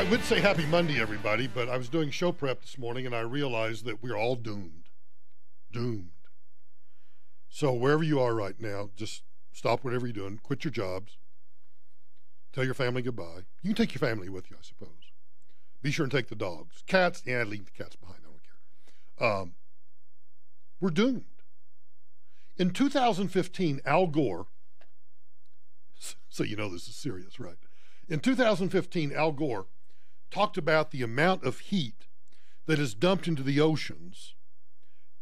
I would say happy Monday, everybody, but I was doing show prep this morning and I realized that we're all doomed. Doomed. So wherever you are right now, just stop whatever you're doing, quit your jobs, tell your family goodbye. You can take your family with you, I suppose. Be sure and take the dogs. Cats, yeah, leave the cats behind. I don't care. We're doomed. In 2015, Al Gore, so you know this is serious, right? In 2015, Al Gore talked about the amount of heat that is dumped into the oceans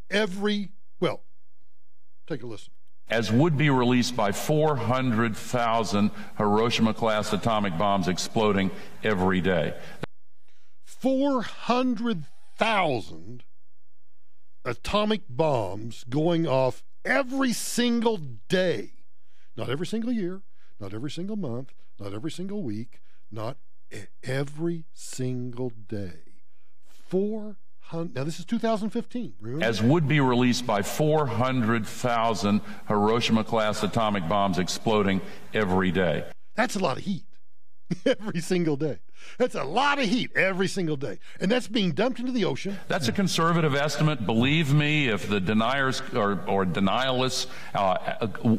take a listen. As would be released by 400,000 Hiroshima-class atomic bombs exploding every day. 400,000 atomic bombs going off every single day. Not every single year, not every single month, not every single week, not every single day. 400. Now, this is 2015. Remember? As would be released by 400,000 Hiroshima-class atomic bombs exploding every day. That's a lot of heat every single day. That's a lot of heat every single day. And that's being dumped into the ocean. That's a conservative estimate. Believe me, if the deniers or denialists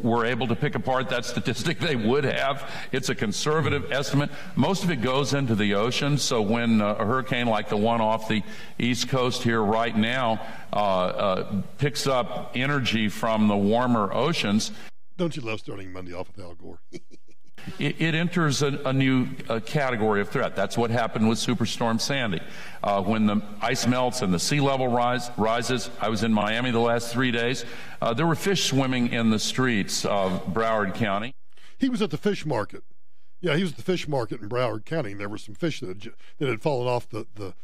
were able to pick apart that statistic, they would have. It's a conservative estimate. Most of it goes into the ocean. So when a hurricane like the one off the East Coast here right now picks up energy from the warmer oceans. Don't you love starting Monday off with Al Gore? It enters a new category of threat. That's what happened with Superstorm Sandy. When the ice melts and the sea level rises, I was in Miami the last 3 days. There were fish swimming in the streets of Broward County. He was at the fish market. Yeah, he was at the fish market in Broward County, and there were some fish that had fallen off the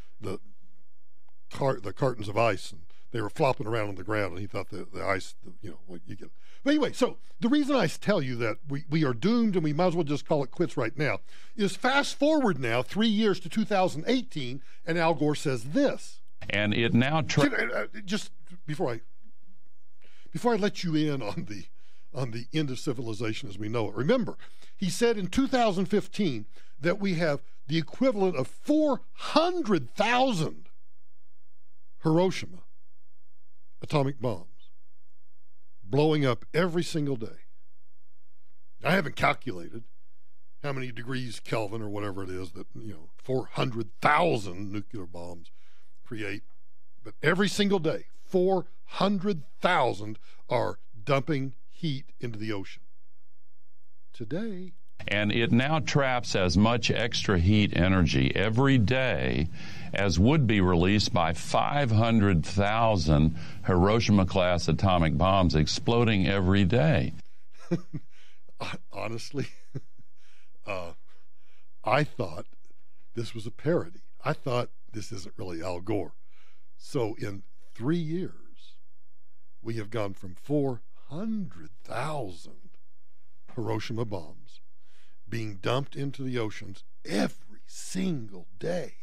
cartons of ice, and they were flopping around on the ground, and he thought the ice, you get it. But anyway, so the reason I tell you that we are doomed and we might as well just call it quits right now is fast forward now 3 years to 2018, and Al Gore says this. And it now just before I let you in on the end of civilization as we know it. Remember, he said in 2015 that we have the equivalent of 400,000 Hiroshima atomic bombs blowing up every single day. I haven't calculated how many degrees Kelvin or whatever it is that 400,000 nuclear bombs create, but every single day 400,000 are dumping heat into the ocean. Today, and it now traps as much extra heat energy every day as would be released by 500,000 Hiroshima-class atomic bombs exploding every day. Honestly, I thought this was a parody. I thought this isn't really Al Gore. So in 3 years, we have gone from 400,000 Hiroshima bombs being dumped into the oceans every single day.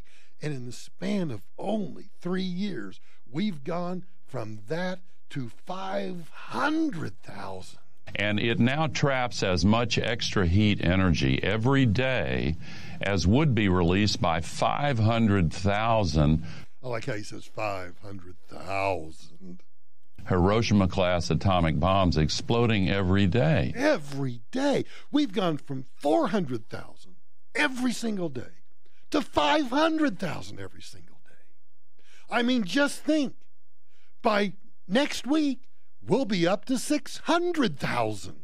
And in the span of only 3 years, we've gone from that to 500,000. And it now traps as much extra heat energy every day as would be released by 500,000. I like how he says 500,000. Hiroshima-class atomic bombs exploding every day. Every day. We've gone from 400,000 every single day to 500,000 every single day. I mean, just think. By next week, we'll be up to 600,000.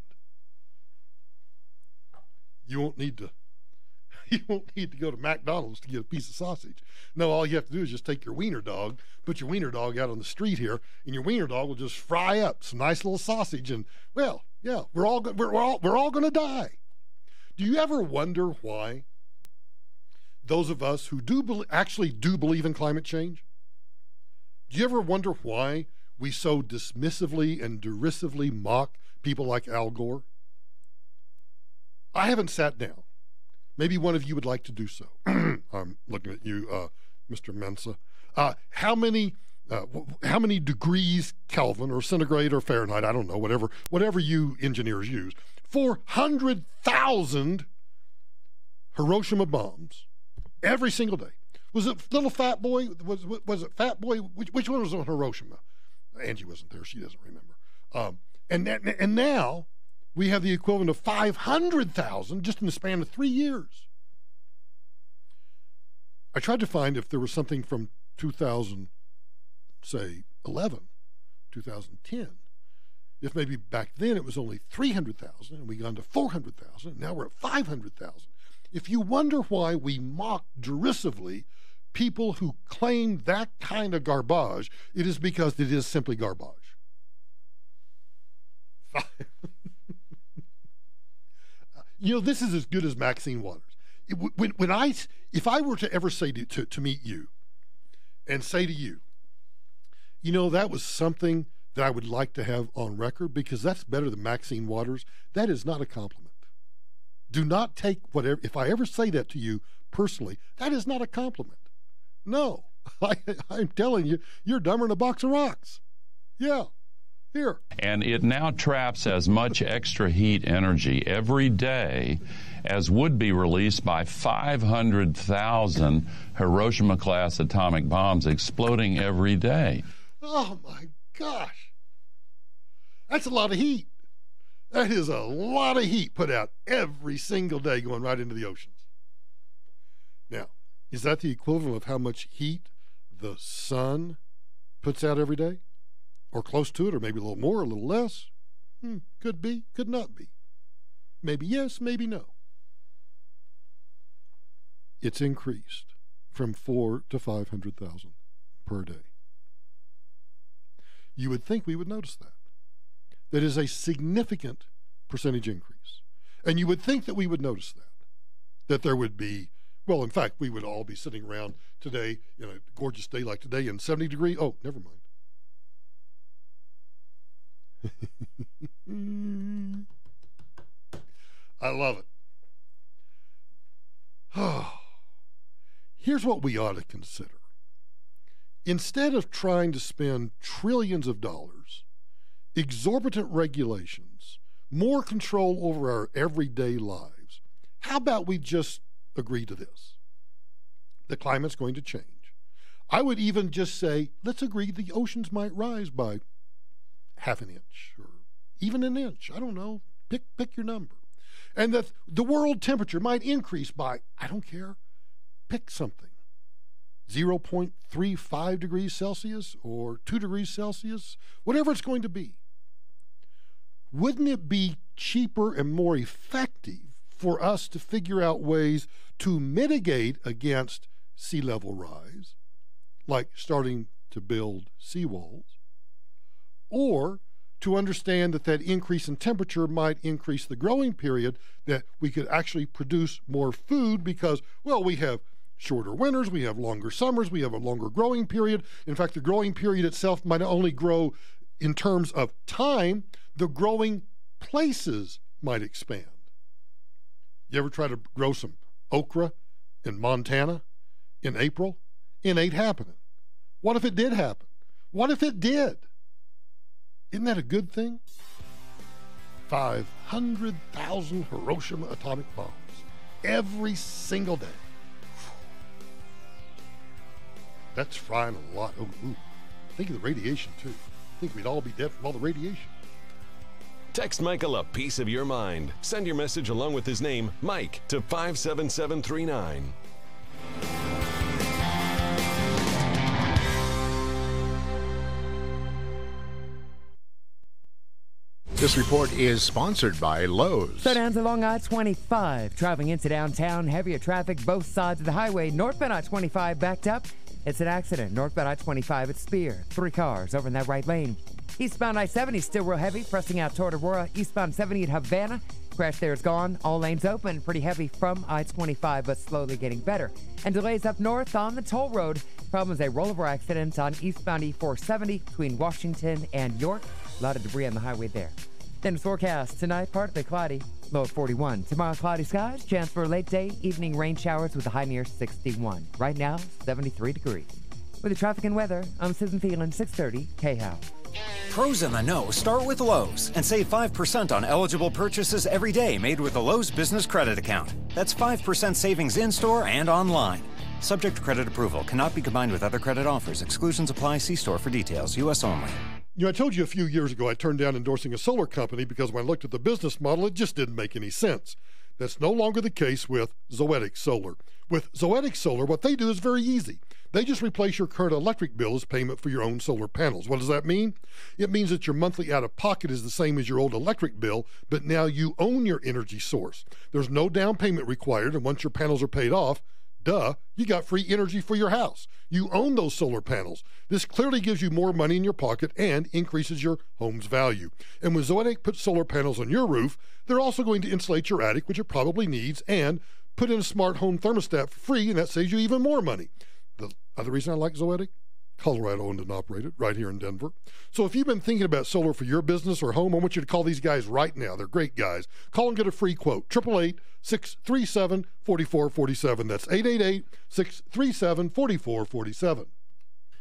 You won't need to go to McDonald's to get a piece of sausage. No, all you have to do is just take your wiener dog, put your wiener dog out on the street here, and your wiener dog will just fry up some nice little sausage. And well, yeah, we're all going to die. Do you ever wonder why those of us who actually do believe in climate change? Do you ever wonder why we so dismissively and derisively mock people like Al Gore? I haven't sat down. Maybe one of you would like to do so. I'm looking at you, Mr. Mensa. How many degrees Kelvin or centigrade or Fahrenheit, I don't know, whatever you engineers use, 400,000 Hiroshima bombs every single day. Was it little Fat Boy? Was it Fat Boy? Which one was on Hiroshima? Angie wasn't there. She doesn't remember. And now we have the equivalent of 500,000 just in the span of 3 years. I tried to find if there was something from 2011, 2010. If maybe back then it was only 300,000 and we gone to 400,000, now we're at 500,000. If you wonder why we mock derisively people who claim that kind of garbage, it is because it is simply garbage. This is as good as Maxine Waters. If I were to ever say to meet you and say to you, that was something that I would like to have on record because that's better than Maxine Waters, that is not a compliment. Do not take whatever, if I ever say that to you personally, that is not a compliment. No, I'm telling you, you're dumber than a box of rocks. Yeah. Here. And it now traps as much extra heat energy every day as would be released by 500,000 Hiroshima-class atomic bombs exploding every day. Oh, my gosh. That's a lot of heat. That is a lot of heat put out every single day going right into the oceans. Now, is that the equivalent of how much heat the sun puts out every day? Or close to it, or maybe a little more, a little less? Could be, could not be. Maybe yes, maybe no. It's increased from 4 to 500,000 per day. You would think we would notice that. That is a significant percentage increase. And you would think that we would notice that there would be, well, in fact, we would all be sitting around today in a gorgeous day like today in 70 degrees. Oh, never mind. I love it. Here's what we ought to consider. Instead of trying to spend trillions of dollars, exorbitant regulations, more control over our everyday lives, how about we just agree to this? The climate's going to change. I would even just say, let's agree the oceans might rise by half an inch or even an inch. I don't know. Pick your number. And that the world temperature might increase by, I don't care, pick something. 0.35 degrees Celsius or 2 degrees Celsius, whatever it's going to be. Wouldn't it be cheaper and more effective for us to figure out ways to mitigate against sea level rise, like starting to build seawalls, or to understand that increase in temperature might increase the growing period, that we could actually produce more food because, well, we have shorter winters, we have longer summers, we have a longer growing period. In fact, the growing period itself might not only grow in terms of time, the growing places might expand. You ever try to grow some okra in Montana in April? It ain't happening. What if it did happen? What if it did? Isn't that a good thing? 500,000 Hiroshima atomic bombs every single day. That's frying a lot. Oh, ooh. Think of the radiation, too. I think we'd all be dead from all the radiation. Text Michael a piece of your mind. Send your message along with his name, Mike, to 57739. This report is sponsored by Lowe's. Slowdowns along I-25. Traveling into downtown, heavier traffic both sides of the highway. Northbound I-25 backed up. It's an accident. Northbound I-25 at Spear. 3 cars over in that right lane. Eastbound I-70 still real heavy, pressing out toward Aurora. Eastbound 70 at Havana. Crash there is gone. All lanes open. Pretty heavy from I-25, but slowly getting better. And delays up north on the toll road. Problem is a rollover accident on eastbound E-470 between Washington and York. A lot of debris on the highway there. Then forecast tonight, partly cloudy, low at 41. Tomorrow, cloudy skies, chance for a late day, evening rain showers with a high near 61. Right now, 73 degrees. With the traffic and weather, I'm Susan Thielen, 630 KHOW. Pros in the know start with Lowe's and save 5% on eligible purchases every day made with a Lowe's Business Credit Account. That's 5% savings in-store and online. Subject to credit approval. Cannot be combined with other credit offers. Exclusions apply. See store for details. U.S. only. You know, I told you a few years ago I turned down endorsing a solar company because when I looked at the business model, it just didn't make any sense. That's no longer the case with Zoetic Solar. With Zoetic Solar, what they do is very easy. They just replace your current electric bill as payment for your own solar panels. What does that mean? It means that your monthly out-of-pocket is the same as your old electric bill, but now you own your energy source. There's no down payment required, and once your panels are paid off, you got free energy for your house. You own those solar panels. This clearly gives you more money in your pocket and increases your home's value. And when Zoetic puts solar panels on your roof, they're also going to insulate your attic, which it probably needs, and put in a smart home thermostat for free, and that saves you even more money. The other reason I like Zoetic? Colorado owned and operated right here in Denver. So if you've been thinking about solar for your business or home, I want you to call these guys right now. They're great guys. Call and get a free quote. 888-637-4447. That's 888-637-4447.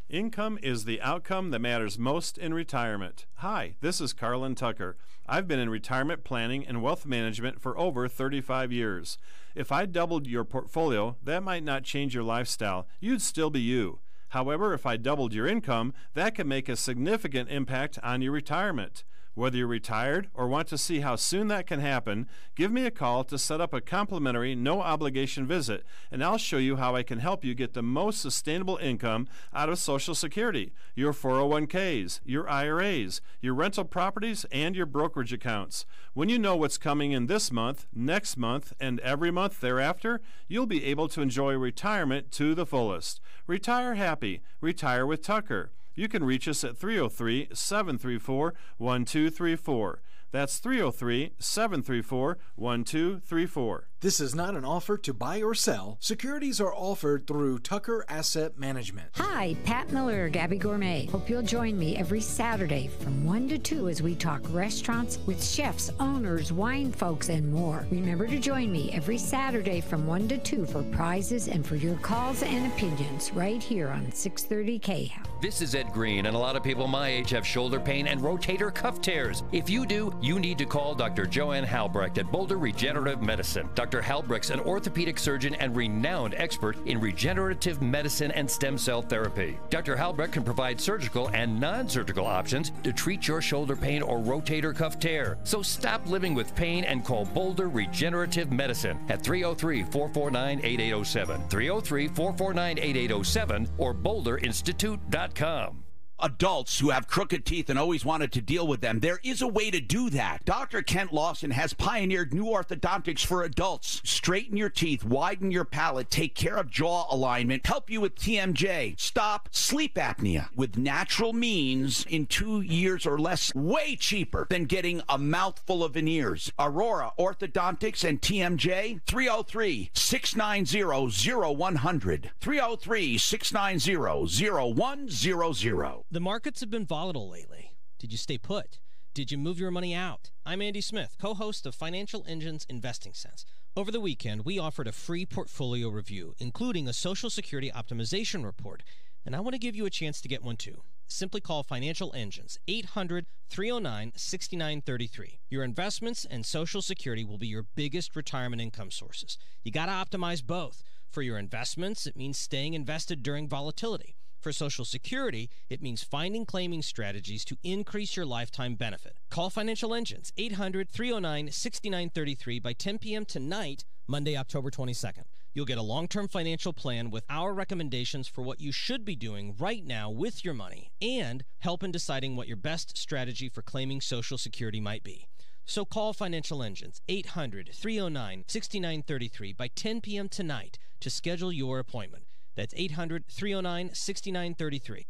Income is the outcome that matters most in retirement. Hi, this is Carlin Tucker. I've been in retirement planning and wealth management for over 35 years. If I doubled your portfolio, that might not change your lifestyle. You'd still be you. However, if I doubled your income, that can make a significant impact on your retirement. Whether you're retired or want to see how soon that can happen, give me a call to set up a complimentary, no-obligation visit, and I'll show you how I can help you get the most sustainable income out of Social Security, your 401ks, your IRAs, your rental properties, and your brokerage accounts. When you know what's coming in this month, next month, and every month thereafter, you'll be able to enjoy retirement to the fullest. Retire happy. Retire with Tucker. You can reach us at 303-734-1234. That's 303-734-1234. This is not an offer to buy or sell. Securities are offered through Tucker Asset Management. Hi, Pat Miller, Gabby Gourmet. Hope you'll join me every Saturday from 1 to 2 as we talk restaurants with chefs, owners, wine folks, and more. Remember to join me every Saturday from 1 to 2 for prizes and for your calls and opinions right here on 630 KHOW. This is Ed Green, and a lot of people my age have shoulder pain and rotator cuff tears. If you do, you need to call Dr. Joanne Halbrecht at Boulder Regenerative Medicine. Dr. Halbrecht's an orthopedic surgeon and renowned expert in regenerative medicine and stem cell therapy. Dr. Halbrecht can provide surgical and non-surgical options to treat your shoulder pain or rotator cuff tear. So stop living with pain and call Boulder Regenerative Medicine at 303-449-8807, 303-449-8807, or boulderinstitute.com. Adults who have crooked teeth and always wanted to deal with them, there is a way to do that. Dr. Kent Lawson has pioneered new orthodontics for adults. Straighten your teeth, widen your palate, take care of jaw alignment, help you with TMJ, stop sleep apnea with natural means in 2 years or less, way cheaper than getting a mouthful of veneers. Aurora Orthodontics and TMJ, 303-690-0100, 303-690-0100. The markets have been volatile lately. Did you stay put? Did you move your money out? I'm Andy Smith, co-host of Financial Engine's Investing Sense. Over the weekend, we offered a free portfolio review, including a Social Security optimization report, and I want to give you a chance to get one too. Simply call Financial Engines, 800-309-6933. Your investments and Social Security will be your biggest retirement income sources. You got to optimize both. For your investments, it means staying invested during volatility. For Social Security, it means finding claiming strategies to increase your lifetime benefit. Call Financial Engines, 800-309-6933 by 10 p.m. tonight, Monday, October 22nd. You'll get a long-term financial plan with our recommendations for what you should be doing right now with your money and help in deciding what your best strategy for claiming Social Security might be. So call Financial Engines, 800-309-6933 by 10 p.m. tonight to schedule your appointment. That's 800-309-6933.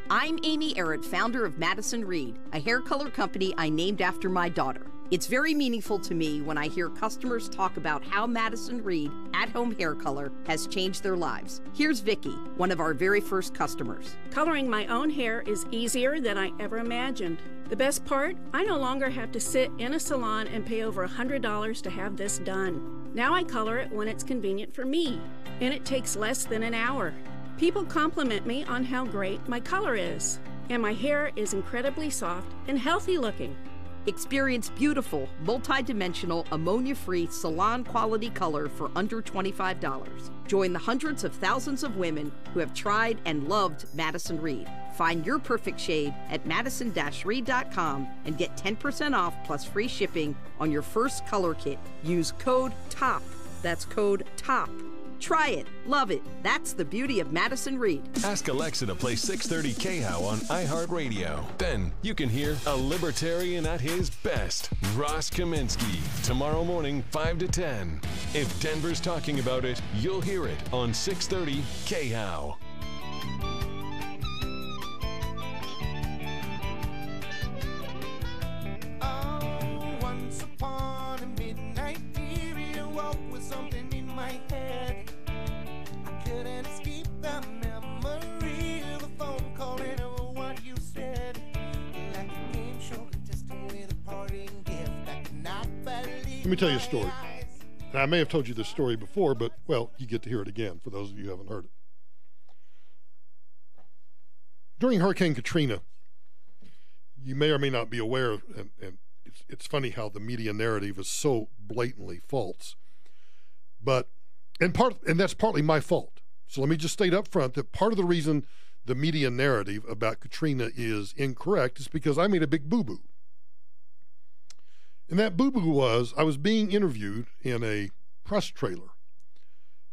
I'm Amy Arrett, founder of Madison Reed, a hair color company I named after my daughter. It's very meaningful to me when I hear customers talk about how Madison Reed at-home hair color has changed their lives. Here's Vicki, one of our very first customers. Coloring my own hair is easier than I ever imagined. The best part, I no longer have to sit in a salon and pay over $100 to have this done. Now I color it when it's convenient for me, and it takes less than an hour. People compliment me on how great my color is, and my hair is incredibly soft and healthy looking. Experience beautiful, multi-dimensional, ammonia-free, salon-quality color for under $25. Join the hundreds of thousands of women who have tried and loved Madison Reed. Find your perfect shade at madison-reed.com and get 10% off plus free shipping on your first color kit. Use code TOP. That's code TOP. Try it. Love it. That's the beauty of Madison Reed. Ask Alexa to play 630 KHOW on iHeartRadio. Then you can hear a libertarian at his best, Ross Kaminsky, tomorrow morning 5 to 10. If Denver's talking about it, you'll hear it on 630 KHOW. Oh, once upon a midnight period, I woke with something in my head. Couldn't escape the memory of a phone call and of what you said. Like a game show contestant with a parting gift. I cannot believe. Let me tell you a story. Now, I may have told you this story before, but, well, you get to hear it again for those of you who haven't heard it. During Hurricane Katrina, you may or may not be aware, and it's funny how the media narrative is so blatantly false. But, and that's partly my fault. So let me just state up front that part of the reason the media narrative about Katrina is incorrect is because I made a big boo-boo. And that boo-boo was I was being interviewed in a press trailer.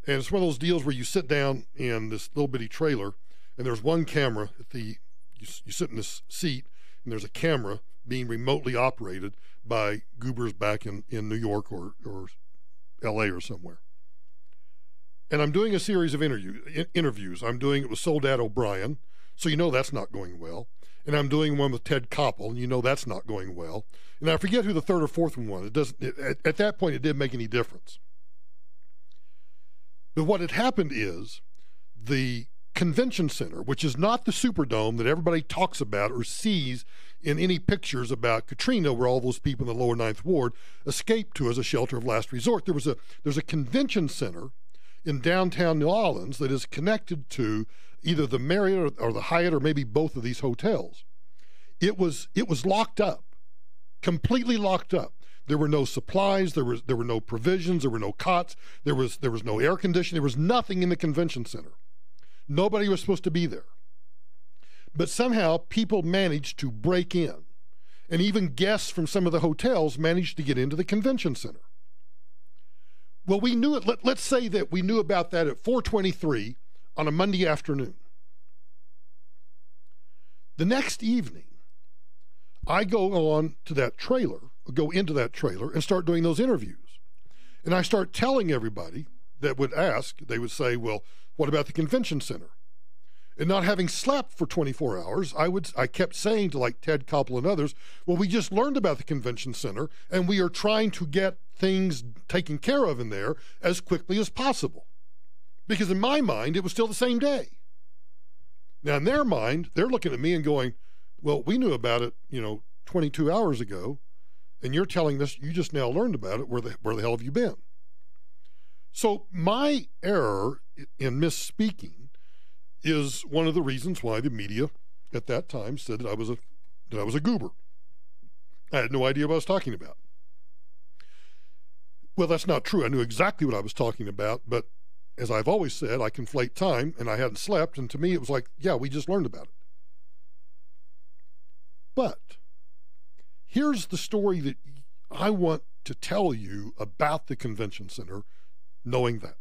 And it's one of those deals where you sit down in this little bitty trailer and there's one camera at you sit in this seat and there's a camera being remotely operated by goobers back in New York or LA or somewhere. And I'm doing a series of interviews. I'm doing it with Soledad O'Brien, so you know that's not going well. And I'm doing one with Ted Koppel, and you know that's not going well. And I forget who the third or fourth one was. At that point, it didn't make any difference. But what had happened is the convention center, which is not the Superdome that everybody talks about or sees in any pictures about Katrina, where all those people in the lower Ninth Ward escaped to as a shelter of last resort. There's a convention center in downtown New Orleans that is connected to either the Marriott or the Hyatt or maybe both of these hotels. It was locked up, completely locked up. There were no supplies, there were no provisions, there were no cots, there was no air conditioning, there was nothing in the convention center. Nobody was supposed to be there. But somehow people managed to break in, and even guests from some of the hotels managed to get into the convention center. Well, we knew it. Let's say that we knew about that at 4:23 on a Monday afternoon. The next evening, I go into that trailer and start doing those interviews. And I start telling everybody that would ask, they would say, well, what about the convention center? And not having slept for 24 hours, I kept saying to like Ted Koppel and others, well, we just learned about the convention center and we are trying to get things taken care of in there as quickly as possible. Because in my mind, it was still the same day. Now, in their mind, they're looking at me and going, well, we knew about it, 22 hours ago, and you're telling us you just now learned about it. Where the hell have you been? So my error in misspeaking is one of the reasons why the media at that time said that I was a goober. I had no idea what I was talking about. Well, that's not true. I knew exactly what I was talking about, but as I've always said, I conflate time, and I hadn't slept, and to me it was like, yeah, we just learned about it. But here's the story that I want to tell you about the convention center, knowing that.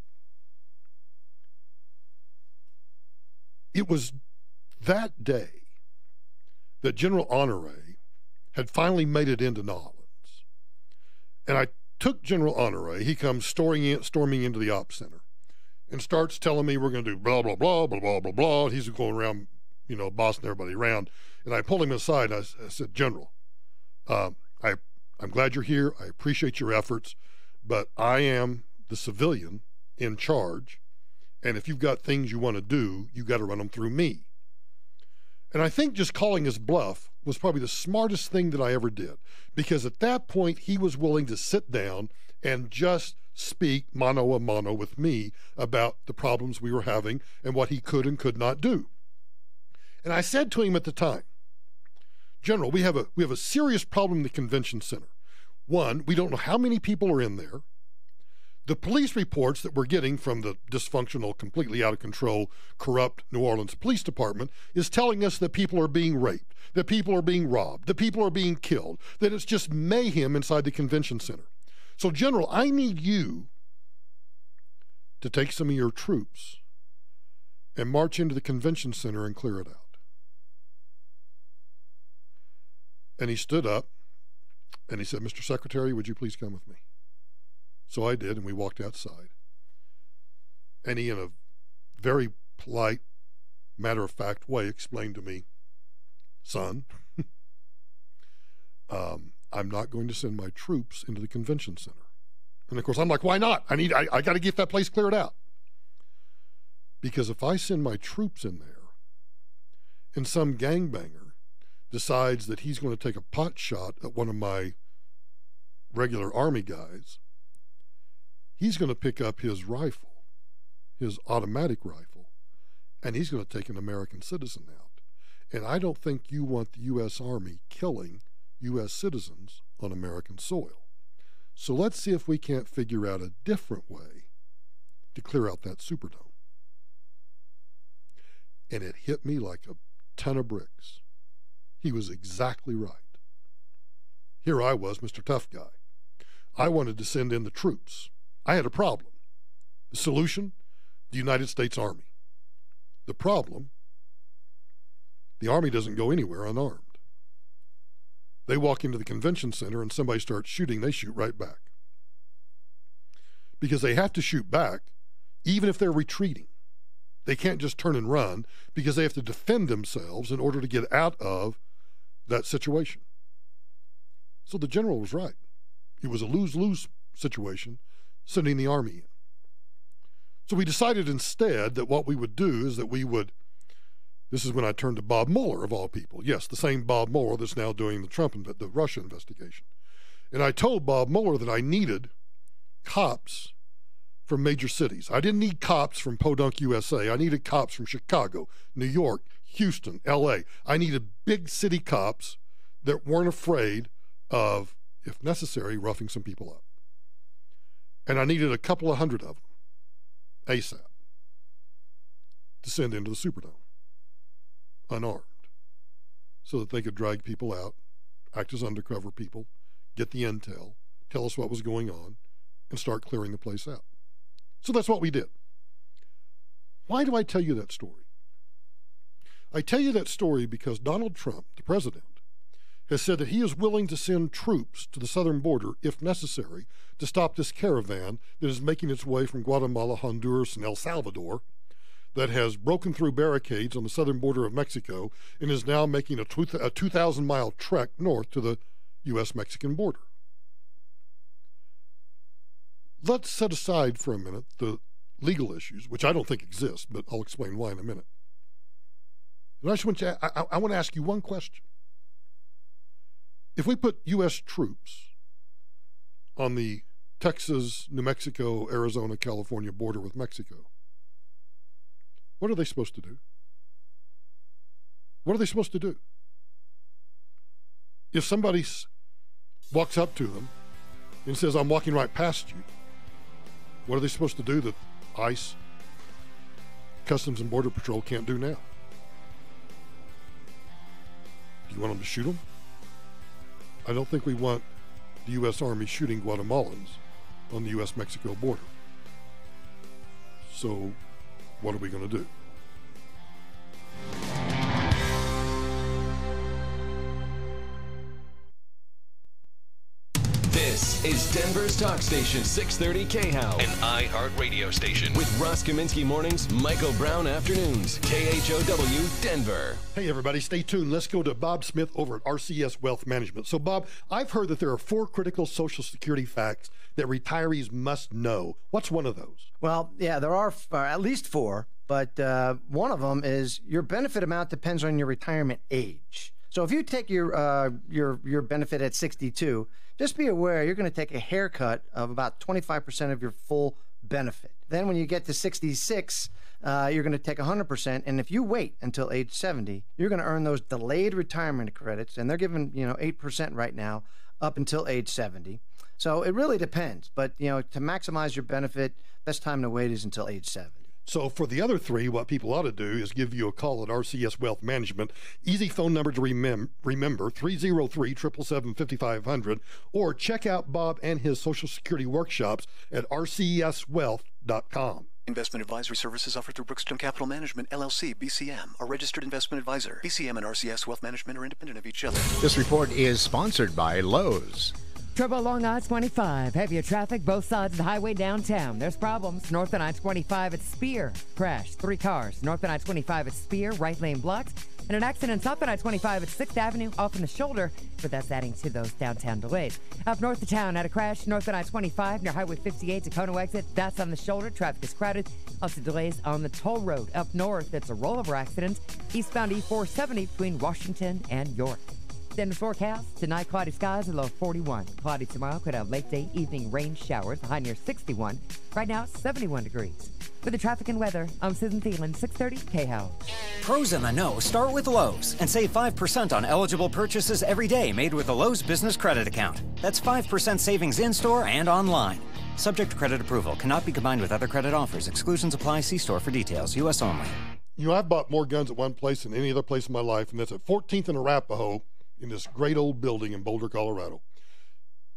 It was that day that General Honoré had finally made it into New Orleans. And I took General Honoré, he comes storming into the ops center and starts telling me we're going to do blah, blah, blah, blah, blah, blah, blah. He's going around, bossing everybody around. And I pulled him aside and I said, General, I'm glad you're here. I appreciate your efforts, but I am the civilian in charge. And if you've got things you want to do, you got to run them through me. And I think just calling his bluff was probably the smartest thing that I ever did, because at that point he was willing to sit down and just speak mano a mano with me about the problems we were having and what he could and could not do. And I said to him at the time, General, we have a serious problem in the convention center. One, we don't know how many people are in there. The police reports that we're getting from the dysfunctional, completely out of control, corrupt New Orleans Police Department is telling us that people are being raped, that people are being robbed, that people are being killed, that it's just mayhem inside the convention center. So, General, I need you to take some of your troops and march into the convention center and clear it out. And he stood up and he said, Mr. Secretary, would you please come with me? So I did, and we walked outside. And he, in a very polite, matter-of-fact way, explained to me, son, I'm not going to send my troops into the convention center. And, of course, I'm like, why not? I got to get that place cleared out. Because if I send my troops in there and some gangbanger decides that he's going to take a pot shot at one of my regular Army guys, he's going to pick up his rifle, his automatic rifle, and he's going to take an American citizen out. And I don't think you want the U.S. Army killing U.S. citizens on American soil. So let's see if we can't figure out a different way to clear out that Superdome. And it hit me like a ton of bricks. He was exactly right. Here I was, Mr. Tough Guy. I wanted to send in the troops. I had a problem. The solution, the United States Army. The problem, the Army doesn't go anywhere unarmed. They walk into the convention center and somebody starts shooting, they shoot right back. Because they have to shoot back even if they're retreating. They can't just turn and run because they have to defend themselves in order to get out of that situation. So the general was right. It was a lose-lose situation, sending the Army in. So we decided instead that what we would do is that we would, this is when I turned to Bob Mueller of all people. Yes, the same Bob Mueller that's now doing the Russia investigation. And I told Bob Mueller that I needed cops from major cities. I didn't need cops from Podunk, USA. I needed cops from Chicago, New York, Houston, LA. I needed big city cops that weren't afraid of, if necessary, roughing some people up. And I needed a couple of hundred of them, ASAP, to send into the Superdome, unarmed, so that they could drag people out, act as undercover people, get the intel, tell us what was going on, and start clearing the place out. So that's what we did. Why do I tell you that story? I tell you that story because Donald Trump, the president, has said that he is willing to send troops to the southern border, if necessary, to stop this caravan that is making its way from Guatemala, Honduras, and El Salvador, that has broken through barricades on the southern border of Mexico and is now making a 2,000-mile trek north to the U.S.-Mexican border. Let's set aside for a minute the legal issues, which I don't think exist, but I'll explain why in a minute. And I just want I want to ask you one question. If we put U.S. troops on the Texas, New Mexico, Arizona, California border with Mexico, what are they supposed to do? What are they supposed to do? If somebody walks up to them and says, I'm walking right past you, what are they supposed to do that ICE, Customs and Border Patrol can't do now? Do you want them to shoot them? I don't think we want the U.S. Army shooting Guatemalans on the U.S.-Mexico border. So what are we going to do? This is Denver's talk station, 630 KHOW, an iHeart radio station with Ross Kaminsky mornings, Michael Brown afternoons, KHOW Denver. Hey everybody, stay tuned. Let's go to Bob Smith over at RCS Wealth Management. So Bob, I've heard that there are 4 critical Social Security facts that retirees must know. What's one of those? Well, yeah, there are at least 4, but one of them is your benefit amount depends on your retirement age. So if you take your benefit at 62, just be aware you're going to take a haircut of about 25% of your full benefit. Then when you get to 66, you're going to take 100%. And if you wait until age 70, you're going to earn those delayed retirement credits. And they're giving, 8% right now up until age 70. So it really depends. But, to maximize your benefit, best time to wait is until age 70. So for the other three, what people ought to do is give you a call at RCS Wealth Management. Easy phone number to remember, 303-777-5500, or check out Bob and his Social Security workshops at rcswealth.com. Investment advisory services offered through Brookstone Capital Management, LLC, BCM, a registered investment advisor. BCM and RCS Wealth Management are independent of each other. This report is sponsored by Lowe's. Trouble along I-25. Heavier traffic both sides of the highway downtown. There's problems. North on I-25 at Spear. Crash. 3 cars. North on I-25 at Spear. Right lane blocked. And an accident south on I-25 at 6th Avenue off in the shoulder. But that's adding to those downtown delays. Up north of town, had a crash north on I-25 near Highway 58 Tacoma exit. That's on the shoulder. Traffic is crowded. Also delays on the toll road. Up north, it's a rollover accident. Eastbound E470 between Washington and York. Then the forecast, tonight cloudy skies, a low 41. Cloudy tomorrow, could have late day evening rain showers, a high near 61. Right now, 71 degrees. For the traffic and weather, I'm Susan Thielen, 630 KHOW. Pros in the know start with Lowe's and save 5% on eligible purchases every day made with a Lowe's Business Credit Account. That's 5% savings in-store and online. Subject to credit approval. Cannot be combined with other credit offers. Exclusions apply. See store for details. U.S. only. I've bought more guns at one place than any other place in my life, and that's at 14th and Arapahoe, in this great old building in Boulder, Colorado.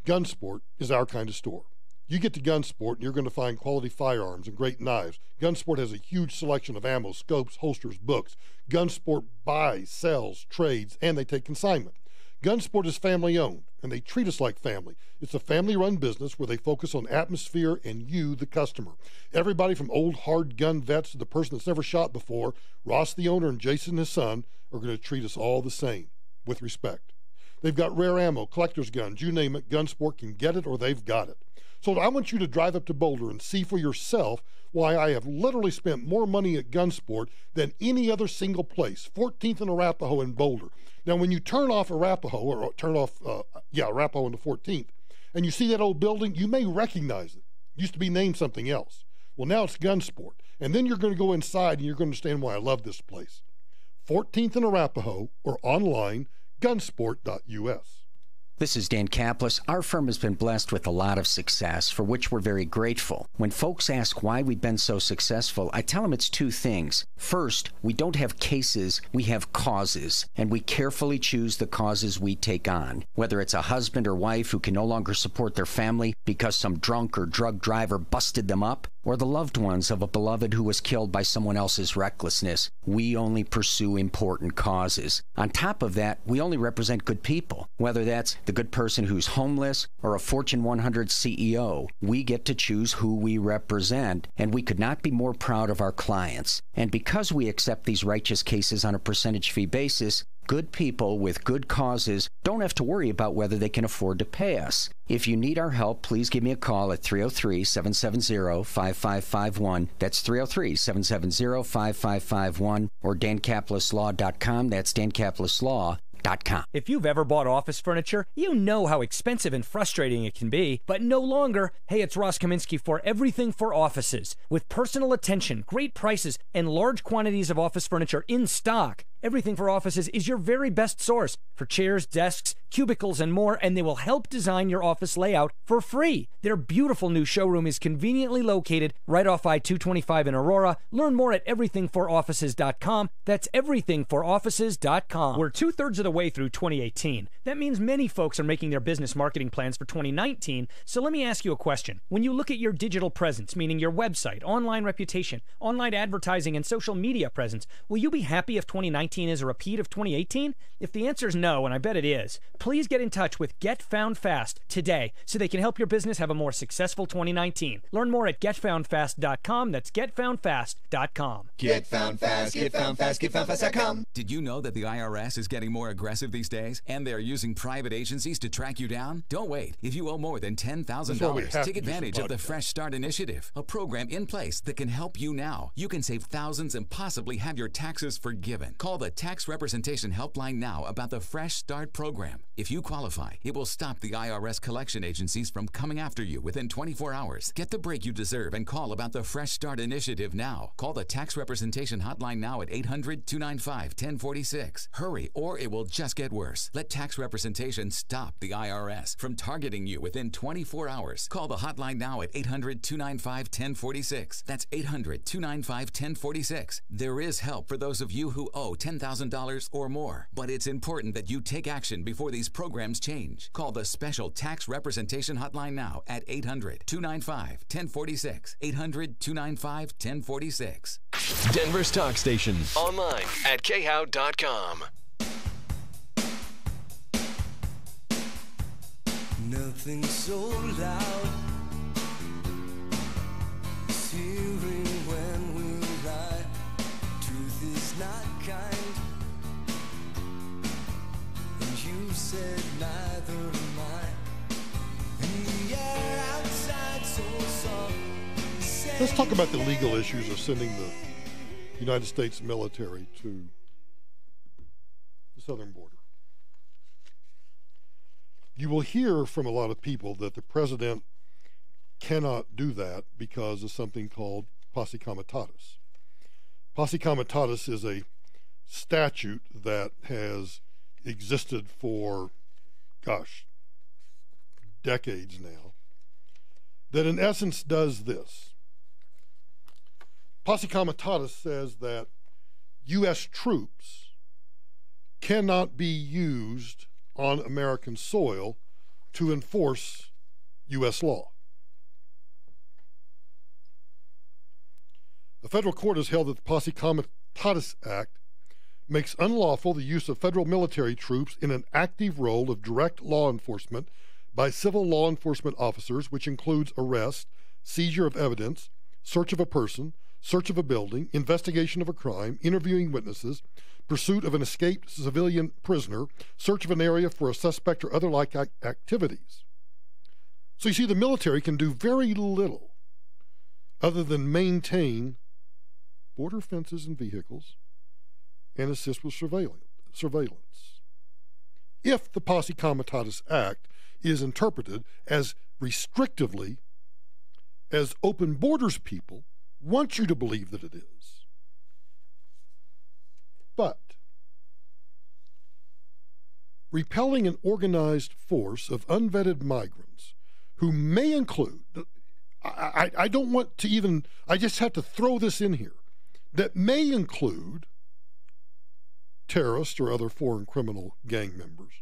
Gunsport is our kind of store. You get to Gunsport and you're going to find quality firearms and great knives. Gunsport has a huge selection of ammo, scopes, holsters, books. Gunsport buys, sells, trades, and they take consignment. Gunsport is family owned and they treat us like family. It's a family run business where they focus on atmosphere and you, the customer. Everybody from old hard gun vets to the person that's never shot before, Ross the owner and Jason his son are going to treat us all the same. With respect. They've got rare ammo, collector's guns, you name it, Gunsport can get it or they've got it. So I want you to drive up to Boulder and see for yourself why I have literally spent more money at Gunsport than any other single place, 14th and Arapahoe in Boulder. Now, when you turn off Arapahoe, or turn off, Arapahoe into 14th, and you see that old building, you may recognize it. It used to be named something else. Well, now it's Gunsport. And then you're going to go inside and you're going to understand why I love this place. 14th and Arapahoe, or online, gunsport.us. This is Dan Kaplis. Our firm has been blessed with a lot of success, for which we're very grateful. When folks ask why we've been so successful, I tell them it's 2 things. First, we don't have cases, we have causes, and we carefully choose the causes we take on. Whether it's a husband or wife who can no longer support their family because some drunk or drug driver busted them up, or the loved ones of a beloved who was killed by someone else's recklessness, we only pursue important causes. On top of that, we only represent good people. Whether that's the good person who's homeless or a Fortune 100 CEO, we get to choose who we represent, and we could not be more proud of our clients. And because we accept these righteous cases on a percentage fee basis, good people with good causes don't have to worry about whether they can afford to pay us. If you need our help, please give me a call at 303-770-5551. That's 303-770-5551, or dankapleslaw.com. That's dankapleslaw.com. If you've ever bought office furniture, you know how expensive and frustrating it can be, but no longer. Hey, it's Ross Kaminsky for Everything for Offices. With personal attention, great prices, and large quantities of office furniture in stock, Everything for Offices is your very best source for chairs, desks, cubicles, and more, and they will help design your office layout for free. Their beautiful new showroom is conveniently located right off I-225 in Aurora. Learn more at everythingforoffices.com. That's everythingforoffices.com. We're 2/3 of the way through 2018. That means many folks are making their business marketing plans for 2019, so let me ask you a question. When you look at your digital presence, meaning your website, online reputation, online advertising, and social media presence, will you be happy if 2019 is a repeat of 2018? If the answer is no, and I bet it is, please get in touch with Get Found Fast today so they can help your business have a more successful 2019. Learn more at getfoundfast.com. That's getfoundfast.com. Get found fast, get found fast, getfoundfast.com. Did you know that the IRS is getting more aggressive these days and they're using private agencies to track you down? Don't wait. If you owe more than $10,000, take advantage of the Fresh Start Initiative, a program in place that can help you now. You can save thousands and possibly have your taxes forgiven. Call the Tax Representation Helpline now about the Fresh Start program. If you qualify, it will stop the IRS collection agencies from coming after you within 24 hours. Get the break you deserve and call about the Fresh Start initiative now. Call the Tax Representation Hotline now at 800-295-1046. Hurry, or it will just get worse. Let tax representation stop the IRS from targeting you within 24 hours. Call the hotline now at 800-295-1046. That's 800-295-1046. There is help for those of you who owe $10,000 or more, but it's important that you take action before these programs change. Call the special Tax Representation Hotline now at 800-295-1046. 800-295-1046. Denver's talk station. Online at khow.com. Nothing so loud as hearing when we lie. Truth is not kind, and you said neither am I. And the air outside so soft. Let's talk about the legal issues of sending the United States military to the southern border. You will hear from a lot of people that the president cannot do that because of something called posse comitatus. Posse comitatus is a statute that has existed for, decades now, that in essence does this. Posse comitatus says that U.S. troops cannot be used on American soil to enforce U.S. law. A federal court has held that the Posse Comitatus Act makes unlawful the use of federal military troops in an active role of direct law enforcement by civil law enforcement officers, which includes arrest, seizure of evidence, search of a person, search of a building, investigation of a crime, interviewing witnesses, pursuit of an escaped civilian prisoner, search of an area for a suspect or other like activities. So you see, the military can do very little other than maintain border fences and vehicles and assist with surveillance. If the Posse Comitatus Act is interpreted as restrictively as open borders people want you to believe that it is. But repelling an organized force of unvetted migrants who may include, I don't want to even, I just have to throw this in here, that may include terrorists or other foreign criminal gang members.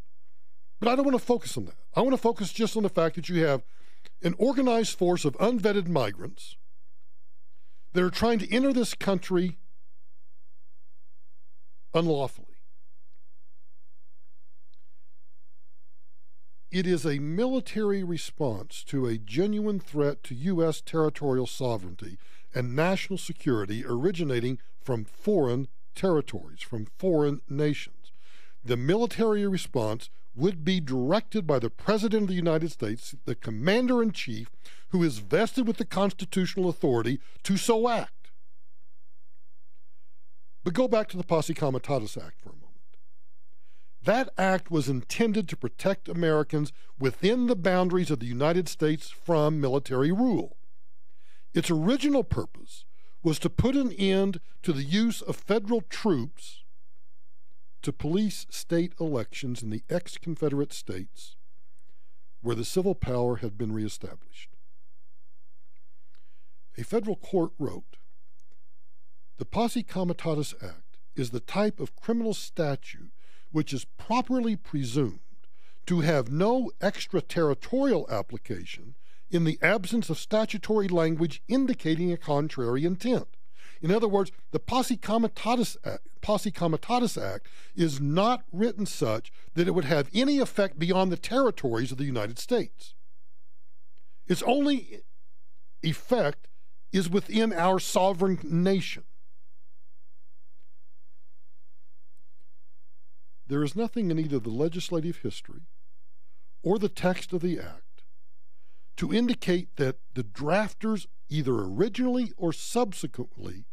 But I don't want to focus on that. I want to focus just on the fact that you have an organized force of unvetted migrants that are trying to enter this country unlawfully. It is a military response to a genuine threat to U.S. territorial sovereignty and national security originating from foreign territories, from foreign nations. The military response would be directed by the President of the United States, the Commander-in-Chief, who is vested with the constitutional authority to so act. But go back to the Posse Comitatus Act for a moment. That act was intended to protect Americans within the boundaries of the United States from military rule. Its original purpose was to put an end to the use of federal troops to police state elections in the ex-Confederate states where the civil power had been reestablished. A federal court wrote, "The Posse Comitatus Act is the type of criminal statute which is properly presumed to have no extraterritorial application in the absence of statutory language indicating a contrary intent." In other words, the Posse Comitatus Act is not written such that it would have any effect beyond the territories of the United States. Its only effect is within our sovereign nation. There is nothing in either the legislative history or the text of the act to indicate that the drafters either originally or subsequently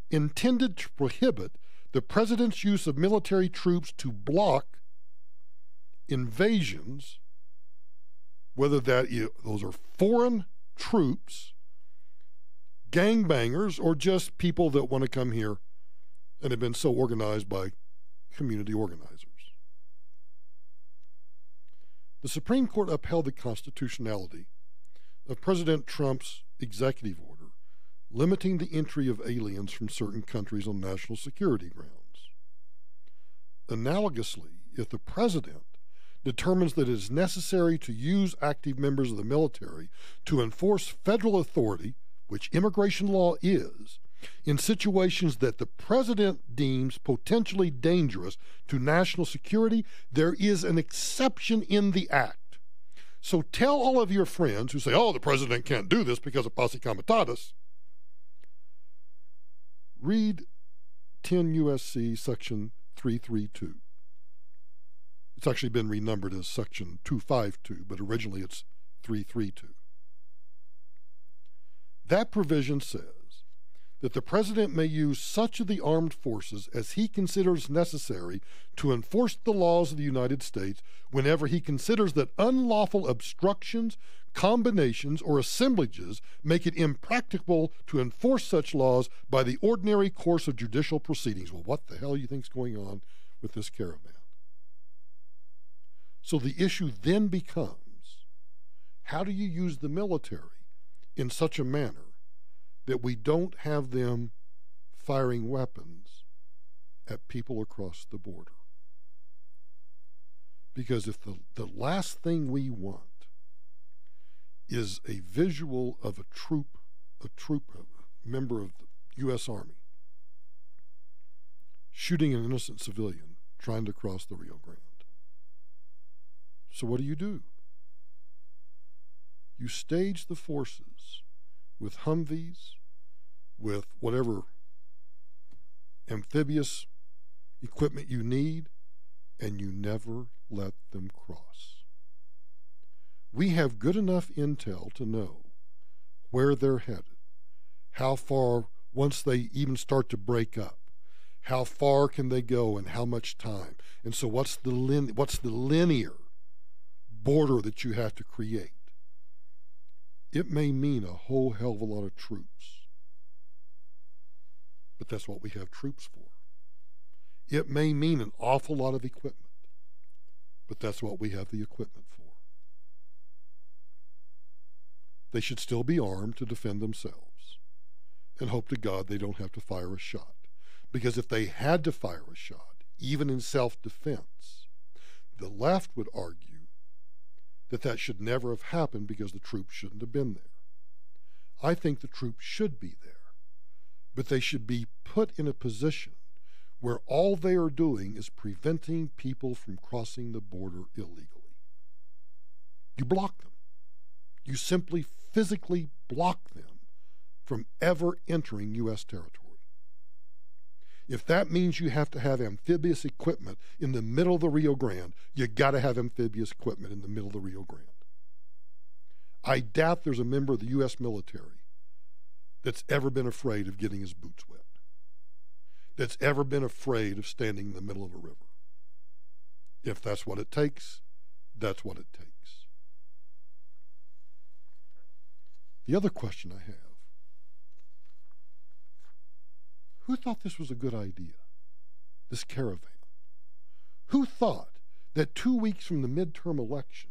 intended to prohibit the president's use of military troops to block invasions, whether those are foreign troops, gangbangers, or just people that want to come here and have been so organized by community organizers. The Supreme Court upheld the constitutionality of President Trump's executive order limiting the entry of aliens from certain countries on national security grounds. Analogously, if the president determines that it is necessary to use active members of the military to enforce federal authority, which immigration law is, in situations that the president deems potentially dangerous to national security, there is an exception in the act. So tell all of your friends who say, oh, the president can't do this because of posse comitatus. Read 10 U.S.C. Section 332. It's actually been renumbered as Section 252, but originally it's 332. That provision says that the president may use such of the armed forces as he considers necessary to enforce the laws of the United States whenever he considers that unlawful obstructions, combinations, or assemblages make it impracticable to enforce such laws by the ordinary course of judicial proceedings. Well, what the hell do you think is going on with this caravan? So the issue then becomes, how do you use the military in such a manner that we don't have them firing weapons at people across the border? Because if the last thing we want is a visual of a member of the U.S. Army shooting an innocent civilian trying to cross the Rio Grande. So what do? You stage the forces with Humvees, with whatever amphibious equipment you need, and you never let them cross. We have good enough intel to know where they're headed, how far, once they even start to break up, how far can they go and how much time. And so what's the linear border that you have to create? It may mean a whole hell of a lot of troops, but that's what we have troops for. It may mean an awful lot of equipment, but that's what we have the equipment for. They should still be armed to defend themselves and hope to God they don't have to fire a shot. Because if they had to fire a shot, even in self-defense, the left would argue that should never have happened because the troops shouldn't have been there. I think the troops should be there, but they should be put in a position where all they are doing is preventing people from crossing the border illegally. You block them. You simply physically block them from ever entering U.S. territory. If that means you have to have amphibious equipment in the middle of the Rio Grande, you got to have amphibious equipment in the middle of the Rio Grande. I doubt there's a member of the U.S. military that's ever been afraid of getting his boots wet, that's ever been afraid of standing in the middle of a river. If that's what it takes, that's what it takes. The other question I have, who thought this was a good idea, this caravan? Who thought that 2 weeks from the midterm election,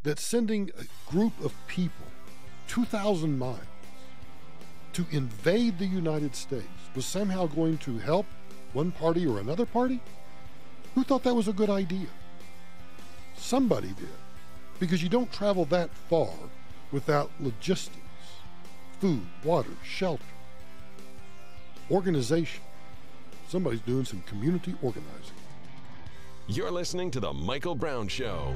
that sending a group of people 2,000 miles to invade the United States was somehow going to help one party or another party? Who thought that was a good idea? Somebody did, because you don't travel that far without logistics, food, water, shelter, organization. Somebody's doing some community organizing. You're listening to The Michael Brown Show.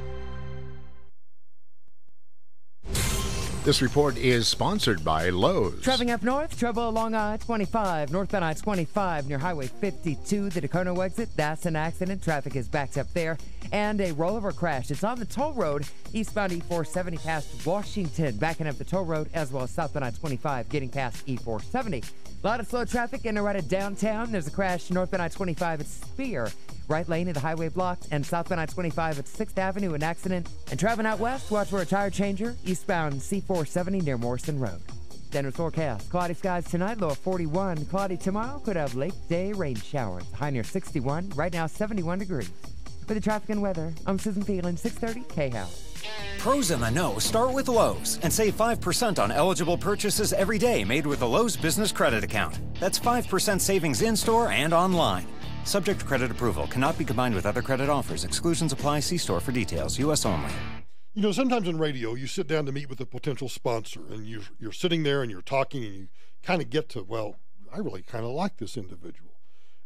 This report is sponsored by Lowe's. Traveling up north, trouble along I-25, northbound I-25 near Highway 52, the Dacono exit. That's an accident. Traffic is backed up there. And a rollover crash. It's on the toll road, eastbound E470 past Washington, backing up the toll road, as well as southbound I-25 getting past E470. A lot of slow traffic in and right at downtown. There's a crash northbound I-25 at Spear. Right lane of the highway blocked, and southbound I-25 at 6th Avenue, an accident. And traveling out west, watch for a tire changer, eastbound C-470 near Morrison Road. Denver's forecast. Cloudy skies tonight, low of 41. Cloudy tomorrow, could have late day rain showers. High near 61. Right now, 71 degrees. For the traffic and weather, I'm Susan Phelan, 630 K-House. Pros in the know start with Lowe's and save 5% on eligible purchases every day made with a Lowe's Business Credit Account. That's 5% savings in-store and online. Subject to credit approval. Cannot be combined with other credit offers. Exclusions apply. See store for details. U.S. only. You know, sometimes in radio, you sit down to meet with a potential sponsor, and you're sitting there and you're talking, and you kind of get to, well, I really kind of like this individual.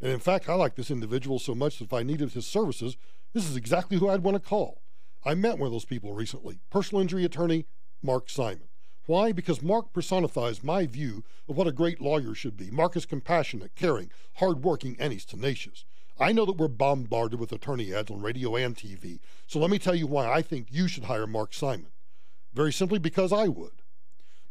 And in fact, I like this individual so much that if I needed his services, this is exactly who I'd want to call. I met one of those people recently, personal injury attorney Mark Simon. Why? Because Mark personifies my view of what a great lawyer should be. Mark is compassionate, caring, hardworking, and he's tenacious. I know that we're bombarded with attorney ads on radio and TV, so let me tell you why I think you should hire Mark Simon. Very simply because I would.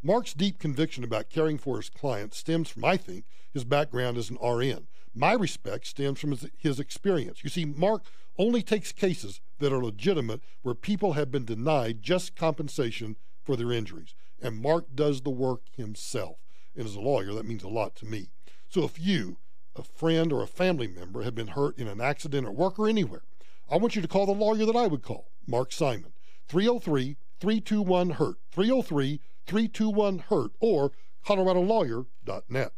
Mark's deep conviction about caring for his clients stems from, I think, his background as an RN. My respect stems from his experience. You see, Mark only takes cases that are legitimate where people have been denied just compensation for their injuries. And Mark does the work himself. And as a lawyer, that means a lot to me. So if you, a friend or a family member, have been hurt in an accident at work or anywhere, I want you to call the lawyer that I would call, Mark Simon. 303-321-HURT. 303-321-HURT or coloradolawyer.net.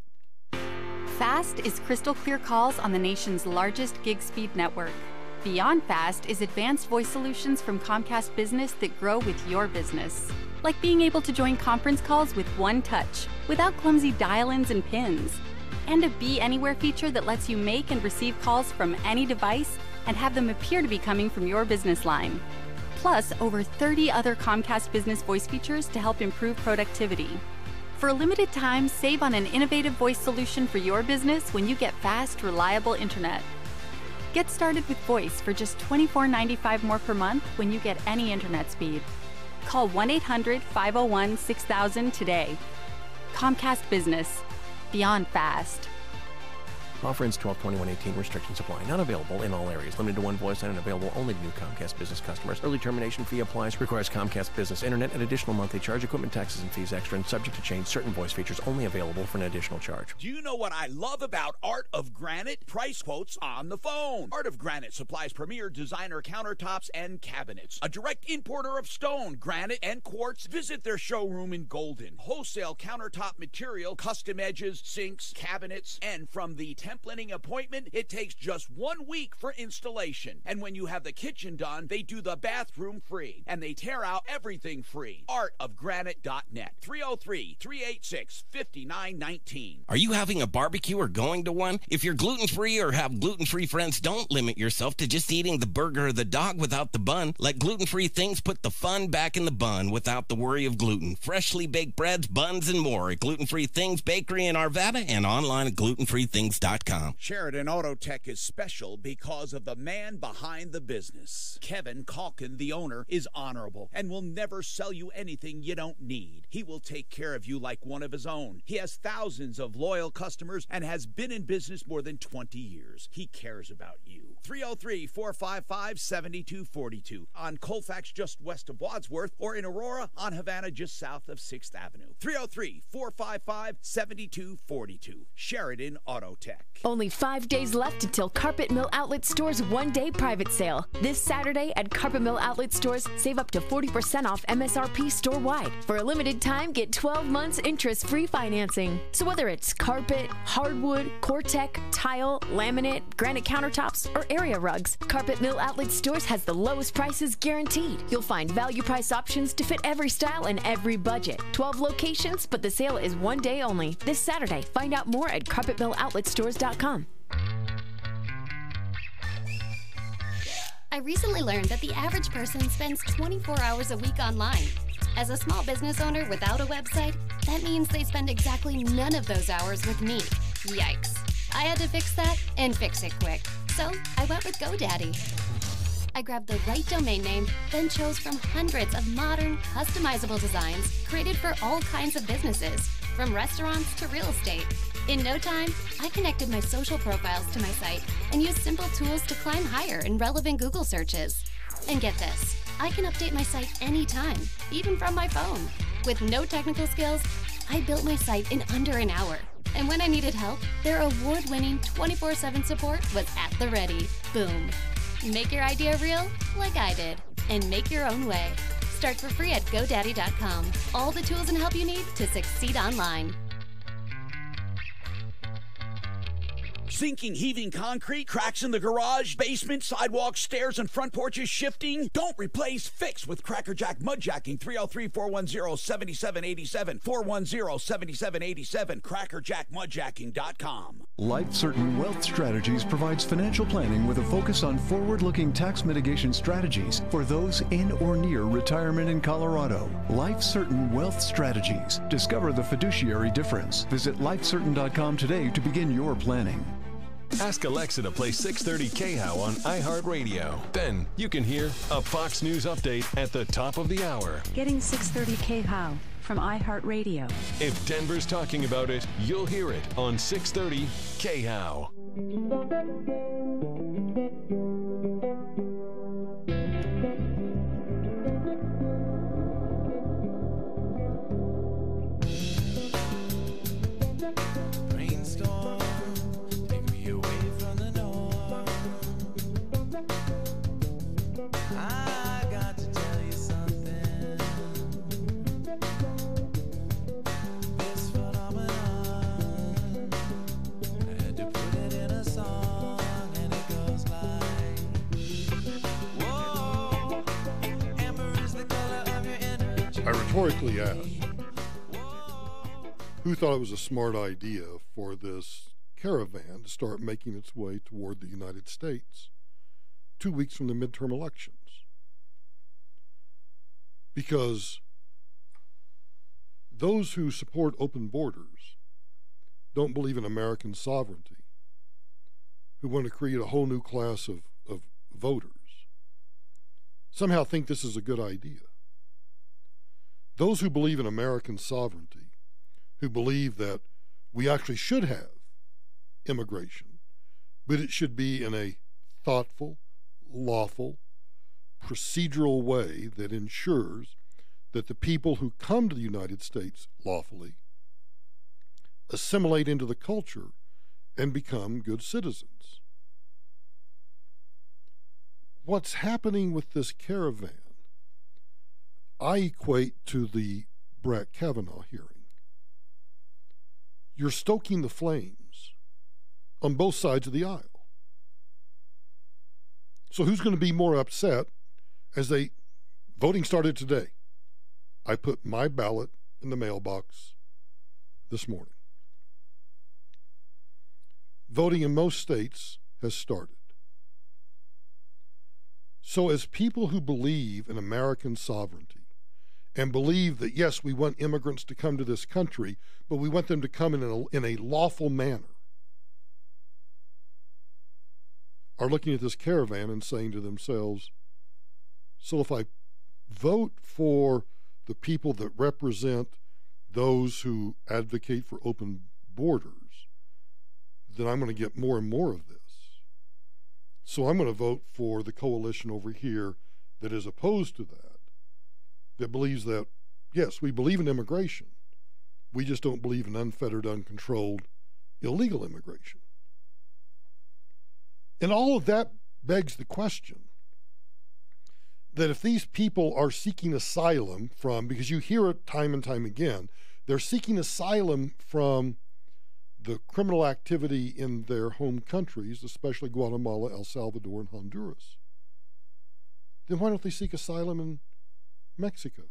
FAST is crystal clear calls on the nation's largest gig speed network. Beyond FAST is advanced voice solutions from Comcast Business that grow with your business. Like being able to join conference calls with one touch, without clumsy dial-ins and pins. And a Be Anywhere feature that lets you make and receive calls from any device and have them appear to be coming from your business line. Plus, over 30 other Comcast Business voice features to help improve productivity. For a limited time, save on an innovative voice solution for your business when you get fast, reliable internet. Get started with voice for just $24.95 more per month when you get any internet speed. Call 1-800-501-6000 today. Comcast Business. Beyond fast. Offer ends 12/21/18. Restrictions apply. Not available in all areas. Limited to one voice line and available only to new Comcast Business customers. Early termination fee applies. Requires Comcast Business Internet. An additional monthly charge. Equipment taxes and fees extra and subject to change. Certain voice features only available for an additional charge. Do you know what I love about Art of Granite? Price quotes on the phone. Art of Granite supplies premier designer countertops and cabinets. A direct importer of stone, granite, and quartz. Visit their showroom in Golden. Wholesale countertop material, custom edges, sinks, cabinets, and from the templating appointment, it takes just 1 week for installation. And when you have the kitchen done, they do the bathroom free. And they tear out everything free. Artofgranite.net. 303-386-5919. Are you having a barbecue or going to one? If you're gluten-free or have gluten-free friends, don't limit yourself to just eating the burger or the dog without the bun. Let gluten-free things put the fun back in the bun without the worry of gluten. Freshly baked breads, buns, and more at Gluten-Free Things Bakery in Arvada and online at glutenfreethings.com. Sheridan Auto Tech is special because of the man behind the business. Kevin Calkin, the owner, is honorable and will never sell you anything you don't need. He will take care of you like one of his own. He has thousands of loyal customers and has been in business more than 20 years. He cares about you. 303-455-7242 on Colfax just west of Wadsworth or in Aurora on Havana just south of 6th Avenue. 303-455-7242. Sheridan Auto Tech. Only 5 days left until Carpet Mill Outlet Store's one-day private sale. This Saturday at Carpet Mill Outlet Stores, save up to 40% off MSRP store-wide. For a limited time, get 12 months interest-free financing. So whether it's carpet, hardwood, Cortec, tile, laminate, granite countertops, or area rugs, Carpet Mill Outlet Stores has the lowest prices guaranteed. You'll find value price options to fit every style and every budget. 12 locations, but the sale is one day only. This Saturday. Find out more at carpetmilloutletstores.com. I recently learned that the average person spends 24 hours a week online. As a small business owner without a website, that means they spend exactly none of those hours with me. Yikes. I had to fix that and fix it quick. So I went with GoDaddy. I grabbed the right domain name, then chose from hundreds of modern, customizable designs created for all kinds of businesses, from restaurants to real estate. In no time, I connected my social profiles to my site and used simple tools to climb higher in relevant Google searches. And get this, I can update my site anytime, even from my phone. With no technical skills, I built my site in under an hour. And when I needed help, their award-winning 24/7 support was at the ready. Boom. Make your idea real, like I did, and make your own way. Start for free at GoDaddy.com. All the tools and help you need to succeed online. Sinking, heaving concrete, cracks in the garage, basement, sidewalks, stairs, and front porches shifting? Don't replace, fix with Crackerjack Mudjacking. 303-410-7787. 410-7787. CrackerjackMudjacking.com. Life Certain Wealth Strategies provides financial planning with a focus on forward-looking tax mitigation strategies for those in or near retirement in Colorado. Life Certain Wealth Strategies. Discover the fiduciary difference. Visit lifecertain.com today to begin your planning. Ask Alexa to play 630 KHOW on iHeartRadio. Then you can hear a Fox News update at the top of the hour. Getting 630 KHOW from iHeartRadio. If Denver's talking about it, you'll hear it on 630 KHOW. I rhetorically asked, who thought it was a smart idea for this caravan to start making its way toward the United States 2 weeks from the midterm elections? Because those who support open borders don't believe in American sovereignty, who want to create a whole new class of voters, somehow think this is a good idea. Those who believe in American sovereignty, who believe that we actually should have immigration, but it should be in a thoughtful, lawful, procedural way that ensures that the people who come to the United States lawfully assimilate into the culture and become good citizens. What's happening with this caravan, I equate to the Brett Kavanaugh hearing. You're stoking the flames on both sides of the aisle. So who's going to be more upset as voting started today? I put my ballot in the mailbox this morning. Voting in most states has started. So as people who believe in American sovereignty and believe that, yes, we want immigrants to come to this country, but we want them to come in a lawful manner, are looking at this caravan and saying to themselves, so if I vote for the people that represent those who advocate for open borders, then I'm going to get more and more of this. So I'm going to vote for the coalition over here that is opposed to that believes that, yes, we believe in immigration. We just don't believe in unfettered, uncontrolled, illegal immigration. And all of that begs the question that if these people are seeking asylum from, because you hear it time and time again, they're seeking asylum from the criminal activity in their home countries, especially Guatemala, El Salvador, and Honduras, then why don't they seek asylum in Mexico?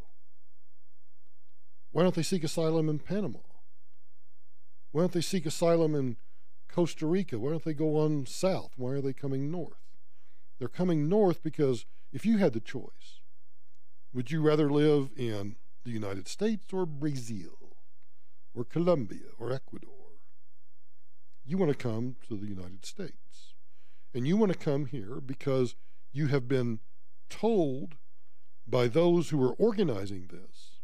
Why don't they seek asylum in Panama? Why don't they seek asylum in Costa Rica? Why don't they go on south? Why are they coming north? They're coming north because if you had the choice, would you rather live in the United States or Brazil or Colombia or Ecuador? You want to come to the United States. And you want to come here because you have been told by those who are organizing this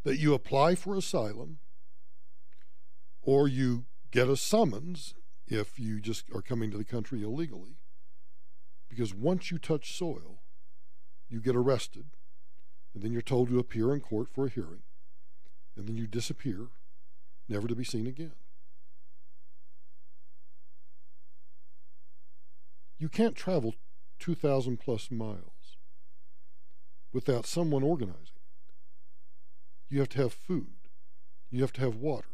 that you apply for asylum or you get a summons if you just are coming to the country illegally. Because once you touch soil, you get arrested, and then you're told to appear in court for a hearing, and then you disappear, never to be seen again. You can't travel 2,000 plus miles without someone organizing it. You have to have food. You have to have water.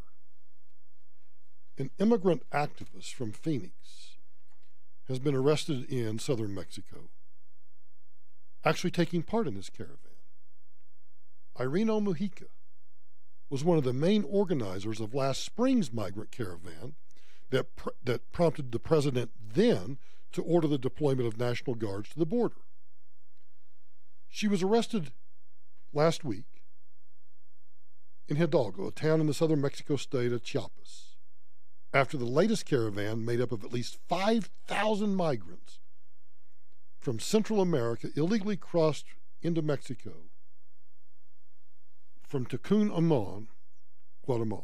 An immigrant activist from Phoenix has been arrested in southern Mexico, actually taking part in this caravan. Irene Mujica was one of the main organizers of last spring's migrant caravan that prompted the president then to order the deployment of National Guards to the border. She was arrested last week in Hidalgo, a town in the southern Mexico state of Chiapas, after the latest caravan made up of at least 5,000 migrants from Central America illegally crossed into Mexico from Tacun Amon, Guatemala.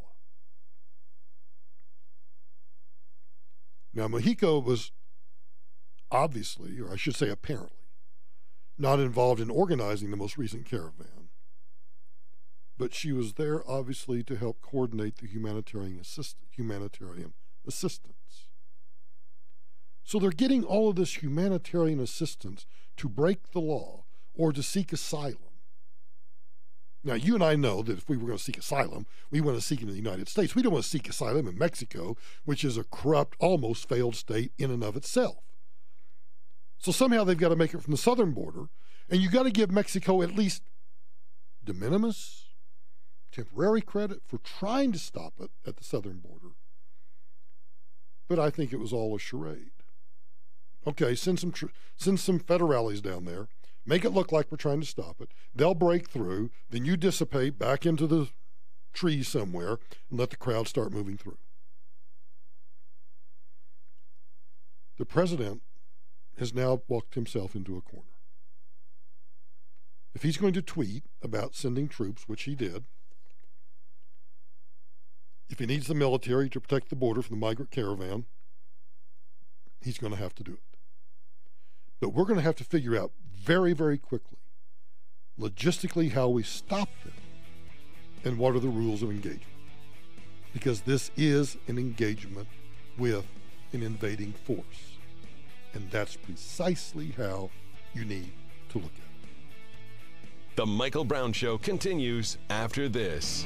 Now, Mujica was obviously, or I should say apparently, not involved in organizing the most recent caravan, but she was there obviously to help coordinate the humanitarian assistance. So they're getting all of this humanitarian assistance to break the law or to seek asylum. Now, you and I know that if we were going to seek asylum, we want to seek it in the United States. We don't want to seek asylum in Mexico, which is a corrupt, almost failed state in and of itself. So somehow they've got to make it from the southern border, and you've got to give Mexico at least de minimis, temporary credit for trying to stop it at the southern border. But I think it was all a charade. Okay, send some federales down there, make it look like we're trying to stop it. They'll break through, then you dissipate back into the trees somewhere and let the crowd start moving through. The president has now walked himself into a corner. If he's going to tweet about sending troops, which he did, if he needs the military to protect the border from the migrant caravan, he's going to have to do it. But we're going to have to figure out very, very quickly, logistically, how we stop them and what are the rules of engagement. Because this is an engagement with an invading force. And that's precisely how you need to look at it. The Michael Brown Show continues after this.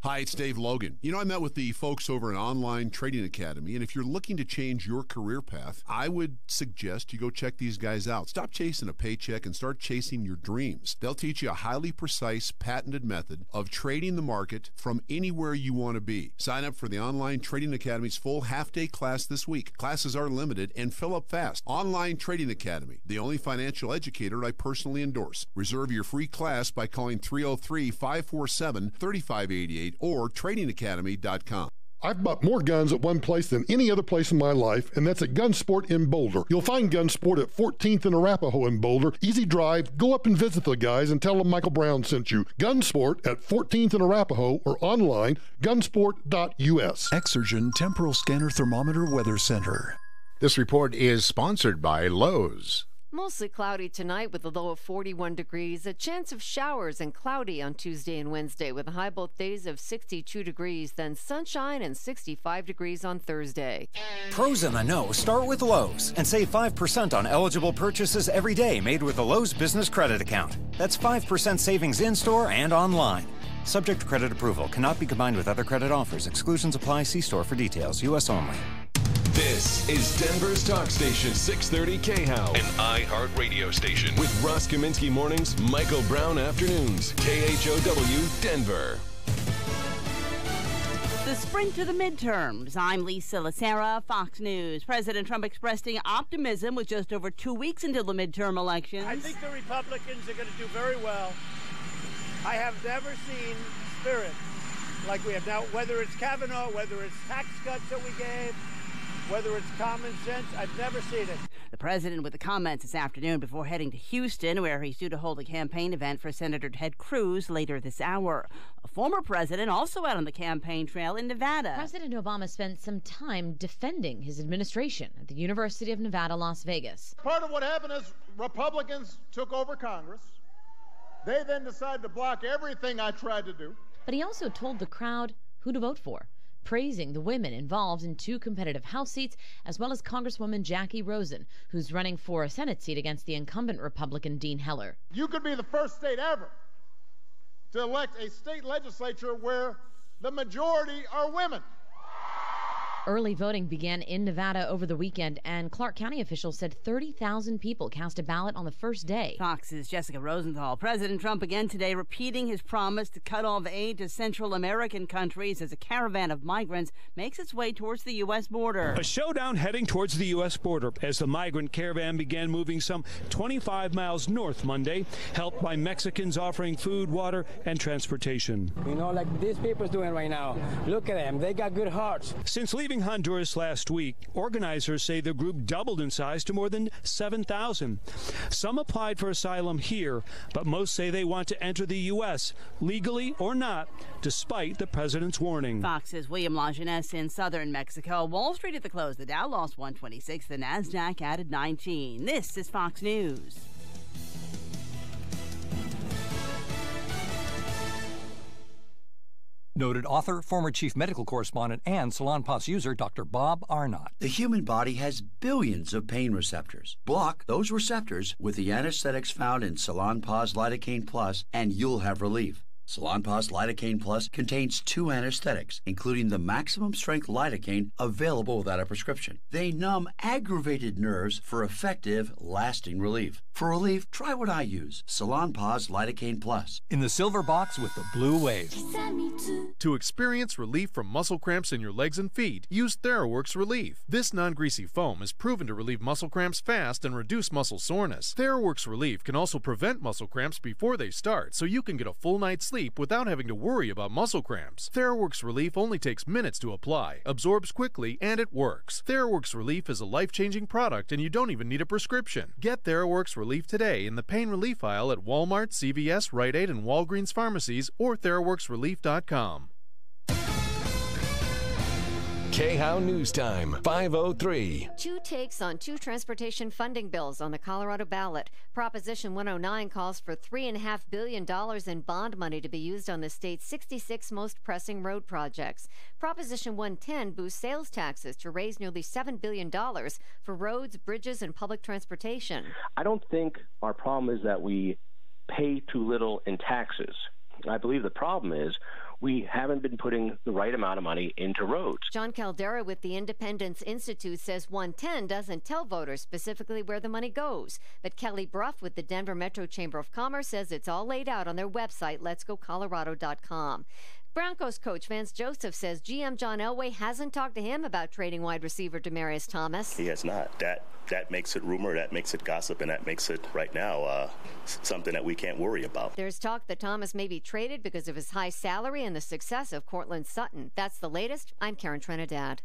Hi, it's Dave Logan. You know, I met with the folks over at Online Trading Academy, and if you're looking to change your career path, I would suggest you go check these guys out. Stop chasing a paycheck and start chasing your dreams. They'll teach you a highly precise, patented method of trading the market from anywhere you want to be. Sign up for the Online Trading Academy's full half-day class this week. Classes are limited and fill up fast. Online Trading Academy, the only financial educator I personally endorse. Reserve your free class by calling 303-547-3588 or tradingacademy.com. I've bought more guns at one place than any other place in my life, and that's at Gunsport in Boulder. You'll find Gunsport at 14th and Arapahoe in Boulder. Easy drive. Go up and visit the guys and tell them Michael Brown sent you. Gunsport at 14th and Arapahoe or online, gunsport.us. Exergen Temporal Scanner Thermometer Weather Center. This report is sponsored by Lowe's. Mostly cloudy tonight with a low of 41 degrees. A chance of showers and cloudy on Tuesday and Wednesday with a high both days of 62 degrees, then sunshine and 65 degrees on Thursday. Pros in the know start with Lowe's and save 5% on eligible purchases every day made with a Lowe's Business Credit Account. That's 5% savings in-store and online. Subject to credit approval. Cannot be combined with other credit offers. Exclusions apply. See store for details. U.S. only. This is Denver's talk station, 630 KHOW, an iHeart radio station. With Ross Kaminsky mornings, Michael Brown afternoons, KHOW, Denver. The sprint to the midterms. I'm Lisa Lacera, Fox News. President Trump expressing optimism with just over 2 weeks until the midterm elections. I think the Republicans are going to do very well. I have never seen spirit like we have now, whether it's Kavanaugh, whether it's tax cuts that we gave, whether it's common sense, I've never seen it. The president with the comments this afternoon before heading to Houston, where he's due to hold a campaign event for Senator Ted Cruz later this hour. A former president also out on the campaign trail in Nevada. President Obama spent some time defending his administration at the University of Nevada, Las Vegas. Part of what happened is Republicans took over Congress. They then decided to block everything I tried to do. But he also told the crowd who to vote for, praising the women involved in 2 competitive House seats, as well as Congresswoman Jackie Rosen, who's running for a Senate seat against the incumbent Republican Dean Heller. You could be the first state ever to elect a state legislature where the majority are women. Early voting began in Nevada over the weekend, and Clark County officials said 30,000 people cast a ballot on the first day. Fox's Jessica Rosenthal. President Trump again today repeating his promise to cut off aid to Central American countries as a caravan of migrants makes its way towards the U.S. border. A showdown heading towards the U.S. border as the migrant caravan began moving some 25 miles north Monday, helped by Mexicans offering food, water, and transportation. You know, like these people's doing right now. Look at them. They got good hearts. Since leaving Honduras last week, organizers say the group doubled in size to more than 7,000. Some applied for asylum here, but most say they want to enter the U.S., legally or not, despite the president's warning. Fox's William Lajeunesse in southern Mexico. Wall Street at the close. The Dow lost 126. The Nasdaq added 19. This is Fox News. Noted author, former chief medical correspondent, and Salonpas user Dr. Bob Arnott. The human body has billions of pain receptors. Block those receptors with the anesthetics found in Salonpas Lidocaine Plus, and you'll have relief. Salonpas Lidocaine Plus contains 2 anesthetics, including the maximum strength lidocaine available without a prescription. They numb aggravated nerves for effective, lasting relief. For relief, try what I use, Salonpas Lidocaine Plus. In the silver box with the blue wave. To experience relief from muscle cramps in your legs and feet, use TheraWorks Relief. This non-greasy foam is proven to relieve muscle cramps fast and reduce muscle soreness. TheraWorks Relief can also prevent muscle cramps before they start, so you can get a full night's sleep without having to worry about muscle cramps. TheraWorks Relief only takes minutes to apply, absorbs quickly, and it works. TheraWorks Relief is a life-changing product, and you don't even need a prescription. Get TheraWorks Relief today in the pain relief aisle at Walmart, CVS, Rite Aid, and Walgreens pharmacies, or TheraWorksRelief.com. KHOW News Time, 5:03. 2 takes on 2 transportation funding bills on the Colorado ballot. Proposition 109 calls for $3.5 billion in bond money to be used on the state's 66 most pressing road projects. Proposition 110 boosts sales taxes to raise nearly $7 billion for roads, bridges, and public transportation. I don't think our problem is that we pay too little in taxes. I believe the problem is we haven't been putting the right amount of money into roads. John Caldera with the Independence Institute says 110 doesn't tell voters specifically where the money goes. But Kelly Bruff with the Denver Metro Chamber of Commerce says it's all laid out on their website, letsgocolorado.com. Broncos coach Vance Joseph says GM John Elway hasn't talked to him about trading wide receiver Demaryius Thomas. He has not. That makes it rumor, that makes it gossip, and that makes it, right now, something that we can't worry about. There's talk that Thomas may be traded because of his high salary and the success of Cortland Sutton. That's the latest. I'm Karen Trinidad.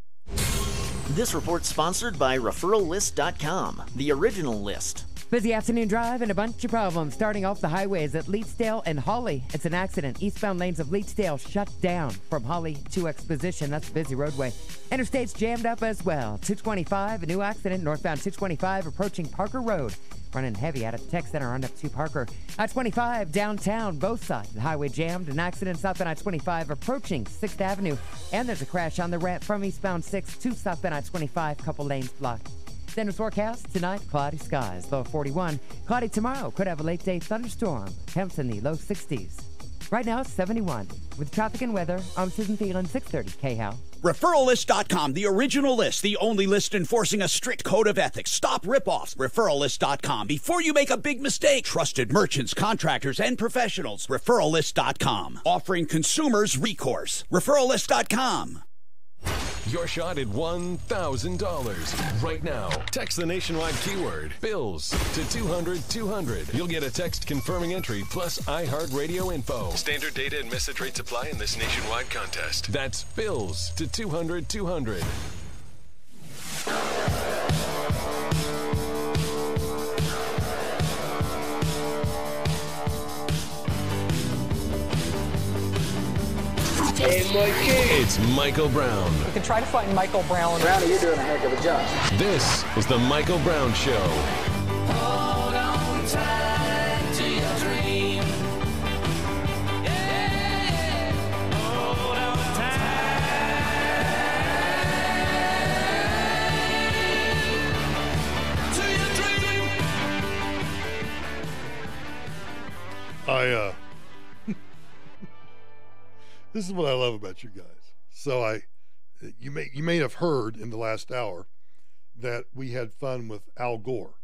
This report's sponsored by ReferralList.com, the original list. Busy afternoon drive and a bunch of problems starting off the highways at Leetsdale and Hawley. It's an accident. Eastbound lanes of Leetsdale shut down from Hawley to Exposition. That's a busy roadway. Interstate's jammed up as well. 225, a new accident northbound 225 approaching Parker Road. Running heavy out of the Tech Center on up to Parker. I-25 downtown, both sides of the highway jammed. An accident southbound I-25 approaching 6th Avenue. And there's a crash on the ramp from eastbound 6 to southbound I-25, couple lanes blocked. Center's forecast tonight, cloudy skies, low 41. Cloudy tomorrow, could have a late day thunderstorm. Temps in the low 60s. Right now, it's 71. With traffic and weather, I'm Susan Thielen, 630 KHOW. ReferralList.com, the original list, the only list enforcing a strict code of ethics. Stop ripoffs. ReferralList.com. Before you make a big mistake, trusted merchants, contractors, and professionals. ReferralList.com. Offering consumers recourse. ReferralList.com. your shot at $1,000. Right now, text the nationwide keyword BILLS to 200-200. You'll get a text confirming entry plus iHeartRadio info. Standard data and message rates apply in this nationwide contest. That's BILLS to 200-200. Hey, Mikey. It's Michael Brown. You can try to find Michael Brown. Brownie, you're doing a heck of a job. This is the Michael Brown Show. Hold on tight to your dream. Yeah. Hold on tight to your dream. This is what I love about you guys. So you may have heard in the last hour that we had fun with Al Gore,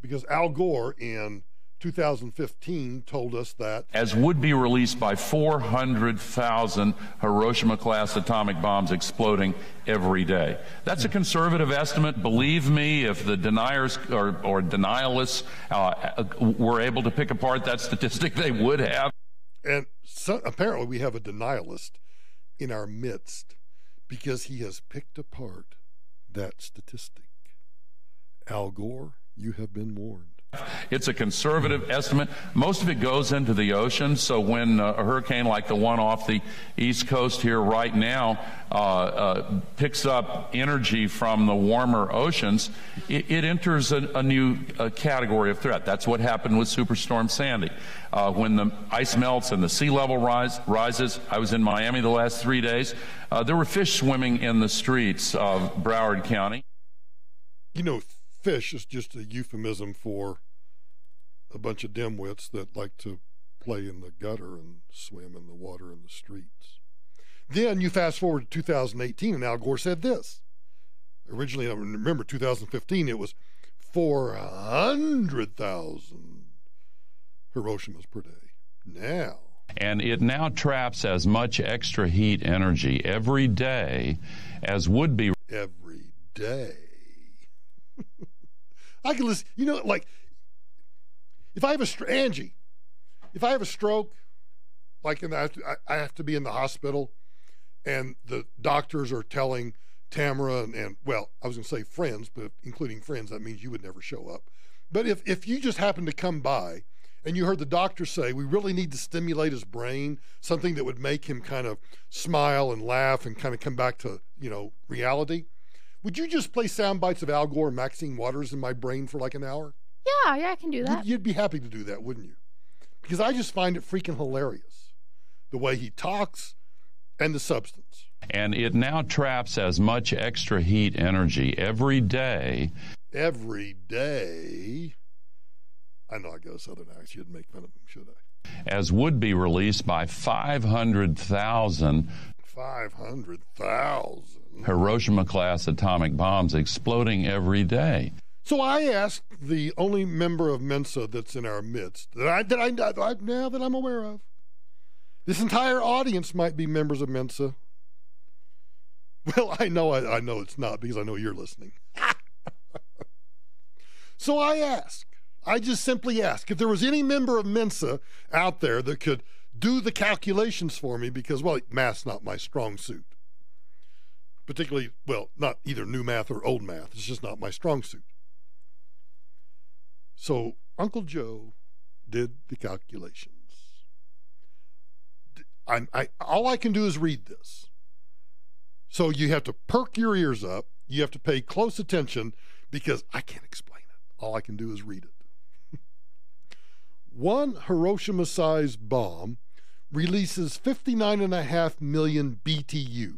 because Al Gore in 2015 told us that, as would be released by 400,000 Hiroshima-class atomic bombs exploding every day. That's a conservative estimate. Believe me, if the deniers or denialists were able to pick apart that statistic, they would have. And so, apparently we have a denialist in our midst because he has picked apart that statistic. Al Gore, you have been warned. It's a conservative estimate. Most of it goes into the ocean, so when a hurricane like the one off the East Coast here right now picks up energy from the warmer oceans, it enters a new category of threat. That's what happened with Superstorm Sandy. When the ice melts and the sea level rises, I was in Miami the last 3 days, there were fish swimming in the streets of Broward County. You know, fish is just a euphemism for a bunch of dimwits that like to play in the gutter and swim in the water in the streets. Then you fast forward to 2018, and Al Gore said this. Originally, I remember 2015, it was 400,000 Hiroshimas per day. Now. And it now traps as much extra heat energy every day as would be. Every day. I can listen, you know, like, if I have if I have a stroke, like I have to be in the hospital, and the doctors are telling Tamara and well, I was going to say friends, but including friends, that means you would never show up. But if you just happen to come by and you heard the doctor say, we really need to stimulate his brain, something that would make him kind of smile and laugh and kind of come back to, you know, reality, would you just play sound bites of Al Gore and Maxine Waters in my brain for like an hour? Yeah, I can do that. You'd be happy to do that, wouldn't you? Because I just find it freaking hilarious, the way he talks and the substance. And it now traps as much extra heat energy every day. Every day? I know I got a southern accent. You'd make fun of him, should I? As would be released by 500,000. 500,000? Hiroshima-class atomic bombs exploding every day. So I asked the only member of Mensa that's in our midst now that I'm aware of. This entire audience might be members of Mensa. Well, I know it's not, because I know you're listening. So I just simply asked if there was any member of Mensa out there that could do the calculations for me, because, well, math's not my strong suit. Particularly, well, not either new math or old math. It's just not my strong suit. So Uncle Joe did the calculations. All I can do is read this. So you have to perk your ears up. You have to pay close attention, because I can't explain it. All I can do is read it. One Hiroshima-sized bomb releases 59.5 million BTUs.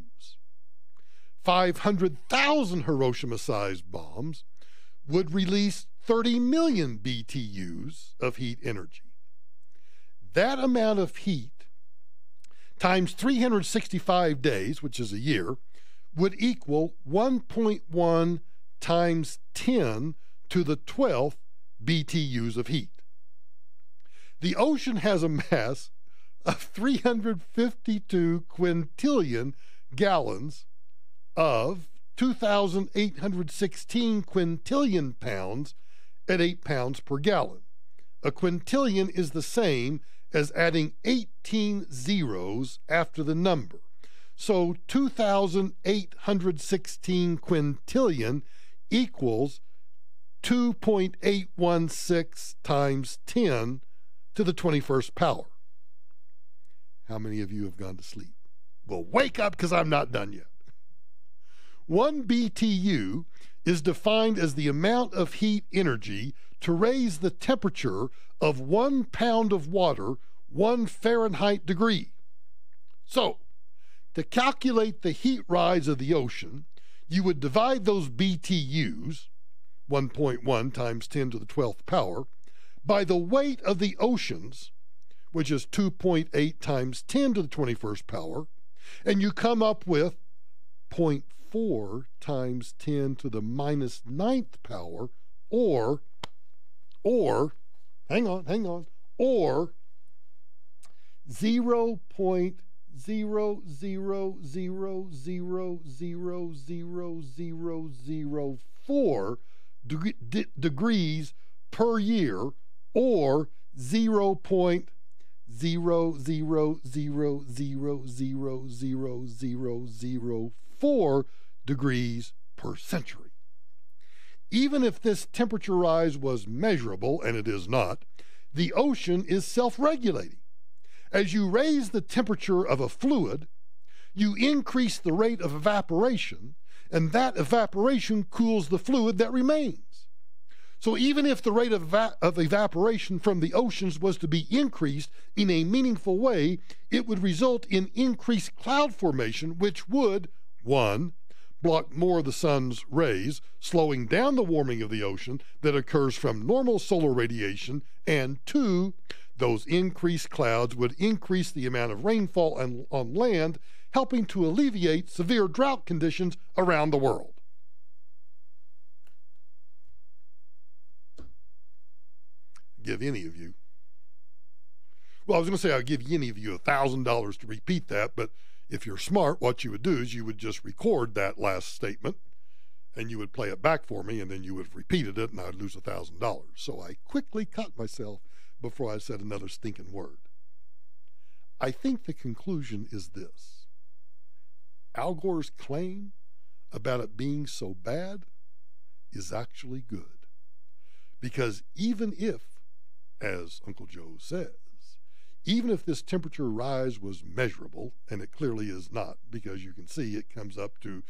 500,000 Hiroshima-sized bombs would release 30 million BTUs of heat energy. That amount of heat times 365 days, which is a year, would equal 1.1 times 10 to the 12th BTUs of heat. The ocean has a mass of 352 quintillion gallons of 2,816 quintillion pounds at 8 pounds per gallon. A quintillion is the same as adding 18 zeros after the number. So 2,816 quintillion equals 2.816 times 10 to the 21st power. How many of you have gone to sleep? Well, wake up, because I'm not done yet. 1 BTU is defined as the amount of heat energy to raise the temperature of 1 pound of water 1 Fahrenheit degree. So, to calculate the heat rise of the ocean, you would divide those BTUs, 1.1 times 10 to the 12th power, by the weight of the oceans, which is 2.8 times 10 to the 21st power, and you come up with 0.4 times 10 to the minus 9th power, or 0.000000004 degrees per year, or 0.000000004 degrees per century. Even if this temperature rise was measurable, and it is not, the ocean is self-regulating. As you raise the temperature of a fluid, you increase the rate of evaporation, and that evaporation cools the fluid that remains. So even if the rate of evaporation from the oceans was to be increased in a meaningful way, it would result in increased cloud formation, which would, 1, block more of the sun's rays, slowing down the warming of the ocean that occurs from normal solar radiation, and 2, those increased clouds would increase the amount of rainfall on land, helping to alleviate severe drought conditions around the world. Give any of you, well, I was going to say I'll give any of you $1,000 to repeat that, but if you're smart, what you would do is you would just record that last statement and you would play it back for me, and then you would have repeated it and I'd lose $1,000. So I quickly caught myself before I said another stinking word. I think the conclusion is this: Al Gore's claim about it being so bad is actually good. Because even if, as Uncle Joe says, even if this temperature rise was measurable, and it clearly is not, because you can see it comes up to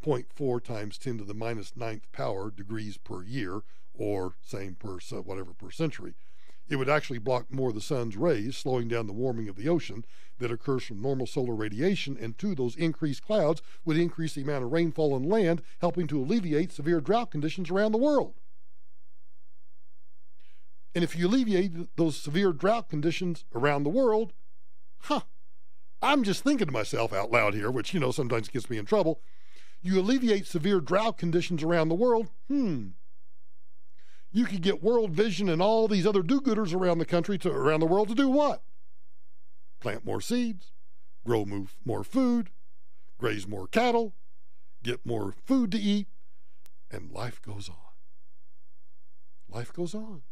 0.4 times 10 to the minus 9th power degrees per year, or same per whatever per century, it would actually block more of the sun's rays, slowing down the warming of the ocean that occurs from normal solar radiation, and 2, those increased clouds would increase the amount of rainfall on land, helping to alleviate severe drought conditions around the world. And if you alleviate those severe drought conditions around the world, I'm just thinking to myself out loud here, which, sometimes gets me in trouble. You alleviate severe drought conditions around the world, you could get World Vision and all these other do-gooders around the world to do what? Plant more seeds, grow more food, graze more cattle, get more food to eat, and life goes on. Life goes on.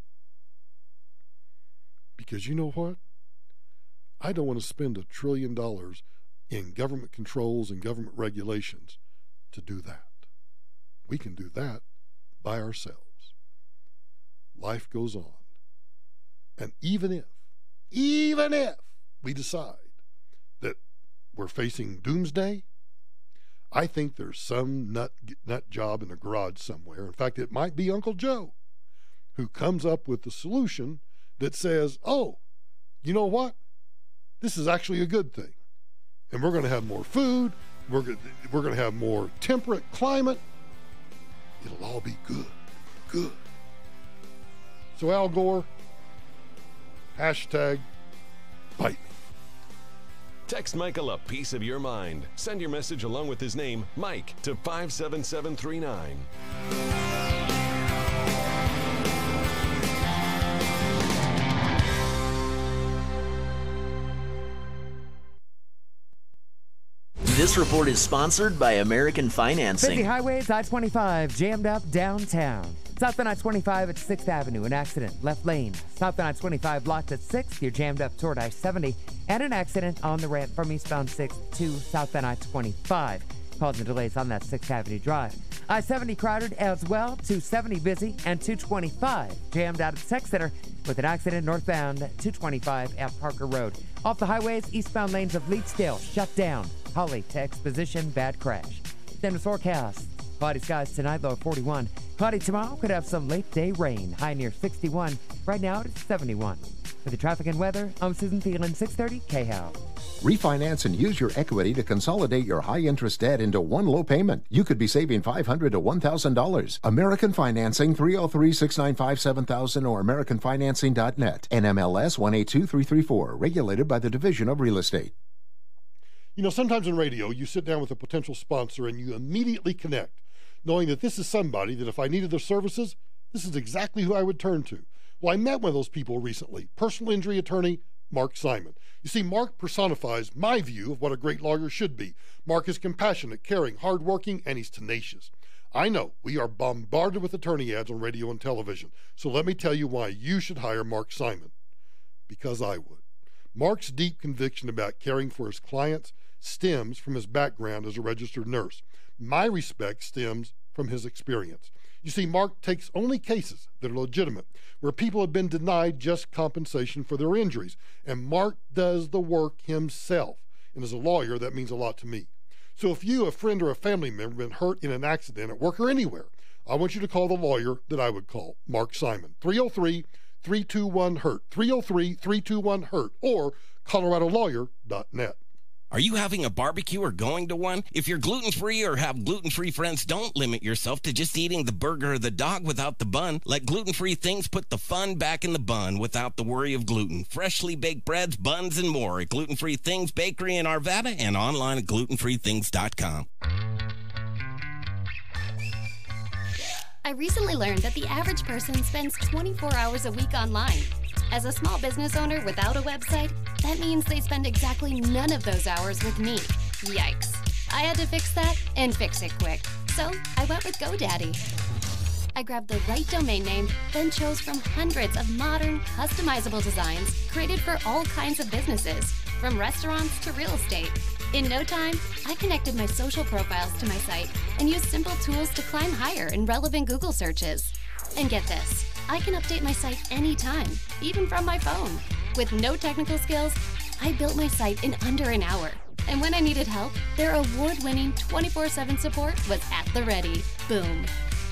Because you know what? I don't want to spend $1 trillion in government controls and government regulations to do that. We can do that by ourselves. Life goes on. And even if we decide that we're facing doomsday, I think there's some nut job in the garage somewhere. In fact, it might be Uncle Joe who comes up with the solution that says, oh, you know what? This is actually a good thing. And we're going to have more food. We're going to have more temperate climate. It'll all be good. Good. So Al Gore, #bite me. Text Michael a piece of your mind. Send your message along with his name, Mike, to 57739. This report is sponsored by American Financing. Busy highways, I-25 jammed up downtown. South on I-25 at 6th Avenue, an accident, left lane. South on I-25 blocked at 6th, you're jammed up toward I-70. And an accident on the ramp from eastbound 6th to South on I-25. Causing delays on that 6th Avenue drive. I-70 crowded as well, 270 busy, and 225 jammed out at Tech Center with an accident northbound 225 at Parker Road. Off the highways, eastbound lanes of Leedsdale shut down. Holly to Exposition, bad crash. Then forecast. Cloudy skies tonight, low of 41. Cloudy tomorrow, could have some late day rain. High near 61. Right now it's 71. For the traffic and weather, I'm Susan Thielen, 630 KHOW. Refinance and use your equity to consolidate your high-interest debt into one low payment. You could be saving $500 to $1,000. American Financing, 303-695-7000 or AmericanFinancing.net. NMLS 182334, regulated by the Division of Real Estate. You know, sometimes in radio, you sit down with a potential sponsor and you immediately connect, knowing that this is somebody that if I needed their services, this is exactly who I would turn to. Well, I met one of those people recently, personal injury attorney Mark Simon. You see, Mark personifies my view of what a great lawyer should be. Mark is compassionate, caring, hardworking, and he's tenacious. I know we are bombarded with attorney ads on radio and television, so let me tell you why you should hire Mark Simon. Because I would. Mark's deep conviction about caring for his clients stems from his background as a registered nurse. My respect stems from his experience. You see, Mark takes only cases that are legitimate, where people have been denied just compensation for their injuries, and Mark does the work himself. And as a lawyer, that means a lot to me. So if you, a friend, or a family member have been hurt in an accident at work or anywhere, I want you to call the lawyer that I would call, Mark Simon, 303-321-HURT, 303-321-HURT, or coloradolawyer.net. Are you having a barbecue or going to one? If you're gluten-free or have gluten-free friends, don't limit yourself to just eating the burger or the dog without the bun. Let gluten-free things put the fun back in the bun without the worry of gluten. Freshly baked breads, buns, and more at Gluten-Free Things Bakery in Arvada and online at glutenfreethings.com. I recently learned that the average person spends 24 hours a week online. As a small business owner without a website, that means they spend exactly none of those hours with me. Yikes. I had to fix that and fix it quick. So I went with GoDaddy. I grabbed the right domain name, then chose from hundreds of modern, customizable designs created for all kinds of businesses, from restaurants to real estate. In no time, I connected my social profiles to my site and used simple tools to climb higher in relevant Google searches. And get this, I can update my site anytime, even from my phone. With no technical skills, I built my site in under an hour. And when I needed help, their award-winning 24/7 support was at the ready. Boom.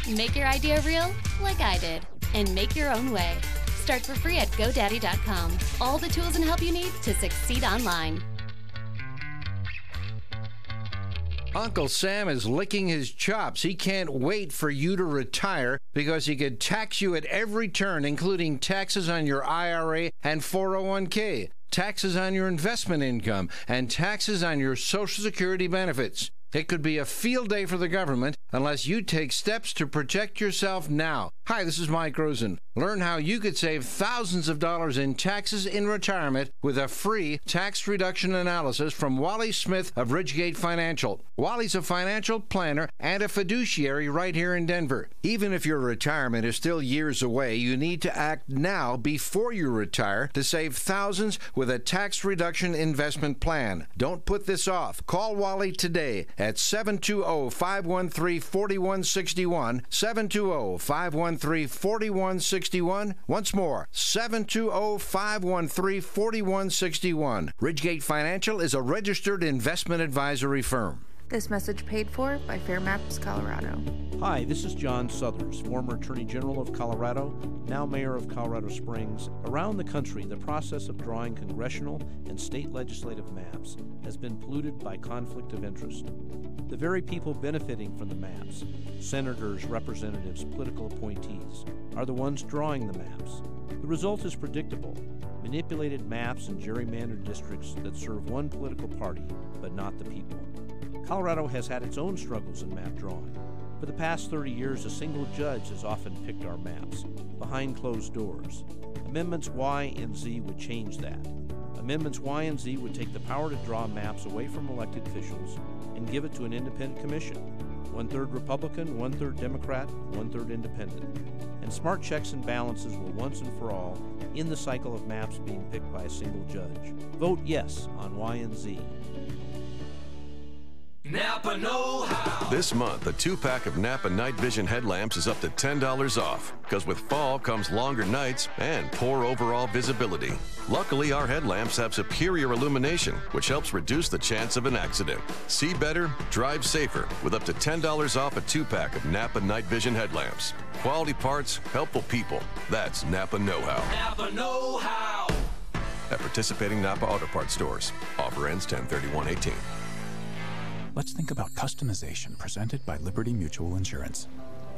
Make your idea real, like I did, and make your own way. Start for free at GoDaddy.com. All the tools and help you need to succeed online. Uncle Sam is licking his chops. He can't wait for you to retire because he could tax you at every turn, including taxes on your IRA and 401k, taxes on your investment income, and taxes on your Social Security benefits. It could be a field day for the government unless you take steps to protect yourself now. Hi, this is Mike Rosen. Learn how you could save thousands of dollars in taxes in retirement with a free tax reduction analysis from Wally Smith of Ridgegate Financial. Wally's a financial planner and a fiduciary right here in Denver. Even if your retirement is still years away, you need to act now before you retire to save thousands with a tax reduction investment plan. Don't put this off. Call Wally today at 720-513-4161, 720-513-4161. Once more, 720-513-4161. Ridgegate Financial is a registered investment advisory firm. This message paid for by Fair Maps, Colorado. Hi, this is John Suthers, former Attorney General of Colorado, now Mayor of Colorado Springs. Around the country, the process of drawing congressional and state legislative maps has been polluted by conflict of interest. The very people benefiting from the maps, senators, representatives, political appointees, are the ones drawing the maps. The result is predictable: manipulated maps and gerrymandered districts that serve one political party, but not the people. Colorado has had its own struggles in map drawing. For the past 30 years, a single judge has often picked our maps, behind closed doors. Amendments Y and Z would change that. Amendments Y and Z would take the power to draw maps away from elected officials and give it to an independent commission. 1/3 Republican, 1/3 Democrat, 1/3 independent. And smart checks and balances will once and for all end the cycle of maps being picked by a single judge. Vote yes on Y and Z. Napa know-how. This month, a 2-pack of Napa Night Vision headlamps is up to $10 off, because with fall comes longer nights and poor overall visibility. Luckily, our headlamps have superior illumination, which helps reduce the chance of an accident. See better, drive safer, with up to $10 off a 2-pack of Napa Night Vision headlamps. Quality parts, helpful people. That's Napa know-how. Napa know-how. At participating Napa Auto Parts stores. Offer ends 10/31/18. Let's think about customization presented by Liberty Mutual Insurance.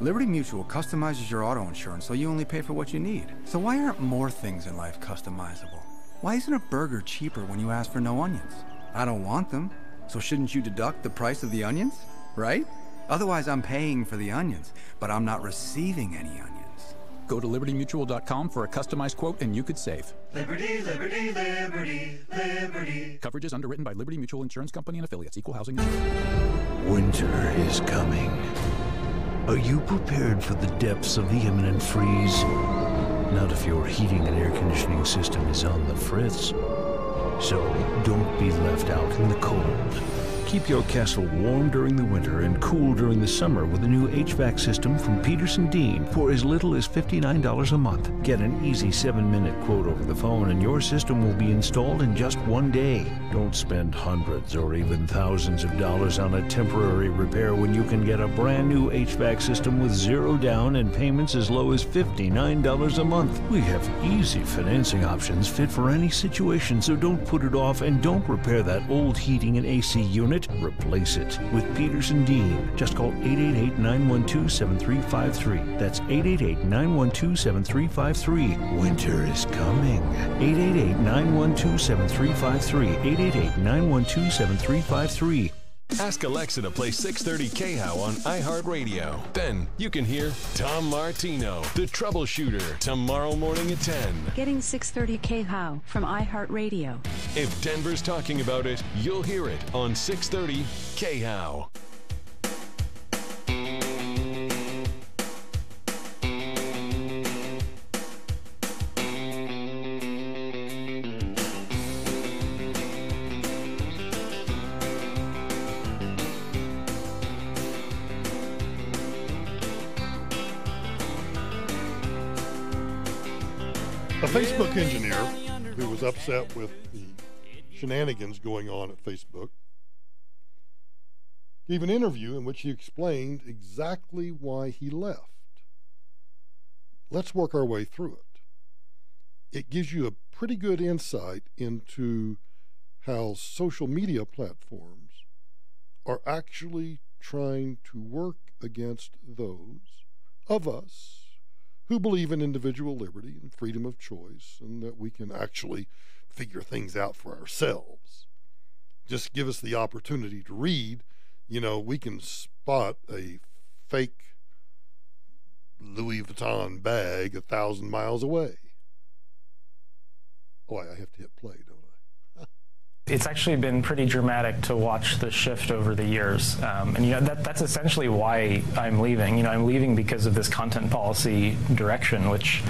Liberty Mutual customizes your auto insurance so you only pay for what you need. So why aren't more things in life customizable? Why isn't a burger cheaper when you ask for no onions? I don't want them, so shouldn't you deduct the price of the onions, right? Otherwise, I'm paying for the onions, but I'm not receiving any onions. Go to libertymutual.com for a customized quote and you could save. Liberty, liberty, liberty, liberty. Coverage is underwritten by Liberty Mutual Insurance Company and affiliates. Equal housing insurance. Winter is coming. Are you prepared for the depths of the imminent freeze? Not if your heating and air conditioning system is on the fritz. So don't be left out in the cold. Keep your castle warm during the winter and cool during the summer with a new HVAC system from Peterson-Dean for as little as $59 a month. Get an easy 7-minute quote over the phone and your system will be installed in just one day. Don't spend hundreds or even thousands of dollars on a temporary repair when you can get a brand new HVAC system with zero down and payments as low as $59 a month. We have easy financing options fit for any situation, so don't put it off and don't repair that old heating and AC unit. Replace it with Peterson-Dean. Just call 888-912-7353. That's 888-912-7353. Winter is coming. 888-912-7353. 888-912-7353. Ask Alexa to play 630 KHOW on iHeartRadio. Then you can hear Tom Martino, the troubleshooter, tomorrow morning at 10. Getting 630 KHOW from iHeartRadio. If Denver's talking about it, you'll hear it on 630 KHOW. A Facebook engineer who was upset with the shenanigans going on at Facebook gave an interview in which he explained exactly why he left. Let's work our way through it. It gives you a pretty good insight into how social media platforms are actually trying to work against those of us who believe in individual liberty and freedom of choice, and that we can actually figure things out for ourselves. Just give us the opportunity to read. You know, we can spot a fake Louis Vuitton bag 1,000 miles away. Oh, I have to hit play, don't I? It's actually been pretty dramatic to watch the shift over the years. And that's essentially why I'm leaving. I'm leaving because of this content policy direction, which,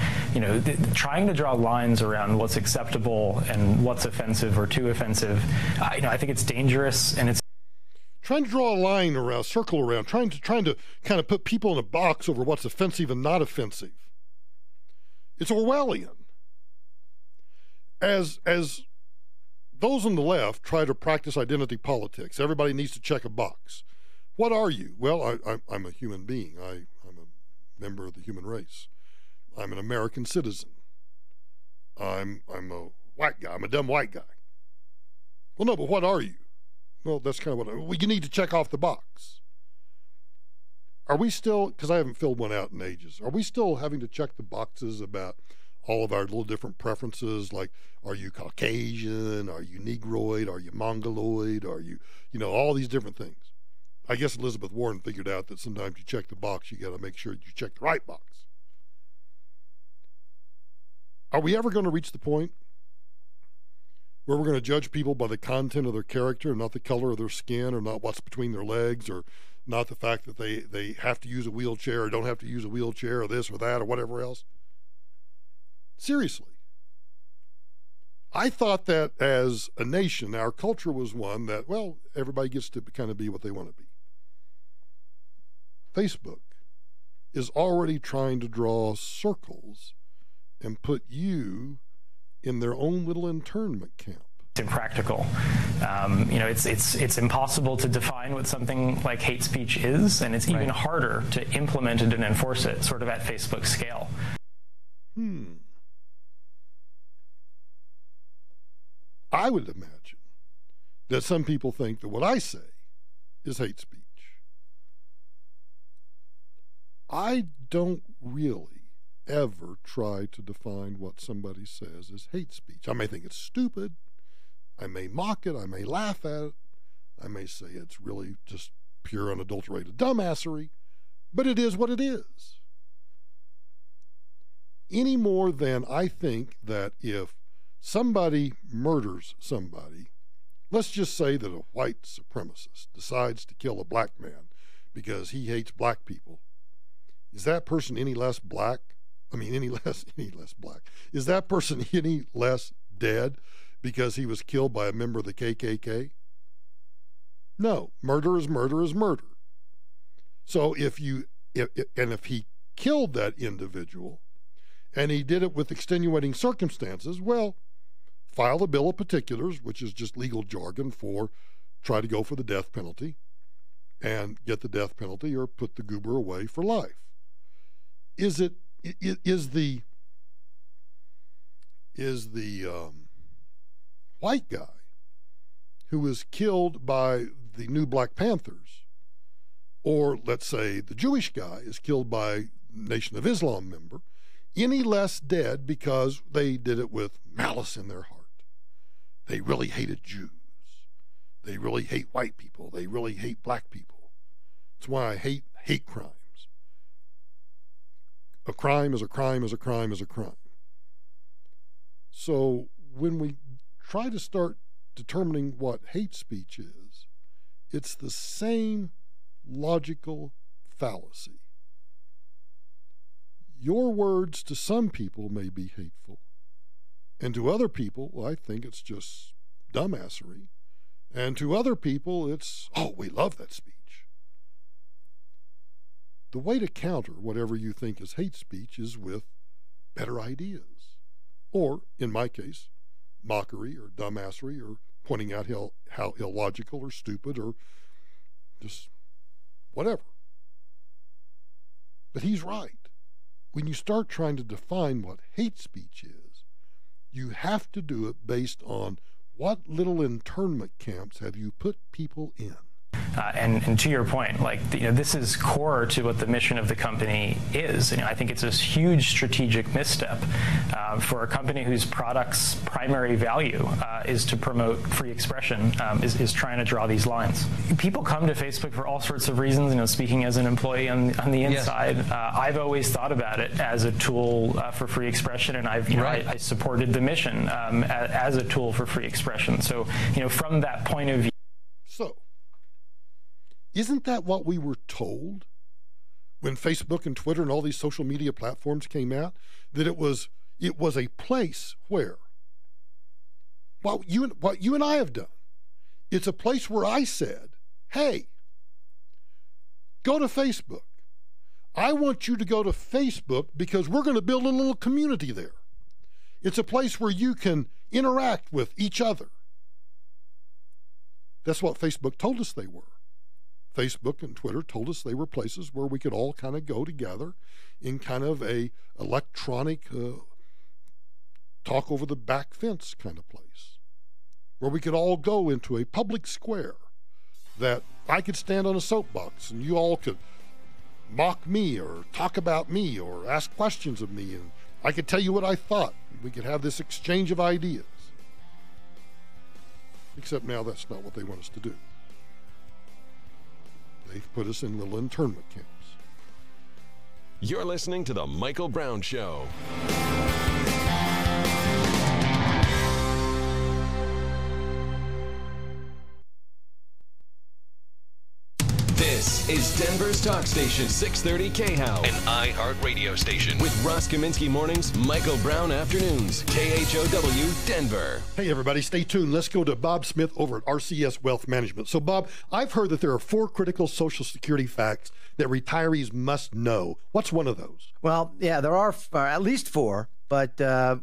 trying to draw lines around what's acceptable and what's offensive or too offensive, I think it's dangerous, and it's trying to draw a line around, circle around, trying to kind of put people in a box over what's offensive and not offensive. It's Orwellian. As those on the left try to practice identity politics. Everybody needs to check a box. What are you? Well, I'm a human being. I'm a member of the human race. I'm an American citizen. I'm a white guy. I'm a dumb white guy. Well, no, but what are you? Well, that's kind of what you need to check off the box. Are we still, because I haven't filled one out in ages, are we still having to check the boxes about all of our little different preferences, like, are you Caucasian? Are you Negroid? Are you Mongoloid? Are you, all these different things. I guess Elizabeth Warren figured out that sometimes you check the box, you got to make sure you check the right box. Are we ever going to reach the point where we're going to judge people by the content of their character and not the color of their skin or not what's between their legs or not the fact that they have to use a wheelchair or don't have to use a wheelchair or this or that or whatever else. Seriously. I thought that as a nation, our culture was one that, well, everybody gets to kind of be what they want to be. Facebook is already trying to draw circles and put you in their own little internment camp. It's impractical. It's impossible to define what something like hate speech is, and it's even harder to implement it and enforce it, sort of at Facebook scale. I would imagine that some people think that what I say is hate speech. I don't really ever try to define what somebody says as hate speech. I may think it's stupid. I may mock it. I may laugh at it. I may say it's really just pure unadulterated dumbassery. But it is what it is. Any more than I think that if somebody murders somebody, let's just say that a white supremacist decides to kill a black man because he hates black people, is that person any less black? I mean, any less black. Is that person any less dead because he was killed by a member of the KKK? No, murder is murder is murder. So if he killed that individual and he did it with extenuating circumstances, well, file a bill of particulars, which is just legal jargon for try to go for the death penalty and get the death penalty or put the goober away for life. Is the white guy who was killed by the new Black Panthers, or let's say the Jewish guy is killed by Nation of Islam member, any less dead because they did it with malice in their heart? They really hated Jews. They really hate white people. They really hate black people. That's why I hate crimes. A crime is a crime is a crime is a crime. So when we try to start determining what hate speech is, it's the same logical fallacy. Your words to some people may be hateful, and to other people, well, I think it's just dumbassery. And to other people, it's, oh, we love that speech. The way to counter whatever you think is hate speech is with better ideas. Or, in my case, mockery or dumbassery or pointing out how illogical or stupid or just whatever. But he's right. When you start trying to define what hate speech is, you have to do it based on what little internment camps have you put people in. And to your point, this is core to what the mission of the company is. I think it's this huge strategic misstep for a company whose product's primary value is to promote free expression, is trying to draw these lines. People come to Facebook for all sorts of reasons. Speaking as an employee on the inside, yes. I've always thought about it as a tool for free expression, and I supported the mission as a tool for free expression. So, from that point of view. So, isn't that what we were told when Facebook and Twitter and all these social media platforms came out? That it was a place where, what you and I have done, it's a place where I said, hey, go to Facebook. I want you to go to Facebook because we're going to build a little community there. It's a place where you can interact with each other. That's what Facebook told us they were. Facebook and Twitter told us they were places where we could all kind of go together in kind of a electronic talk over the back fence kind of place, where we could all go into a public square that I could stand on a soapbox and you all could mock me or talk about me or ask questions of me, and I could tell you what I thought. We could have this exchange of ideas. Except now that's not what they want us to do. They've put us in little internment camps. You're listening to The Michael Brown Show. is Denver's talk station, 630 KHOW, an iHeart radio station. With Ross Kaminsky mornings, Michael Brown afternoons, KHOW, Denver. Hey, everybody, stay tuned. Let's go to Bob Smith over at RCS Wealth Management. So, Bob, I've heard that there are 4 critical Social Security facts that retirees must know. What's one of those? Well, yeah, there are at least 4, but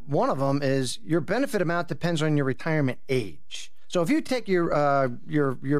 one of them is your benefit amount depends on your retirement age. So if you take your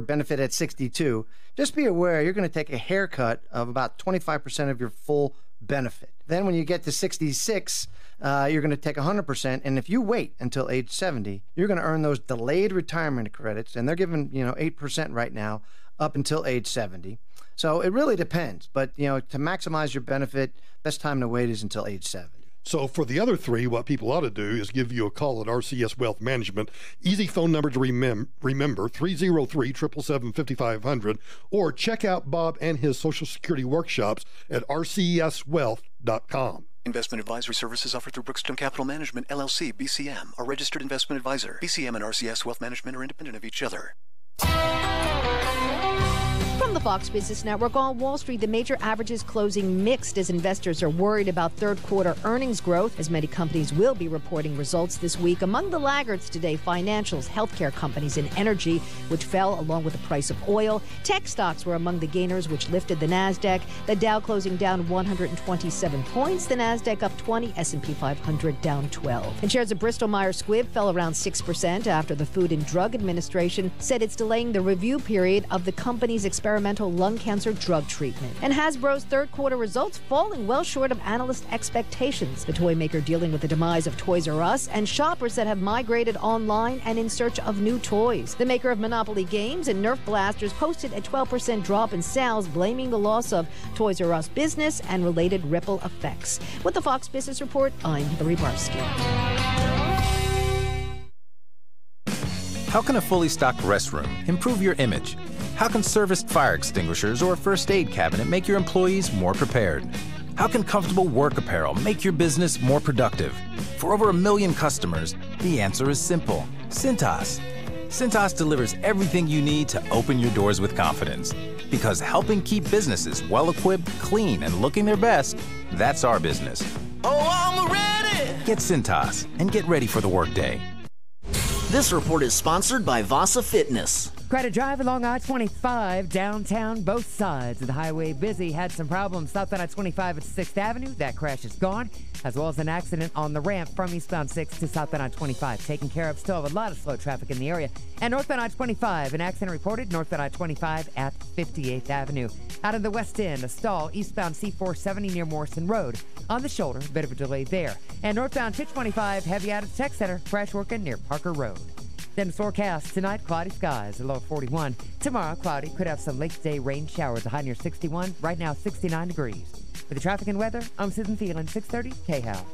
benefit at 62, just be aware you're going to take a haircut of about 25% of your full benefit. Then when you get to 66, you're going to take 100%, and if you wait until age 70, you're going to earn those delayed retirement credits, and they're giving 8% right now up until age 70. So it really depends, but to maximize your benefit, best time to wait is until age 70. So for the other 3, what people ought to do is give you a call at RCS Wealth Management. Easy phone number to remember, 303-777-5500, or check out Bob and his Social Security workshops at rcswealth.com. Investment advisory services offered through Brookstone Capital Management, LLC, BCM, a registered investment advisor. BCM and RCS Wealth Management are independent of each other. From the Fox Business Network, on Wall Street, the major averages closing mixed as investors are worried about third-quarter earnings growth, as many companies will be reporting results this week. Among the laggards today, financials, healthcare companies, and energy, which fell along with the price of oil. Tech stocks were among the gainers, which lifted the NASDAQ. The Dow closing down 127 points, the NASDAQ up 20, S&P 500 down 12. And shares of Bristol-Myers Squibb fell around 6% after the Food and Drug Administration said it's delaying the review period of the company's experimental lung cancer drug treatment. And Hasbro's third-quarter results falling well short of analyst expectations. The toy maker dealing with the demise of Toys R Us and shoppers that have migrated online and in search of new toys. The maker of Monopoly Games and Nerf blasters posted a 12% drop in sales, blaming the loss of Toys R Us business and related ripple effects. With the Fox Business Report, I'm Hillary Barsky. How can a fully stocked restroom improve your image? How can serviced fire extinguishers or a first aid cabinet make your employees more prepared? How can comfortable work apparel make your business more productive? For over 1 million customers, the answer is simple. Cintas. Cintas delivers everything you need to open your doors with confidence. Because helping keep businesses well-equipped, clean, and looking their best, that's our business. Oh, I'm ready! Get Cintas and get ready for the workday. This report is sponsored by Vasa Fitness. Quite a drive along I-25 downtown, both sides of the highway busy. Had some problems south on I-25 at 6th Avenue. That crash is gone, as well as an accident on the ramp from eastbound 6 to southbound I-25. Taken care of. Still have a lot of slow traffic in the area. And northbound I-25, an accident reported northbound I-25 at 58th Avenue. Out of the west end, a stall eastbound C-470 near Morrison Road. On the shoulder, a bit of a delay there. And northbound 225, heavy out at Tech Center, crash working near Parker Road. Then forecast tonight, cloudy skies, a low of 41. Tomorrow, cloudy, could have some late-day rain showers, a high near 61. Right now, 69 degrees. With the traffic and weather, I'm Susan Thielen, 630 KHOW.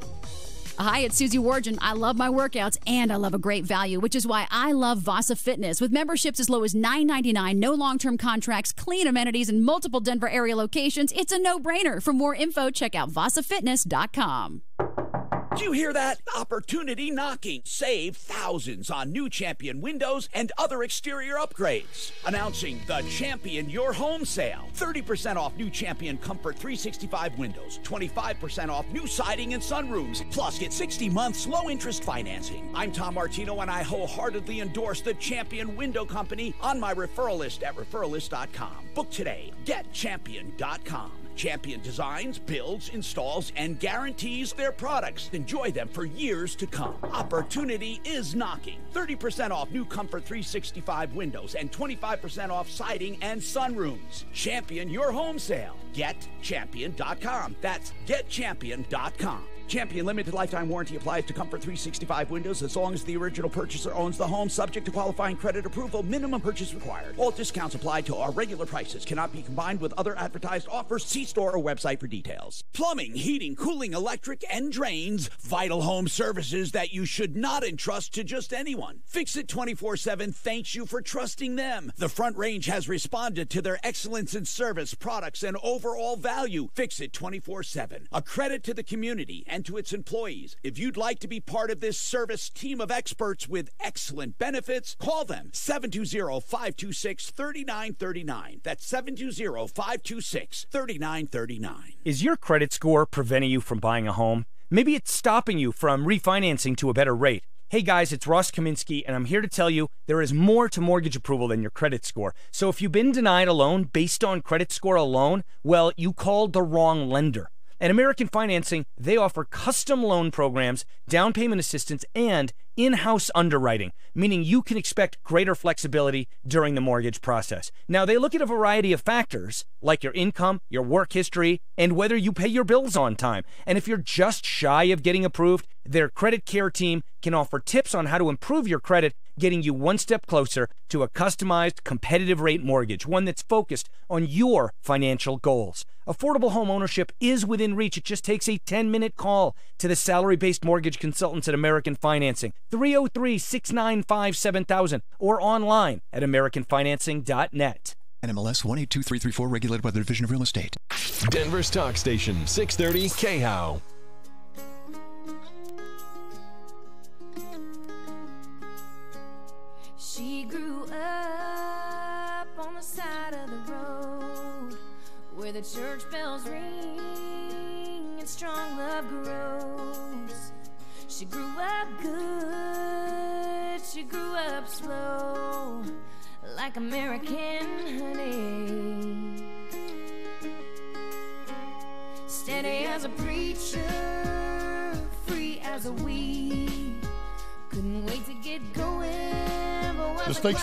Hi, it's Susie Wargen. I love my workouts and I love a great value, which is why I love Vasa Fitness. With memberships as low as $9.99, no long-term contracts, clean amenities, and multiple Denver area locations, it's a no-brainer. For more info, check out VasaFitness.com. Do you hear that? Opportunity knocking. Save thousands on new Champion windows and other exterior upgrades. Announcing the Champion Your Home Sale. 30% off new Champion Comfort 365 windows. 25% off new siding and sunrooms. Plus, get 60 months low-interest financing. I'm Tom Martino, and I wholeheartedly endorse the Champion Window Company on my referral list at referralist.com. Book today. GetChampion.com. Champion designs, builds, installs, and guarantees their products. Enjoy them for years to come. Opportunity is knocking. 30% off new Comfort 365 windows and 25% off siding and sunrooms. Champion Your Home Sale. GetChampion.com. That's GetChampion.com. Champion limited lifetime warranty applies to Comfort 365 windows as long as the original purchaser owns the home, subject to qualifying credit approval. Minimum purchase required. All discounts applied to our regular prices. Cannot be combined with other advertised offers. See store or website for details. Plumbing, heating, cooling, electric, and drains. Vital home services that you should not entrust to just anyone. Fix It 24/7 thanks you for trusting them. The Front Range has responded to their excellence in service, products, and overall value. Fix It 24/7. A credit to the community and and to its employees. If you'd like to be part of this service team of experts with excellent benefits, call them 720-526-3939. That's 720-526-3939. Is your credit score preventing you from buying a home? Maybe it's stopping you from refinancing to a better rate. Hey guys, it's Ross Kaminsky, and I'm here to tell you there is more to mortgage approval than your credit score. So if you've been denied a loan based on credit score alone, well, you called the wrong lender. At American Financing, they offer custom loan programs, down payment assistance, and in-house underwriting, meaning you can expect greater flexibility during the mortgage process. Now, they look at a variety of factors, like your income, your work history, and whether you pay your bills on time. And if you're just shy of getting approved, their credit care team can offer tips on how to improve your credit, getting you one step closer to a customized, competitive rate mortgage, one that's focused on your financial goals. Affordable home ownership is within reach. It just takes a 10-minute call to the salary-based mortgage consultants at American Financing, 303-695-7000, or online at americanfinancing.net. NMLS 182334, regulated by the Division of Real Estate. Denver's talk station, 630 KHOW. She grew up on the side of the road where the church bells ring and strong love grows. She grew up good, she grew up slow, like American honey. Steady as a preacher, free as a weed. Couldn't wait to get going. This takes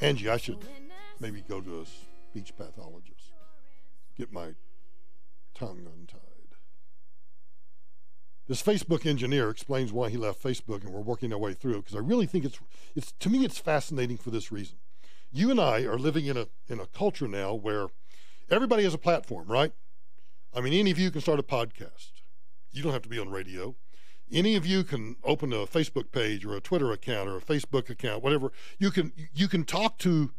Angie, I should maybe go to a speech pathologist. Get my tongue untied. This Facebook engineer explains why he left Facebook, and we're working our way through it because I really think it's to me it's fascinating for this reason. You and I are living in a culture now where everybody has a platform, right? I mean, any of you can start a podcast. You don't have to be on radio. Any of you can open a Facebook page or a Twitter account or a Facebook account, whatever. You can talk to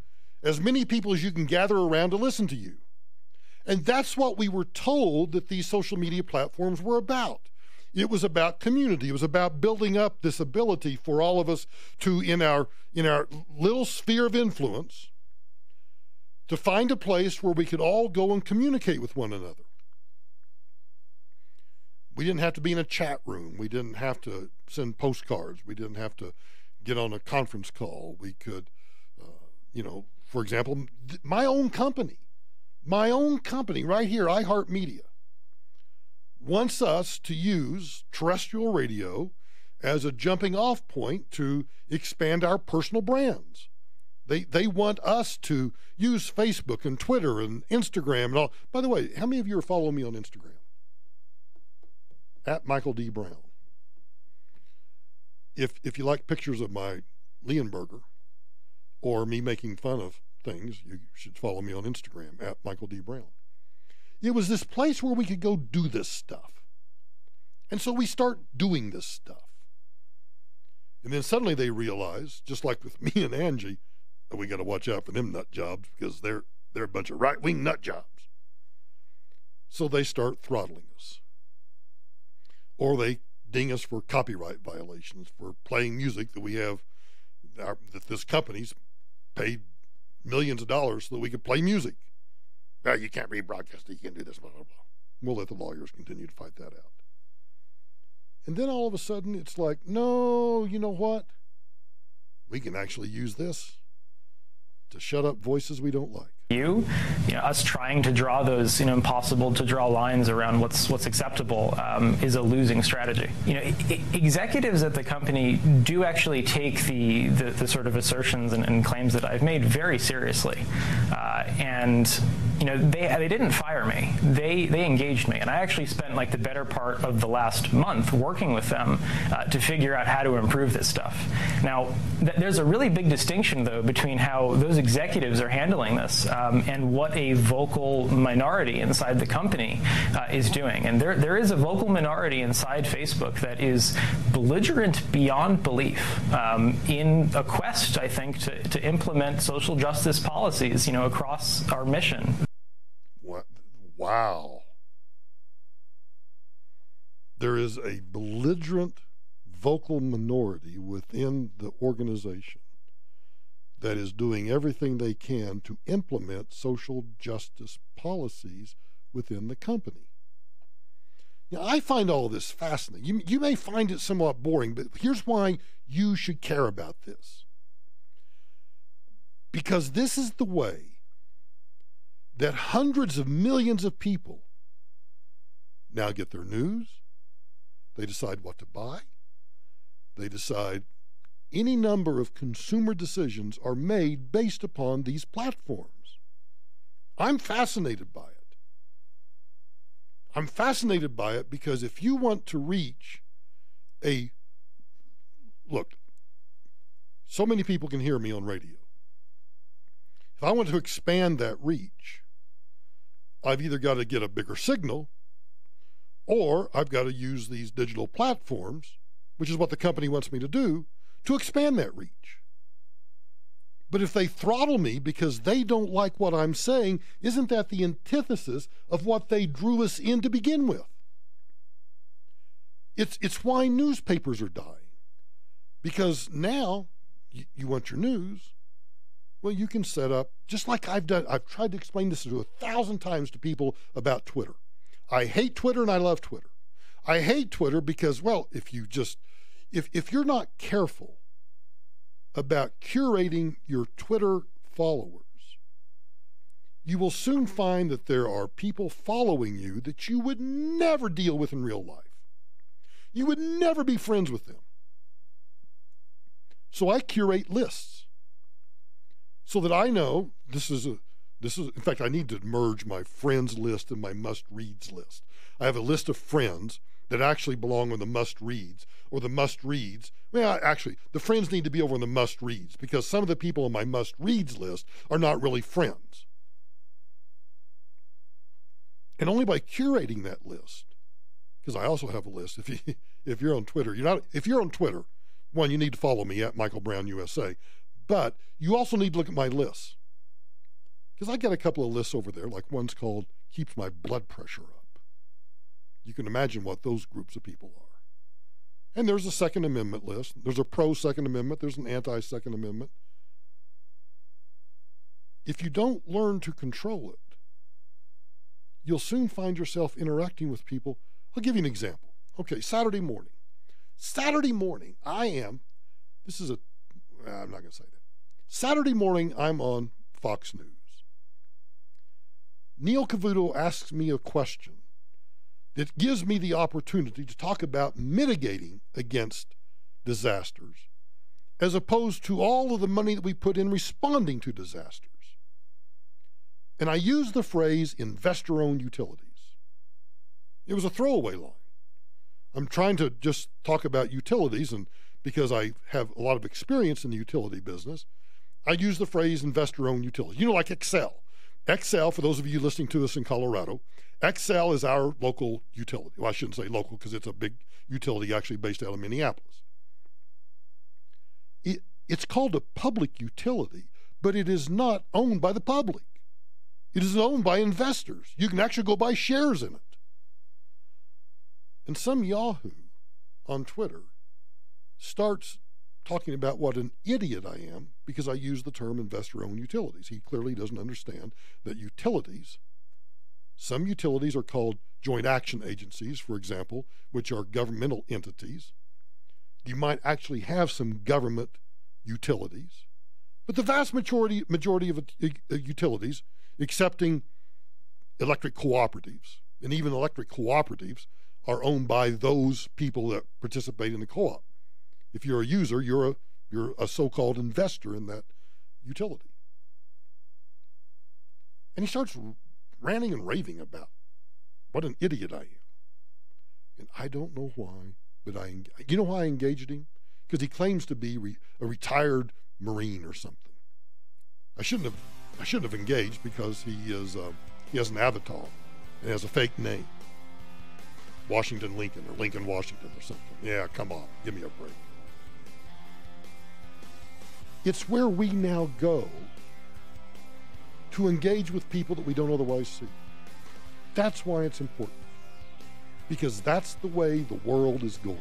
as many people as you can gather around to listen to you. And that's what we were told that these social media platforms were about. It was about community. It was about building up this ability for all of us to, in our little sphere of influence, to find a place where we could all go and communicate with one another. We didn't have to be in a chat room. We didn't have to send postcards. We didn't have to get on a conference call. We could, for example, my own company right here, iHeartMedia, wants us to use terrestrial radio as a jumping off point to expand our personal brands. They want us to use Facebook and Twitter and Instagram and all. By the way, how many of you are following me on Instagram? At Michael D. Brown. If you like pictures of my Leonberger or me making fun of things, you should follow me on Instagram at Michael D. Brown. It was this place where we could go do this stuff. And so we start doing this stuff. And then suddenly they realize, just like with me and Angie, that we got to watch out for them nut jobs because they're a bunch of right-wing nut jobs. So they start throttling us. Or they ding us for copyright violations for playing music that we have, that this company's paid millions of dollars so that we could play music. You can't rebroadcast it, you can't do this, blah, blah, blah. We'll let the lawyers continue to fight that out. And then all of a sudden it's like, no, you know what? We can actually use this to shut up voices we don't like. Us trying to draw those, impossible to draw lines around what's acceptable is a losing strategy. Executives at the company do actually take the sort of assertions and claims that I've made very seriously, and they didn't fire me. They engaged me, and I actually spent like the better part of the last month working with them to figure out how to improve this stuff. Now, there's a really big distinction though between how those executives are handling this. And what a vocal minority inside the company is doing. And there is a vocal minority inside Facebook that is belligerent beyond belief in a quest, I think, to implement social justice policies, across our mission. Wow. there is a belligerent vocal minority within the organization that is doing everything they can to implement social justice policies within the company. Now, I find all this fascinating. You may find it somewhat boring, but here's why you should care about this. Because this is the way that hundreds of millions of people now get their news. They decide what to buy. They decide any number of consumer decisions are made based upon these platforms. I'm fascinated by it. I'm fascinated by it because if you want to reach look, so many people can hear me on radio. If I want to expand that reach, I've either got to get a bigger signal or I've got to use these digital platforms, which is what the company wants me to do, to expand that reach. But if they throttle me because they don't like what I'm saying, isn't that the antithesis of what they drew us in to begin with? It's why newspapers are dying. Because now you want your news, well, you can set up, just like I've done. I've tried to explain this 1,000 times to people about Twitter. I hate Twitter and I love Twitter. I hate Twitter because, well, if you're not careful about curating your Twitter followers, you will soon find that there are people following you that you would never deal with in real life. You would never be friends with them. So I curate lists so that I know this is, in fact, I need to merge my friends list and my must-reads list. I have a list of friends that actually belong on the must-reads, or the must-reads. Well, actually, the friends need to be over on the must-reads because some of the people on my must-reads list are not really friends. And only by curating that list, because I also have a list. If you're on Twitter, if you're on Twitter, one, you need to follow me at Michael Brown USA, but you also need to look at my lists because I got a couple of lists over there. Like one's called "Keeps My Blood Pressure Up." You can imagine what those groups of people are. And there's a Second Amendment list. There's a pro-Second Amendment. There's an anti-Second Amendment. If you don't learn to control it, you'll soon find yourself interacting with people. I'll give you an example. Okay, Saturday morning, I'm not going to say that. Saturday morning, I'm on Fox News. Neil Cavuto asks me a question that gives me the opportunity to talk about mitigating against disasters, as opposed to all of the money that we put in responding to disasters. And I use the phrase investor-owned utilities. It was a throwaway line. I'm trying to just talk about utilities, and because I have a lot of experience in the utility business, I use the phrase investor-owned utilities. You know, like Excel. Excel, for those of you listening to us in Colorado, Excel is our local utility. Well, I shouldn't say local because it's a big utility actually based out of Minneapolis. It's called a public utility, but it is not owned by the public. It is owned by investors. You can actually go buy shares in it. And some yahoo on Twitter starts talking about what an idiot I am because I use the term investor-owned utilities. He clearly doesn't understand that some utilities are called joint action agencies, for example, which are governmental entities. You might actually have some government utilities, but the vast majority of utilities, excepting electric cooperatives, and even electric cooperatives are owned by those people that participate in the co-op. If you're a user, you're a so-called investor in that utility. And he starts ranting and raving about what an idiot I am. And I don't know why, but you know why I engaged him? Because he claims to be a retired Marine or something. I shouldn't have engaged because he has an avatar and has a fake name. Washington Lincoln or Lincoln Washington or something. Yeah, come on, give me a break. It's where we now go to engage with people that we don't otherwise see. That's why it's important. because that's the way the world is going.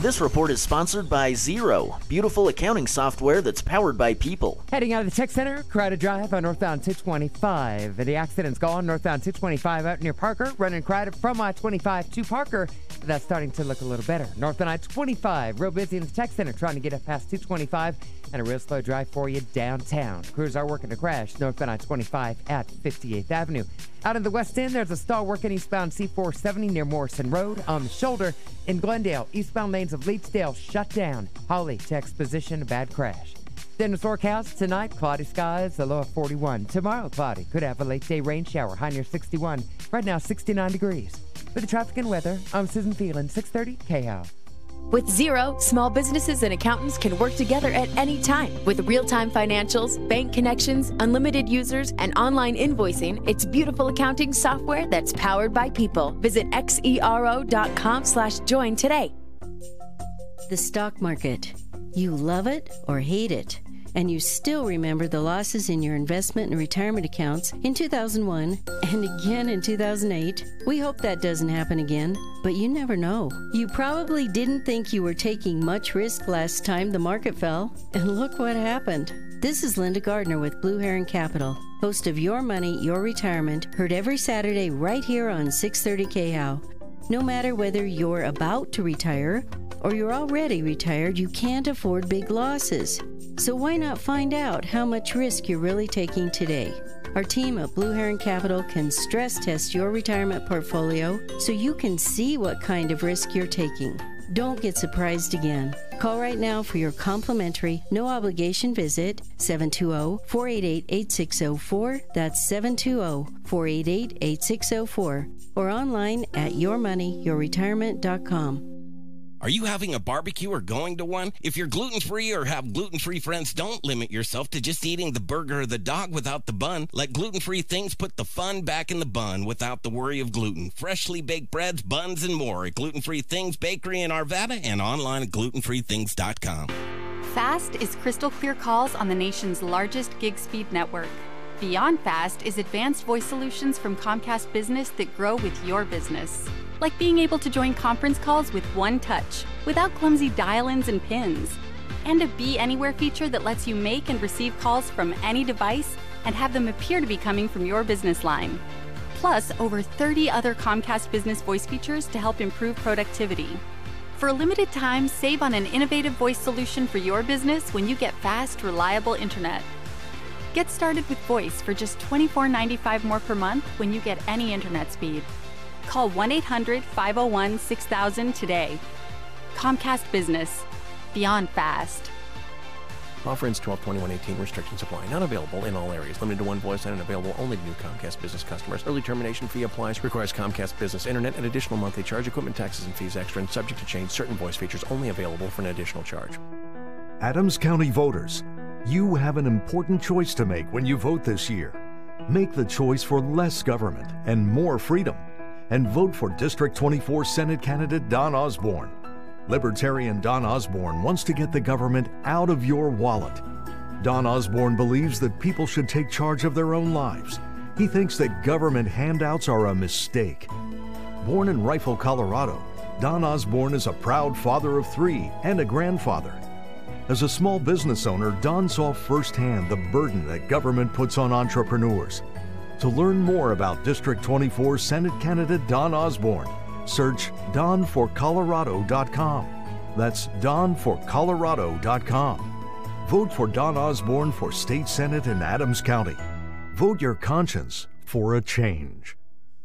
This report is sponsored by Zero, beautiful accounting software that's powered by people. Heading out of the tech center, crowded drive on northbound 225. The accident's gone northbound 225 out near Parker, running crowded from I-25 to Parker. That's starting to look a little better. Northbound I-25, real busy in the tech center, trying to get up past 225, and a real slow drive for you downtown. Crews are working to crash northbound I-25 at 58th Avenue. Out in the West End, there's a stall working eastbound C470 near Morrison Road. On the shoulder in Glendale, eastbound lanes of Leedsdale shut down. Holly to Exposition, a bad crash. Then the forecast tonight, cloudy skies, a low of 41. Tomorrow, cloudy. Could have a late day rain shower, high near 61. Right now, 69 degrees. With the traffic and weather, I'm Susan Phelan, 630 KHOW. With Zero, small businesses and accountants can work together at any time. With real-time financials, bank connections, unlimited users, and online invoicing, it's beautiful accounting software that's powered by people. Visit xero.com/join today. The stock market. You love it or hate it, and you still remember the losses in your investment and retirement accounts in 2001 and again in 2008. We hope that doesn't happen again, but you never know. You probably didn't think you were taking much risk last time the market fell, and look what happened. This is Linda Gardner with Blue Heron Capital, host of Your Money, Your Retirement, heard every Saturday right here on 630 KHOW. No matter whether you're about to retire or you're already retired, you can't afford big losses. So why not find out how much risk you're really taking today? Our team at Blue Heron Capital can stress test your retirement portfolio so you can see what kind of risk you're taking. Don't get surprised again. Call right now for your complimentary, no-obligation visit, 720-488-8604. That's 720-488-8604. Or online at yourmoneyyourretirement.com. Are you having a barbecue or going to one? If you're gluten-free or have gluten-free friends, don't limit yourself to just eating the burger or the dog without the bun. Let gluten-free things put the fun back in the bun without the worry of gluten. Freshly baked breads, buns, and more at Gluten-Free Things Bakery in Arvada and online at glutenfreethings.com. FAST is crystal clear calls on the nation's largest gig speed network. Beyond FAST is advanced voice solutions from Comcast Business that grow with your business. Like being able to join conference calls with one touch, without clumsy dial-ins and pins. And a Be Anywhere feature that lets you make and receive calls from any device and have them appear to be coming from your business line. Plus, over 30 other Comcast Business voice features to help improve productivity. For a limited time, save on an innovative voice solution for your business when you get fast, reliable internet. Get started with voice for just $24.95 more per month when you get any internet speed. Call 1-800-501-6000 today. Comcast Business. Beyond fast. Offer ends 12/21/18. Restrictions apply. Not available in all areas. Limited to one voice line and available only to new Comcast Business customers. Early termination fee applies. Requires Comcast Business Internet. An additional monthly charge. Equipment taxes and fees extra and subject to change. Certain voice features only available for an additional charge. Adams County voters, you have an important choice to make when you vote this year. Make the choice for less government and more freedom. And vote for District 24 Senate candidate Don Osborne. Libertarian Don Osborne wants to get the government out of your wallet. Don Osborne believes that people should take charge of their own lives. He thinks that government handouts are a mistake. Born in Rifle, Colorado, Don Osborne is a proud father of 3 and a grandfather. As a small business owner, Don saw firsthand the burden that government puts on entrepreneurs. To learn more about District 24 Senate candidate Don Osborne, search donforcolorado.com. That's donforcolorado.com. Vote for Don Osborne for State Senate in Adams County. Vote your conscience for a change.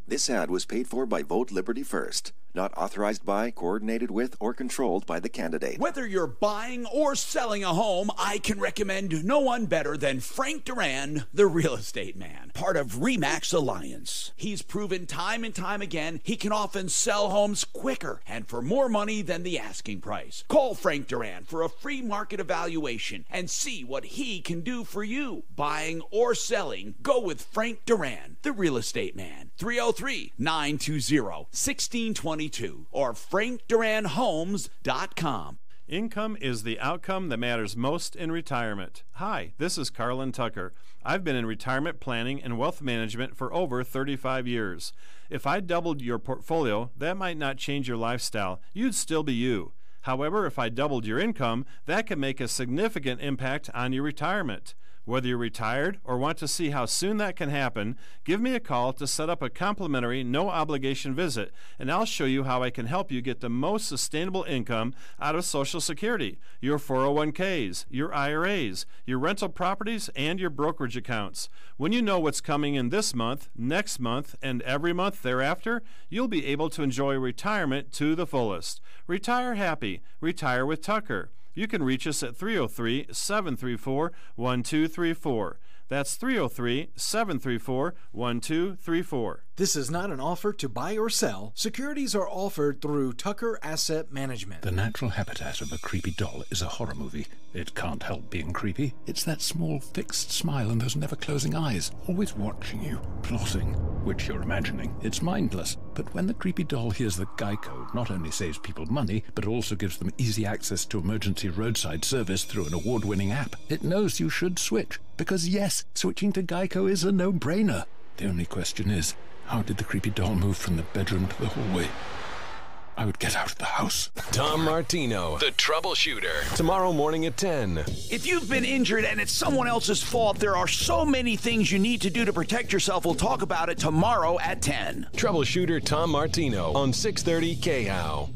This ad was paid for by Vote Liberty First. Not authorized by, coordinated with, or controlled by the candidate. Whether you're buying or selling a home, I can recommend no one better than Frank Duran, the real estate man, part of RE/MAX Alliance. He's proven time and time again he can often sell homes quicker and for more money than the asking price. Call Frank Duran for a free market evaluation and see what he can do for you. Buying or selling, go with Frank Duran, the real estate man. 303-920-1622 or frankduranhomes.com. Income is the outcome that matters most in retirement. Hi, this is Carlin Tucker. I've been in retirement planning and wealth management for over 35 years. If I doubled your portfolio, that might not change your lifestyle. You'd still be you. However, if I doubled your income, that can make a significant impact on your retirement. Whether you're retired or want to see how soon that can happen, give me a call to set up a complimentary, no-obligation visit, and I'll show you how I can help you get the most sustainable income out of Social Security, your 401ks, your IRAs, your rental properties, and your brokerage accounts. When you know what's coming in this month, next month, and every month thereafter, you'll be able to enjoy retirement to the fullest. Retire happy. Retire with Tucker. You can reach us at 303-734-1234. That's 303-734-1234. This is not an offer to buy or sell. Securities are offered through Tucker Asset Management. The natural habitat of a creepy doll is a horror movie. It can't help being creepy. It's that small, fixed smile and those never-closing eyes, always watching you, plotting, which you're imagining. It's mindless. But when the creepy doll hears that Geico not only saves people money, but also gives them easy access to emergency roadside service through an award-winning app, it knows you should switch. Because yes, switching to Geico is a no-brainer. The only question is, how did the creepy doll move from the bedroom to the hallway? I would get out of the house. Tom Martino, the troubleshooter. Tomorrow morning at 10. If you've been injured and it's someone else's fault, there are so many things you need to do to protect yourself. We'll talk about it tomorrow at 10. Troubleshooter Tom Martino on 630 KHOW.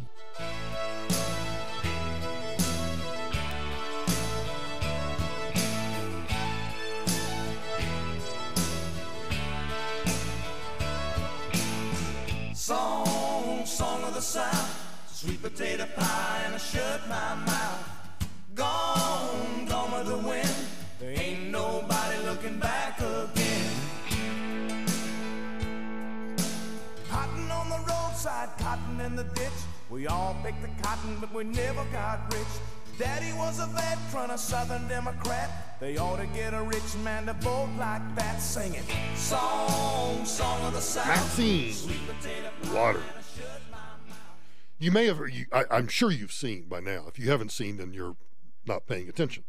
Song of the South, sweet potato pie and I shut my mouth. Gone with the wind, there ain't nobody looking back again. Cotton on the roadside, cotton in the ditch. We all picked the cotton, but we never got rich. Daddy was a veteran, a Southern Democrat. They ought to get a rich man to vote like that, singing song of the South. Maxine, water. You may have, I'm sure you've seen by now. If you haven't seen, then you're not paying attention.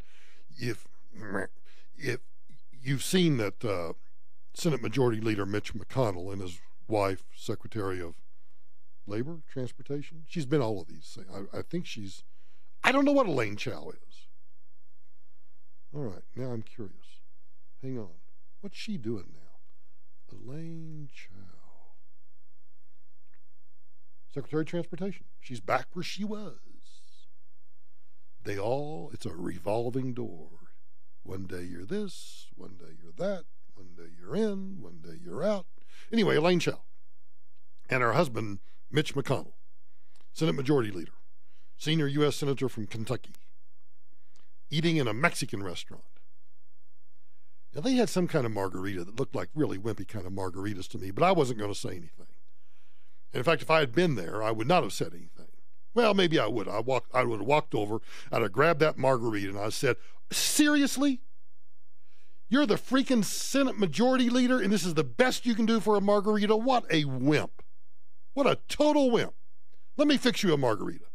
If you've seen that Senate Majority Leader Mitch McConnell and his wife, Secretary of Labor, Transportation, she's been all of these things. I think I don't know what Elaine Chao is. All right, now I'm curious. Hang on. What's she doing now? Elaine Chao. Secretary of Transportation. She's back where she was. It's a revolving door. One day you're this, one day you're that, one day you're in, one day you're out. Anyway, Elaine Chao and her husband, Mitch McConnell, Senate Majority Leader, senior U.S. Senator from Kentucky, eating in a Mexican restaurant. Now, they had some kind of margarita that looked like really wimpy kind of margaritas to me, but I wasn't going to say anything. And in fact, if I had been there, I would not have said anything. Well, maybe I would. I would have walked over, I'd have grabbed that margarita, and I said, seriously? You're the freaking Senate Majority Leader, and this is the best you can do for a margarita? What a wimp. What a total wimp. Let me fix you a margarita.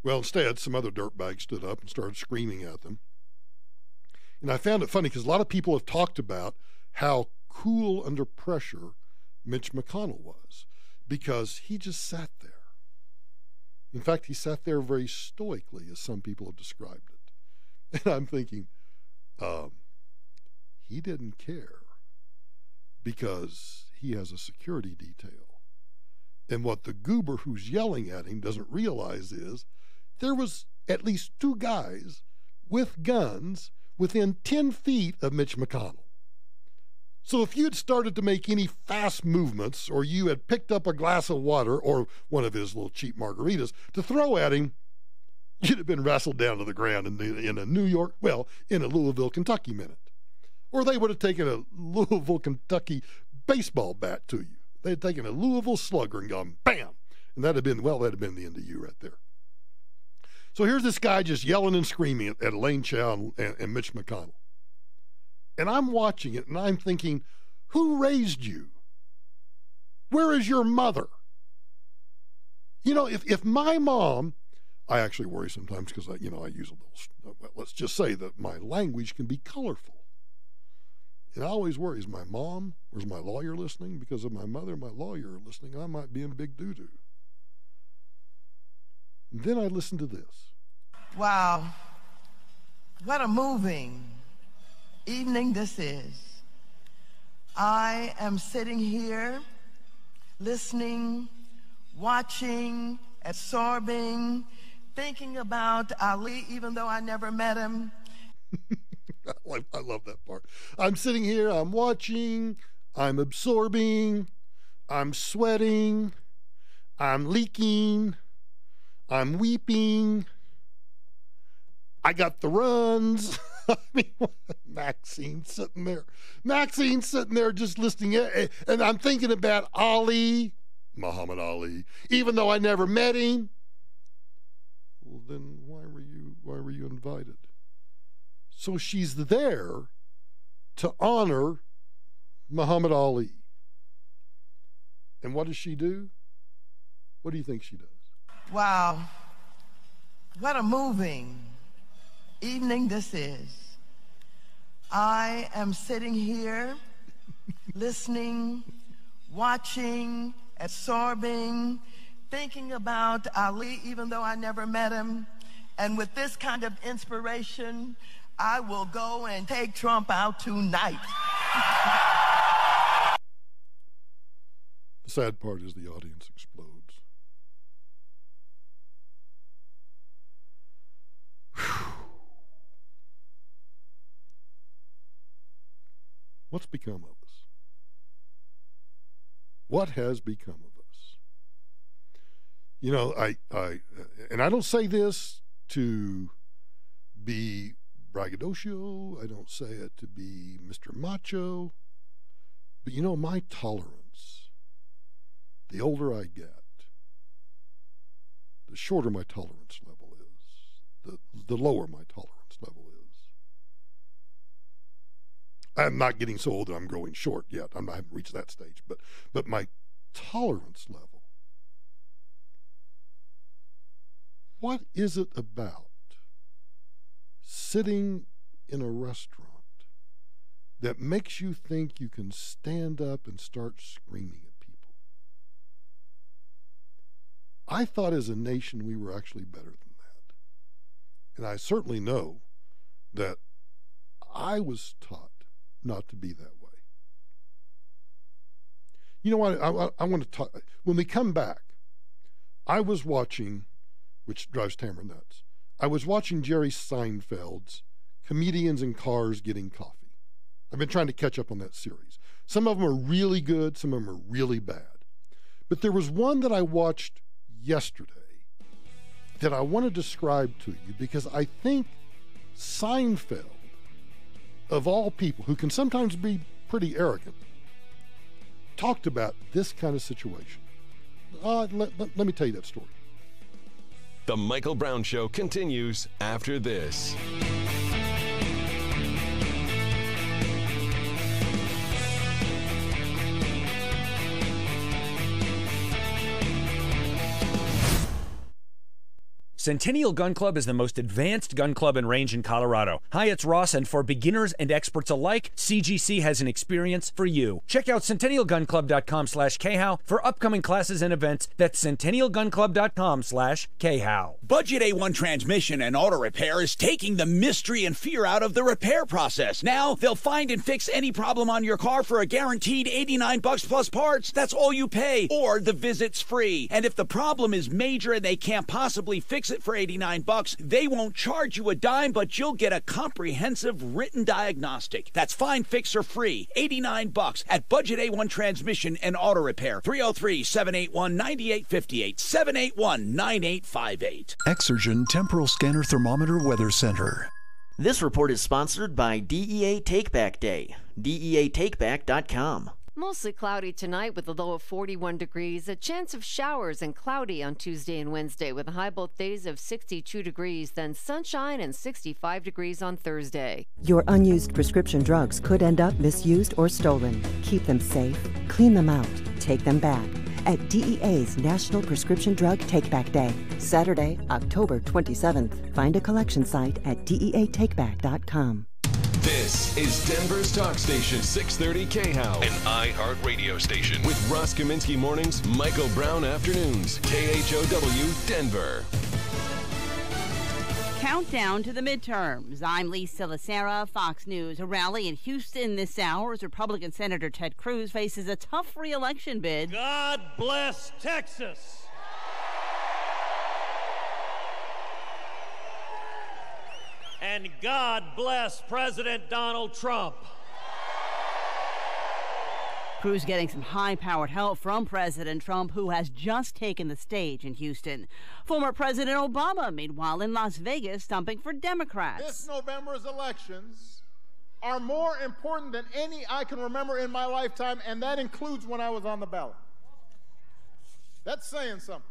Well, instead, some other dirtbag stood up and started screaming at them. And I found it funny because a lot of people have talked about how cool under pressure Mitch McConnell was, because he just sat there. In fact, he sat there very stoically, as some people have described it. And I'm thinking, he didn't care because he has a security detail. And what the goober who's yelling at him doesn't realize is there was at least 2 guys with guns within 10 feet of Mitch McConnell. So if you had started to make any fast movements, or you had picked up a glass of water or one of his little cheap margaritas to throw at him, you'd have been wrestled down to the ground in a Louisville, Kentucky minute. Or they would have taken a Louisville, Kentucky baseball bat to you. They had taken a Louisville slugger and gone, bam! And that'd have been the end of you right there. So here's this guy just yelling and screaming at Elaine Chao and Mitch McConnell. And I'm watching it, and I'm thinking, who raised you? Where is your mother? You know, if my mom I actually worry sometimes because I use a little, let's just say that my language can be colorful. And I always worry, is my mom or is my lawyer listening? Because if my mother and my lawyer are listening, I might be in big doo-doo. And then I listen to this. Wow, what a moving evening this is. I am sitting here listening, watching, absorbing, thinking about Ali, even though I never met him. I love that part. I'm sitting here, I'm watching, I'm absorbing, I'm sweating, I'm leaking, I'm weeping, I got the runs. I mean, Maxine sitting there just listening, and I'm thinking about Ali, Muhammad Ali, even though I never met him. Well, then why were you invited? So she's there to honor Muhammad Ali. And what does she do? What do you think she does? Wow, what a moving evening this is. I am sitting here listening, watching, absorbing, thinking about Ali, even though I never met him. And with this kind of inspiration, I will go and take Trump out tonight. The sad part is the audience explodes. What's become of us? What has become of us? You know, and I don't say this to be braggadocio. I don't say it to be Mr. Macho. But you know, my tolerance, the older I get, the shorter my tolerance level is, the lower my tolerance level is. I'm not getting so old that I'm growing short yet. I haven't reached that stage. But my tolerance level, what is it about sitting in a restaurant that makes you think you can stand up and start screaming at people? I thought as a nation we were actually better than that. And I certainly know that I was taught not to be that way. You know what? I want to talk. When we come back, I was watching, which drives Tamara nuts, I was watching Jerry Seinfeld's Comedians in Cars Getting Coffee. I've been trying to catch up on that series. Some of them are really good, some of them are really bad. But there was one that I watched yesterday that I want to describe to you because I think Seinfeld, of all people, who can sometimes be pretty arrogant, talked about this kind of situation. Let me tell you that story. The Michael Brown Show continues after this. Centennial Gun Club is the most advanced gun club and range in Colorado. Hi, it's Ross, and for beginners and experts alike, CGC has an experience for you. Check out CentennialGunClub.com/KHOW for upcoming classes and events. That's CentennialGunClub.com/KHOW. Budget A1 Transmission and Auto Repair is taking the mystery and fear out of the repair process. Now, they'll find and fix any problem on your car for a guaranteed $89 plus parts. That's all you pay, or the visit's free. And if the problem is major and they can't possibly fix it for $89, they won't charge you a dime, but you'll get a comprehensive written diagnostic. That's fine, fix, or free. $89 at Budget A1 Transmission and Auto Repair. 303-781-9858. 781-9858. Exergen Temporal Scanner Thermometer Weather Center. This report is sponsored by DEA Takeback Day. DEATakeback.com. Mostly cloudy tonight with a low of 41 degrees. A chance of showers and cloudy on Tuesday and Wednesday with a high both days of 62 degrees, then sunshine and 65 degrees on Thursday. Your unused prescription drugs could end up misused or stolen. Keep them safe, clean them out, take them back, at DEA's National Prescription Drug Takeback Day, Saturday, October 27th. Find a collection site at DEATakeback.com. This is Denver's talk station, 630 KHOW, an iHeart radio station with Ross Kaminsky mornings, Michael Brown afternoons, KHOW Denver. Countdown to the midterms. I'm Lisa Lacera, Fox News. A rally in Houston this hour as Republican Senator Ted Cruz faces a tough re-election bid. God bless Texas. And God bless President Donald Trump. Cruz getting some high-powered help from President Trump, who has just taken the stage in Houston. Former President Obama, meanwhile, in Las Vegas, stumping for Democrats. This November's elections are more important than any I can remember in my lifetime, and that includes when I was on the ballot. That's saying something.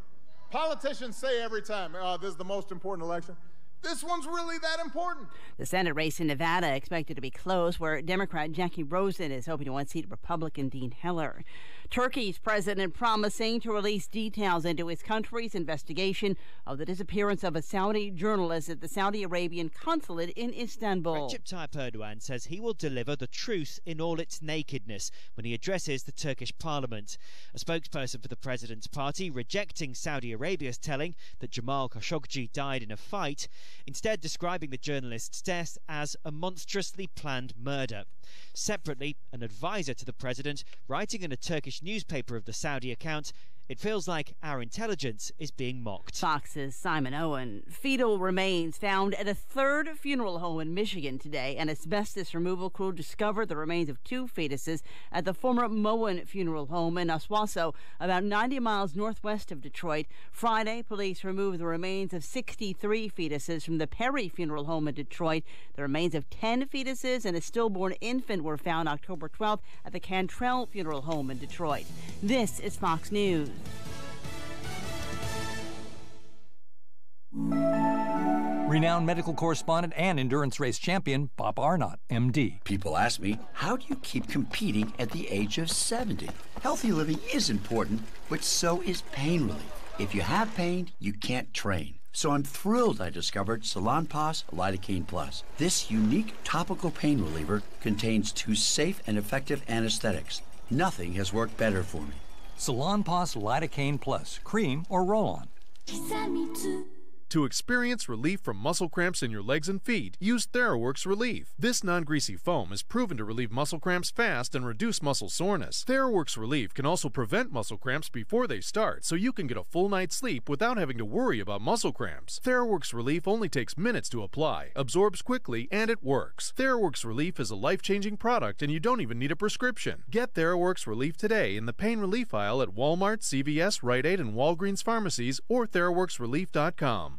Politicians say every time, this is the most important election. This one's really that important. The Senate race in Nevada expected to be close, where Democrat Jackie Rosen is hoping to unseat Republican Dean Heller. Turkey's president promising to release details into his country's investigation of the disappearance of a Saudi journalist at the Saudi Arabian consulate in Istanbul. Recep Tayyip Erdogan says he will deliver the truth in all its nakedness when he addresses the Turkish parliament. A spokesperson for the president's party rejecting Saudi Arabia's telling that Jamal Khashoggi died in a fight, instead describing the journalist's death as a monstrously planned murder. Separately, an advisor to the president, writing in a Turkish newspaper of the Saudi account, "It feels like our intelligence is being mocked." Fox's Simon Owen. Fetal remains found at a third funeral home in Michigan today. An asbestos removal crew discovered the remains of 2 fetuses at the former Moen Funeral Home in Oswasso, about 90 miles northwest of Detroit. Friday, police removed the remains of 63 fetuses from the Perry Funeral Home in Detroit. The remains of 10 fetuses and a stillborn infant were found October 12th at the Cantrell Funeral Home in Detroit. This is Fox News. Renowned medical correspondent and endurance race champion Bob Arnott, MD. People ask me, how do you keep competing at the age of 70? Healthy living is important, but so is pain relief. If you have pain, you can't train. So I'm thrilled I discovered Salonpas Lidocaine Plus. This unique topical pain reliever contains 2 safe and effective anesthetics. Nothing has worked better for me. Salonpas Lidocaine Plus, cream or roll-on. To experience relief from muscle cramps in your legs and feet, use TheraWorks Relief. This non-greasy foam is proven to relieve muscle cramps fast and reduce muscle soreness. TheraWorks Relief can also prevent muscle cramps before they start, so you can get a full night's sleep without having to worry about muscle cramps. TheraWorks Relief only takes minutes to apply, absorbs quickly, and it works. TheraWorks Relief is a life-changing product, and you don't even need a prescription. Get TheraWorks Relief today in the pain relief aisle at Walmart, CVS, Rite Aid, and Walgreens pharmacies, or TheraWorksRelief.com.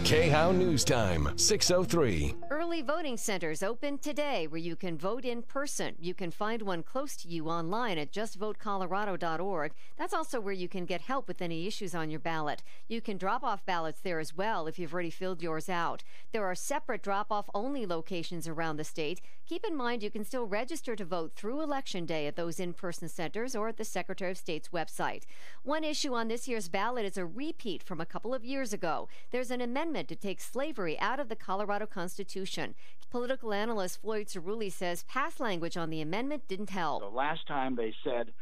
KHOW News Time, 6:03. Early voting centers open today where you can vote in person. You can find one close to you online at justvotecolorado.org. That's also where you can get help with any issues on your ballot. You can drop off ballots there as well if you've already filled yours out. There are separate drop-off only locations around the state. Keep in mind you can still register to vote through Election Day at those in-person centers or at the Secretary of State's website. One issue on this year's ballot is a repeat from a couple of years ago. There's an amendment to take slavery out of the Colorado Constitution. Political analyst Floyd Cerulli says past language on the amendment didn't help. The last time they said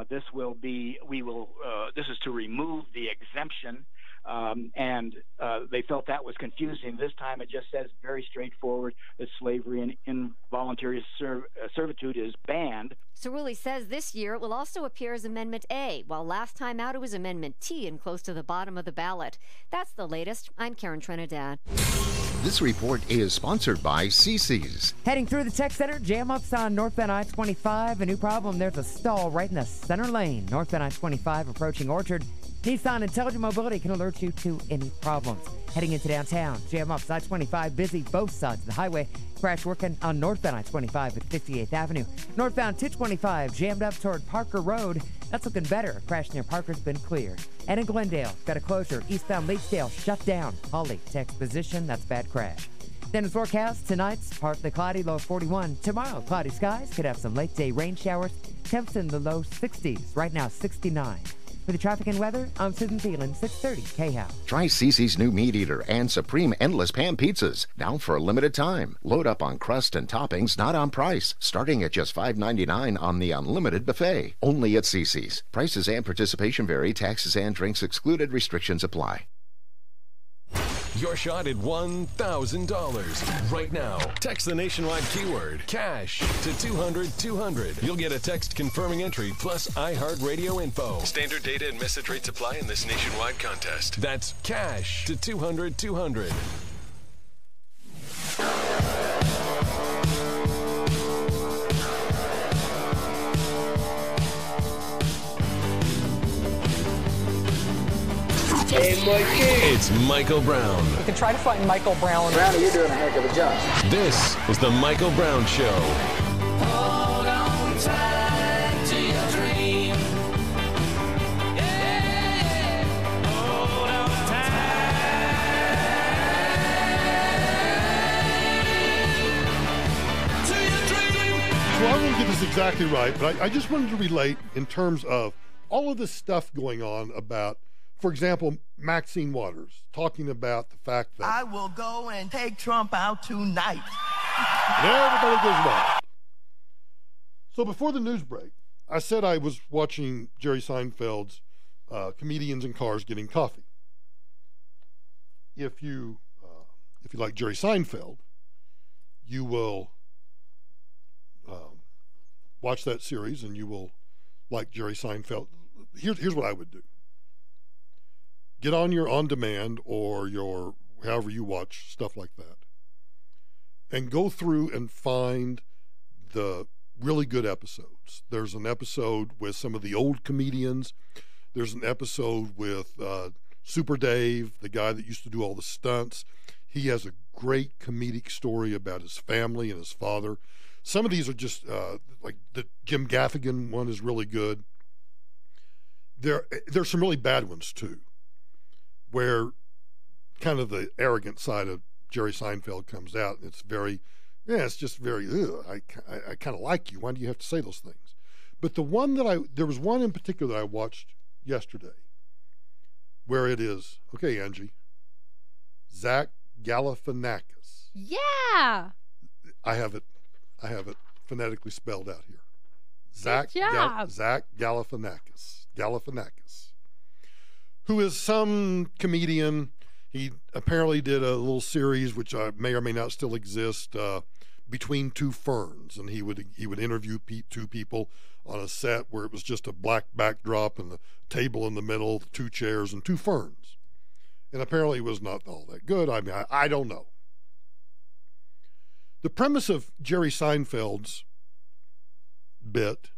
this is to remove the exemption, and they felt that was confusing. This time it just says very straightforward that slavery and involuntary servitude is banned. Cerulli says this year it will also appear as Amendment A, while last time out it was Amendment T and close to the bottom of the ballot. That's the latest. I'm Karen Trinidad. This report is sponsored by CC's. Heading through the tech center, jam-ups on northbound I-25. A new problem, there's a stall right in the center lane. Northbound I-25 approaching Orchard. Nissan Intelligent Mobility can alert you to any problems. Heading into downtown, jam-ups I-25 busy both sides of the highway. Crash working on northbound I-25 at 58th Avenue. Northbound 225 jammed up toward Parker Road. That's looking better. A crash near Parker's been cleared. And in Glendale, got a closure. Eastbound Lakesdale shut down. Holly to Exposition, that's bad crash. Then the forecast, tonight's partly cloudy, low 41. Tomorrow, cloudy skies, could have some late day rain showers. Temps in the low 60s, right now 69. For the traffic and weather, I'm Susan Thielen, 630 KHOW. Try Cece's new Meat Eater and Supreme Endless Pan Pizzas, now for a limited time. Load up on crust and toppings, not on price, starting at just $5.99 on the unlimited buffet. Only at Cece's. Prices and participation vary. Taxes and drinks excluded. Restrictions apply. Your shot at $1,000 right now. Text the nationwide keyword cash to 200-200. You'll get a text confirming entry plus iHeartRadio info. Standard data and message rates apply in this nationwide contest. That's cash to 200-200. Hey, Mikey. It's Michael Brown. You can try to find Michael Brown. Brownie, you're doing a heck of a job. This is the Michael Brown Show. Hold on tight to your dream. Yeah. Hold on tight to your dream. So I won't get this exactly right, but I just wanted to relate in terms of all of this stuff going on about, for example, Maxine Waters talking about the fact that I will go and take Trump out tonight. and everybody goes wild. So before the news break, I said I was watching Jerry Seinfeld's Comedians in Cars Getting Coffee. If you like Jerry Seinfeld, you will watch that series and you will like Jerry Seinfeld. Here's what I would do. Get on your on-demand or your however you watch stuff like that and go through and find the really good episodes. There's an episode with some of the old comedians. There's an episode with Super Dave, the guy that used to do all the stunts. He has a great comedic story about his family and his father. Some of these are just like the Jim Gaffigan one is really good. There's some really bad ones too, where kind of the arrogant side of Jerry Seinfeld comes out. It's very, it's just very, I kind of like you. Why do you have to say those things? But the one that there was one in particular that I watched yesterday where it is, okay, Angie, Zach Galifianakis. Yeah. I have it phonetically spelled out here. Zach Galifianakis, who is some comedian. He apparently did a little series which may or may not still exist, Between Two Ferns, and he would interview two people on a set where it was just a black backdrop and the table in the middle, two chairs and two ferns. And apparently it was not all that good. I mean, I don't know. The premise of Jerry Seinfeld's bit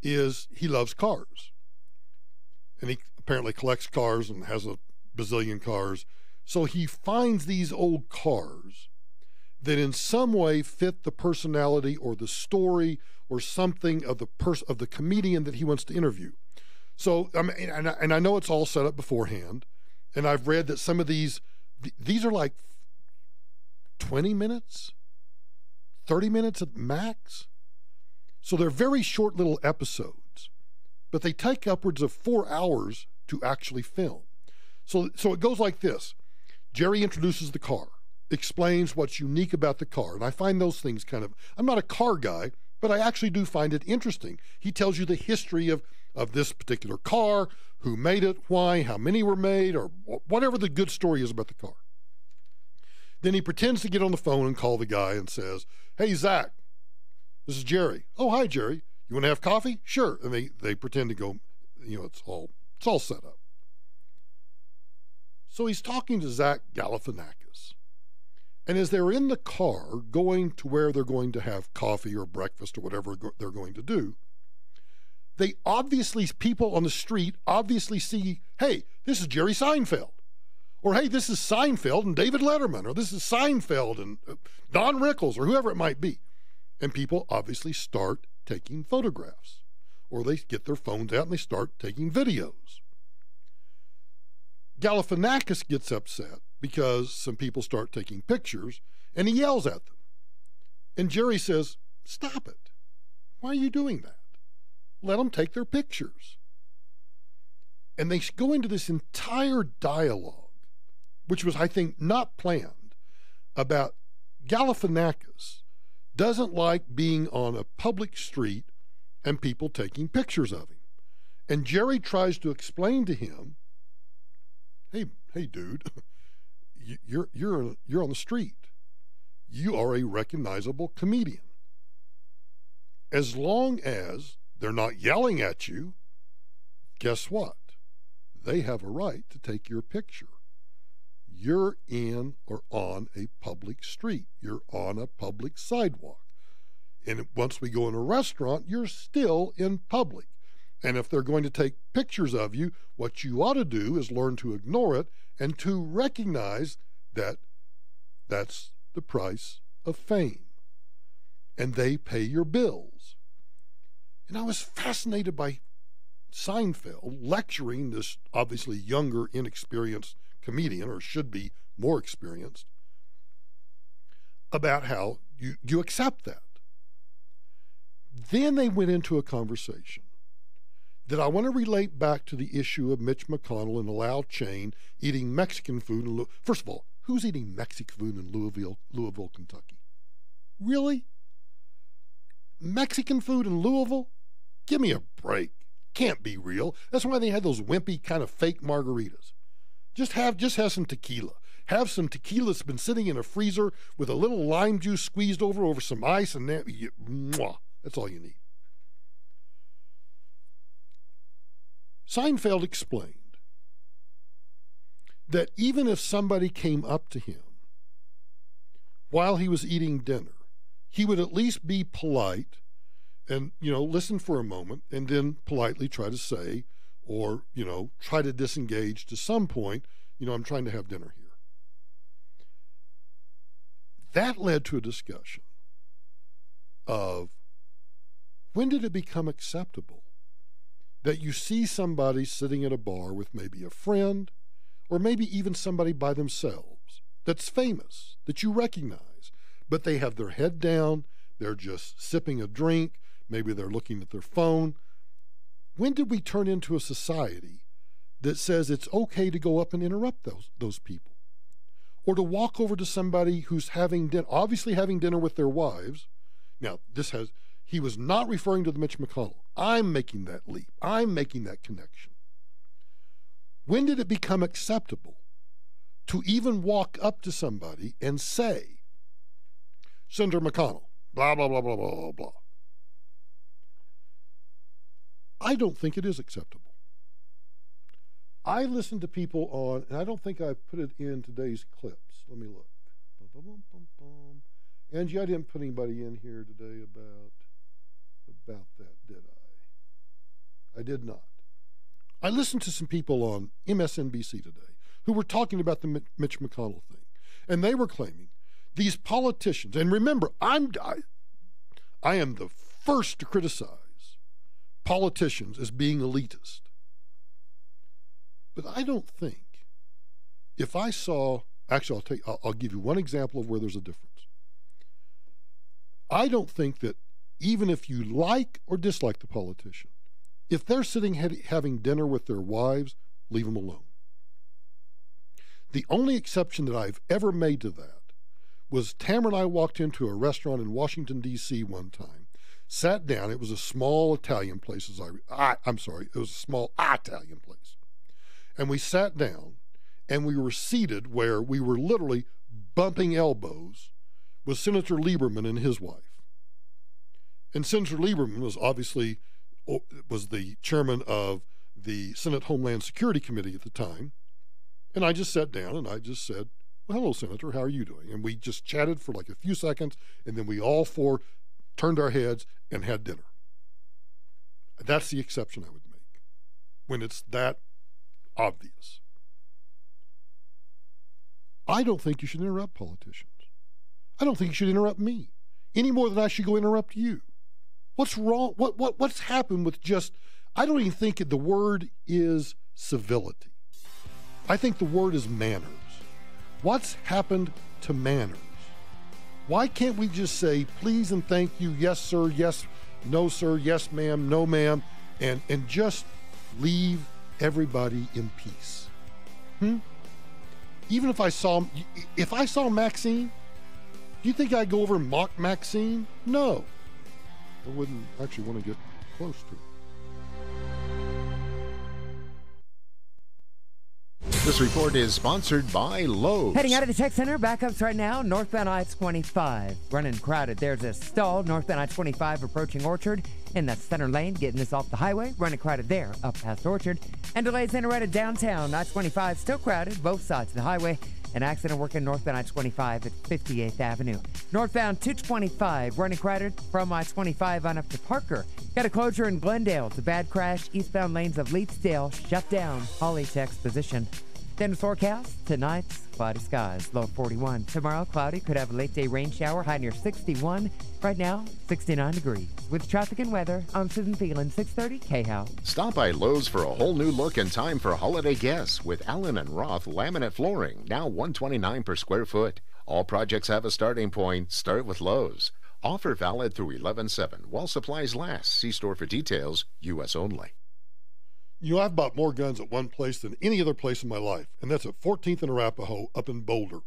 is he loves cars. And he apparently collects cars and has a bazillion cars. So he finds these old cars that in some way fit the personality or the story or something of the comedian that he wants to interview. So, I mean, and I know it's all set up beforehand. And I've read that some of these are like 20 minutes, 30 minutes at max. So they're very short little episodes, but they take upwards of 4 hours to actually film. So it goes like this. Jerry introduces the car, explains what's unique about the car. And I find those things I'm not a car guy, but I actually do find it interesting. He tells you the history of this particular car, who made it, why, how many were made, or whatever the good story is about the car. Then he pretends to get on the phone and call the guy and says, "Hey, Zach, this is Jerry." "Oh, hi, Jerry. You want to have coffee?" "Sure." And they pretend to go, it's all set up. So he's talking to Zach Galifianakis. And as they're in the car going to where they're going to have coffee or breakfast or whatever they're going to do, people on the street obviously see, "Hey, this is Jerry Seinfeld." Or, "Hey, this is Seinfeld and David Letterman." Or, "This is Seinfeld and Don Rickles," or whoever it might be. And people obviously start taking photographs. Or they get their phones out and they start taking videos. Galifianakis gets upset because some people start taking pictures, And he yells at them. And Jerry says, "Stop it. Why are you doing that? Let them take their pictures." And they go into this entire dialogue, which was, I think, not planned, about Galifianakis doesn't like being on a public street and people taking pictures of him. And Jerry tries to explain to him, hey, dude, you're on the street. You are a recognizable comedian. As long as they're not yelling at you, guess what? They have a right to take your picture. You're in or on a public street. You're on a public sidewalk. And once we go in a restaurant, you're still in public. And if they're going to take pictures of you, what you ought to do is learn to ignore it and to recognize that that's the price of fame. And they pay your bills. And I was fascinated by Seinfeld lecturing this obviously younger, inexperienced comedian, or should be more experienced, about how you accept that. Then they went into a conversation that I want to relate back to the issue of Mitch McConnell and a loud chain eating Mexican food in First of all, who's eating Mexican food in Louisville, Kentucky? Really? Mexican food in Louisville? Give me a break. Can't be real. That's why they had those wimpy kind of fake margaritas. Just have some tequila. Have some tequila that's been sitting in a freezer with a little lime juice squeezed over some ice, and that's all you need. Seinfeld explained that even if somebody came up to him while he was eating dinner, he would at least be polite and, listen for a moment and then politely try to say, or, try to disengage to some point, I'm trying to have dinner here. That led to a discussion of when did it become acceptable that you see somebody sitting at a bar with maybe a friend or maybe even somebody by themselves that's famous, that you recognize, but they have their head down, they're just sipping a drink, maybe they're looking at their phone. When did we turn into a society that says it's okay to go up and interrupt those people? Or to walk over to somebody who's obviously having dinner with their wives. Now, he was not referring to the Mitch McConnell. I'm making that leap. I'm making that connection. When did it become acceptable to even walk up to somebody and say, Senator McConnell, blah, blah, blah, blah, blah, blah, blah? I don't think it is acceptable. I listen to people on, and I don't think I've put it in today's clips. Let me look. Angie, I didn't put anybody in here today about that, did I? I did not. I listened to some people on MSNBC today who were talking about the Mitch McConnell thing, and they were claiming these politicians, and remember, I am the first to criticize politicians as being elitist. But I don't think, if I saw, actually I'll give you one example of where there's a difference. I don't think that even if you like or dislike the politician, if they're sitting having dinner with their wives, leave them alone. The only exception that I've ever made to that was Tamara and I walked into a restaurant in Washington, D.C. one time, sat down. It was a small Italian place. It was a small Italian place. And we sat down, and we were seated where we were literally bumping elbows with Senator Lieberman and his wife. And Senator Lieberman was the chairman of the Senate Homeland Security Committee at the time. And I just sat down and I just said, well, hello, Senator, how are you doing? And we just chatted for like a few seconds, and then we all four turned our heads and had dinner. That's the exception I would make when it's that obvious. I don't think you should interrupt politicians. I don't think you should interrupt me any more than I should go interrupt you. What's wrong? What's happened with I don't even think the word is civility. I think the word is manners. What's happened to manners? Why can't we just say please and thank you, yes sir, yes, no sir, yes ma'am, no ma'am, and just leave everybody in peace? Even if I saw Maxine, do you think I'd go over and mock Maxine? No. I wouldn't actually want to get close to her. This report is sponsored by Lowe's. Heading out of the tech center, backups right now, northbound I-25. Running crowded. There's a stall, northbound I-25 approaching Orchard in the center lane, getting this off the highway. Running crowded there, up past Orchard. And delays in right at downtown. I-25 still crowded, both sides of the highway. An accident working northbound I-25 at 58th Avenue. Northbound 225 running crowded from I-25 on up to Parker. Got a closure in Glendale. It's a bad crash. Eastbound lanes of Leedsdale shut down. Hollytech's position. Then the forecast, tonight's cloudy skies, low 41. Tomorrow, cloudy, could have a late day rain shower, high near 61. Right now, 69 degrees. With traffic and weather, I'm Susan Phelan, 630 K-How. Stop by Lowe's for a whole new look and time for holiday guests with Allen & Roth laminate flooring, now $129 per square foot. All projects have a starting point. Start with Lowe's. Offer valid through 11/7 while supplies last. See store for details. U.S. only. You know, I've bought more guns at one place than any other place in my life, and that's at 14th and Arapahoe up in Boulder.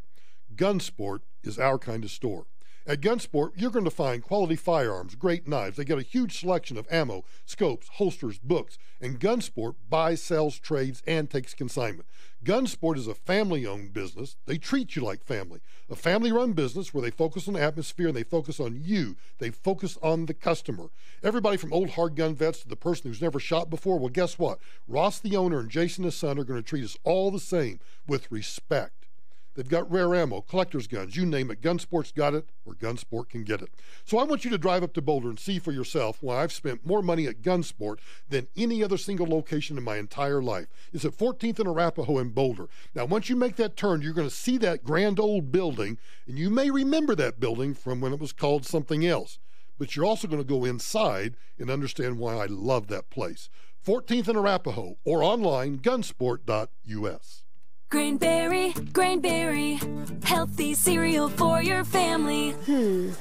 Gunsport is our kind of store. At Gunsport, you're going to find quality firearms, great knives. They got a huge selection of ammo, scopes, holsters, books, and Gunsport buys, sells, trades, and takes consignment. Gunsport is a family-owned business. They treat you like family. A family-run business where they focus on the atmosphere and they focus on you. They focus on the customer. Everybody from old hard gun vets to the person who's never shot before, well, guess what? Ross, the owner, and Jason, his son, are going to treat us all the same with respect. They've got rare ammo, collector's guns, you name it. Gunsport's got it, or Gunsport can get it. So I want you to drive up to Boulder and see for yourself why I've spent more money at Gunsport than any other single location in my entire life. It's at 14th and Arapahoe in Boulder. Now, once you make that turn, you're going to see that grand old building, and you may remember that building from when it was called something else. But you're also going to go inside and understand why I love that place. 14th and Arapahoe, or online, gunsport.us. Grainberry, healthy cereal for your family.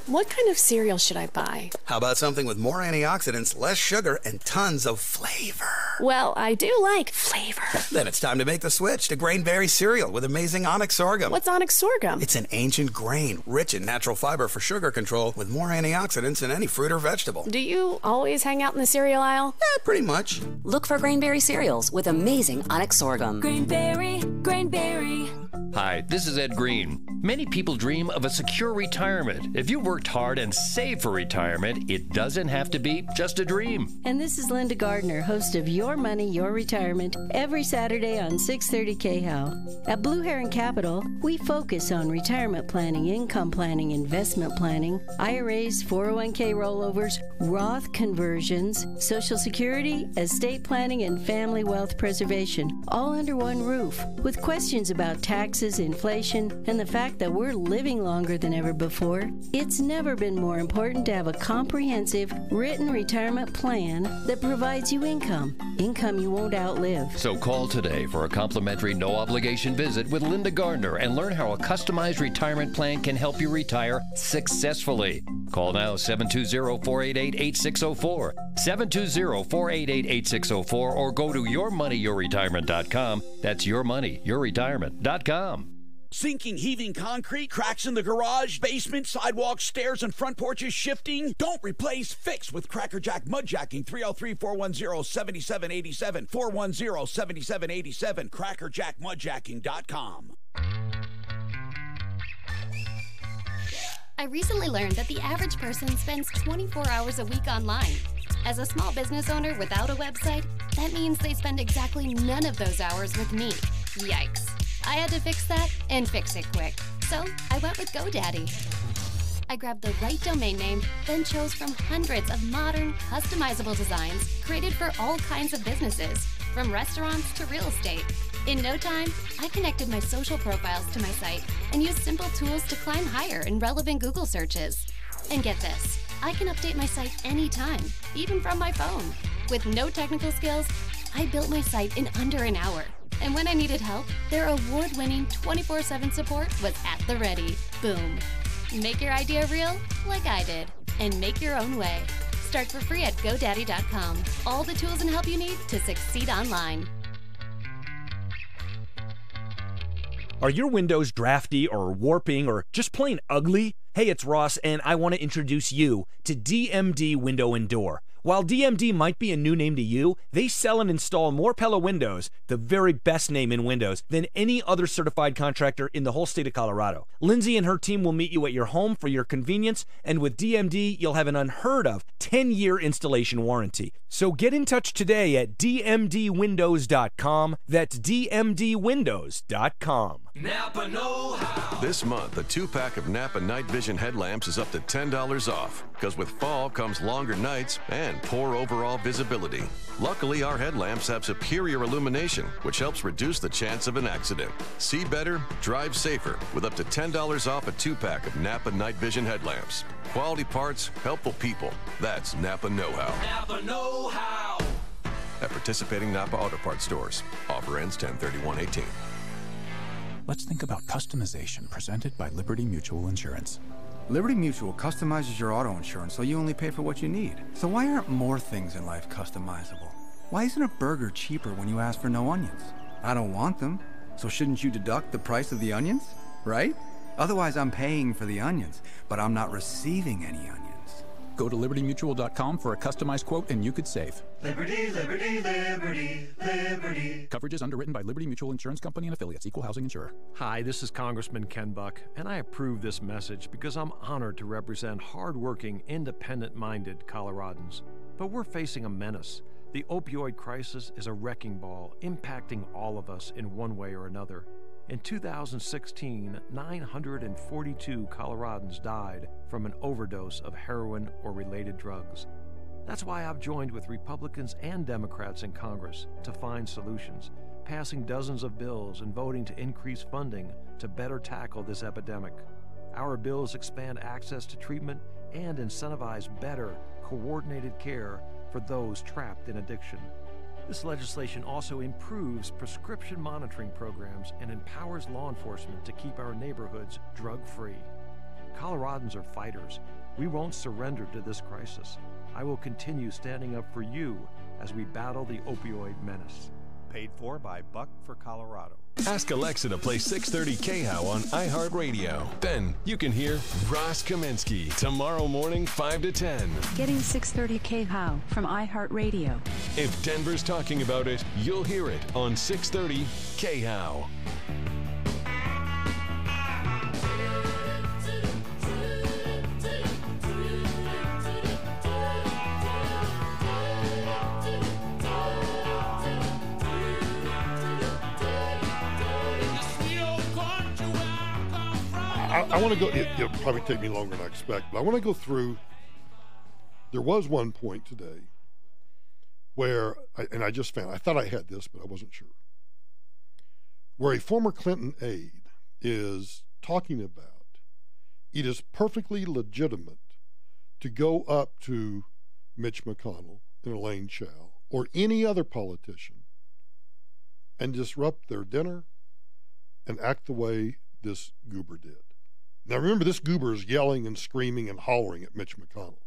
What kind of cereal should I buy? How about something with more antioxidants, less sugar, and tons of flavor? Well, I do like flavor. Then it's time to make the switch to Grainberry cereal with amazing onyx sorghum. What's onyx sorghum? It's an ancient grain, rich in natural fiber for sugar control, with more antioxidants than any fruit or vegetable. Do you always hang out in the cereal aisle? Yeah, pretty much. Look for Grainberry cereals with amazing onyx sorghum. Grainberry. Hi, this is Ed Green. Many people dream of a secure retirement. If you worked hard and saved for retirement, it doesn't have to be just a dream. And this is Linda Gardner, host of Your Money, Your Retirement, every Saturday on 630 K-How. At Blue Heron Capital, we focus on retirement planning, income planning, investment planning, IRAs, 401k rollovers, Roth conversions, Social Security, estate planning, and family wealth preservation, all under one roof. With questions about taxes, inflation, and the fact that we're living longer than ever before, it's never been more important to have a comprehensive, written retirement plan that provides you income you won't outlive. So call today for a complimentary no-obligation visit with Linda Gardner and learn how a customized retirement plan can help you retire successfully. Call now 720-488-8604, 720-488-8604, or go to yourmoneyyourretirement.com. That's yourmoneyyourretirement.com. Sinking, heaving concrete, cracks in the garage, basement, sidewalks, stairs, and front porches shifting? Don't replace, fix with Crackerjack Mudjacking. 303-410-7787. 410-7787. CrackerjackMudjacking.com. I recently learned that the average person spends 24 hours a week online. As a small business owner without a website, that means they spend exactly none of those hours with me. Yikes. I had to fix that and fix it quick. So I went with GoDaddy. I grabbed the right domain name, then chose from hundreds of modern, customizable designs created for all kinds of businesses, from restaurants to real estate. In no time, I connected my social profiles to my site and used simple tools to climb higher in relevant Google searches. And get this, I can update my site anytime, even from my phone. With no technical skills, I built my site in under an hour. And when I needed help, their award-winning 24/7 support was at the ready. Boom. Make your idea real, like I did, and make your own way. Start for free at GoDaddy.com. All the tools and help you need to succeed online. Are your windows drafty or warping or just plain ugly? Hey, it's Ross, and I want to introduce you to DMD Window and Door. While DMD might be a new name to you, they sell and install more Pella windows, the very best name in Windows, than any other certified contractor in the whole state of Colorado. Lindsay and her team will meet you at your home for your convenience, and with DMD, you'll have an unheard of 10-year installation warranty. So get in touch today at dmdwindows.com. That's dmdwindows.com. Napa know-how. This month, a 2-pack of Napa Night Vision headlamps is up to $10 off, because with fall comes longer nights and poor overall visibility. Luckily, our headlamps have superior illumination, which helps reduce the chance of an accident. See better, drive safer, with up to $10 off a 2-pack of Napa Night Vision headlamps. Quality parts, helpful people. That's Napa know-how. Napa know-how. At participating Napa Auto Parts stores. Offer ends 10/31/18. Let's think about customization presented by Liberty Mutual Insurance. Liberty Mutual customizes your auto insurance so you only pay for what you need. So why aren't more things in life customizable? Why isn't a burger cheaper when you ask for no onions? I don't want them, so shouldn't you deduct the price of the onions, right? Otherwise, I'm paying for the onions, but I'm not receiving any onions. Go to libertymutual.com for a customized quote and you could save. Liberty, liberty, liberty, liberty. Coverage is underwritten by Liberty Mutual Insurance Company and affiliates, equal housing insurer. Hi, this is Congressman Ken Buck, and I approve this message because I'm honored to represent hardworking, independent-minded Coloradans. But we're facing a menace. The opioid crisis is a wrecking ball, impacting all of us in one way or another. In 2016, 942 Coloradans died from an overdose of heroin or related drugs. That's why I've joined with Republicans and Democrats in Congress to find solutions, passing dozens of bills and voting to increase funding to better tackle this epidemic. Our bills expand access to treatment and incentivize better, coordinated care for those trapped in addiction. This legislation also improves prescription monitoring programs and empowers law enforcement to keep our neighborhoods drug-free. Coloradans are fighters. We won't surrender to this crisis. I will continue standing up for you as we battle the opioid menace. Paid for by Buck for Colorado. Ask Alexa to play 630 KHOW on iHeartRadio. Then you can hear Ross Kaminsky tomorrow morning 5 to 10. Getting 630 KHOW from iHeartRadio. If Denver's talking about it, you'll hear it on 630 KHOW. I want to go, it'll probably take me longer than I expect, but I want to go through, there was one point today where, I just found, I thought I had this, but I wasn't sure, where a former Clinton aide is talking about it is perfectly legitimate to go up to Mitch McConnell and Elaine Chao or any other politician and disrupt their dinner and act the way this goober did. Now remember, this goober is yelling and screaming and hollering at Mitch McConnell.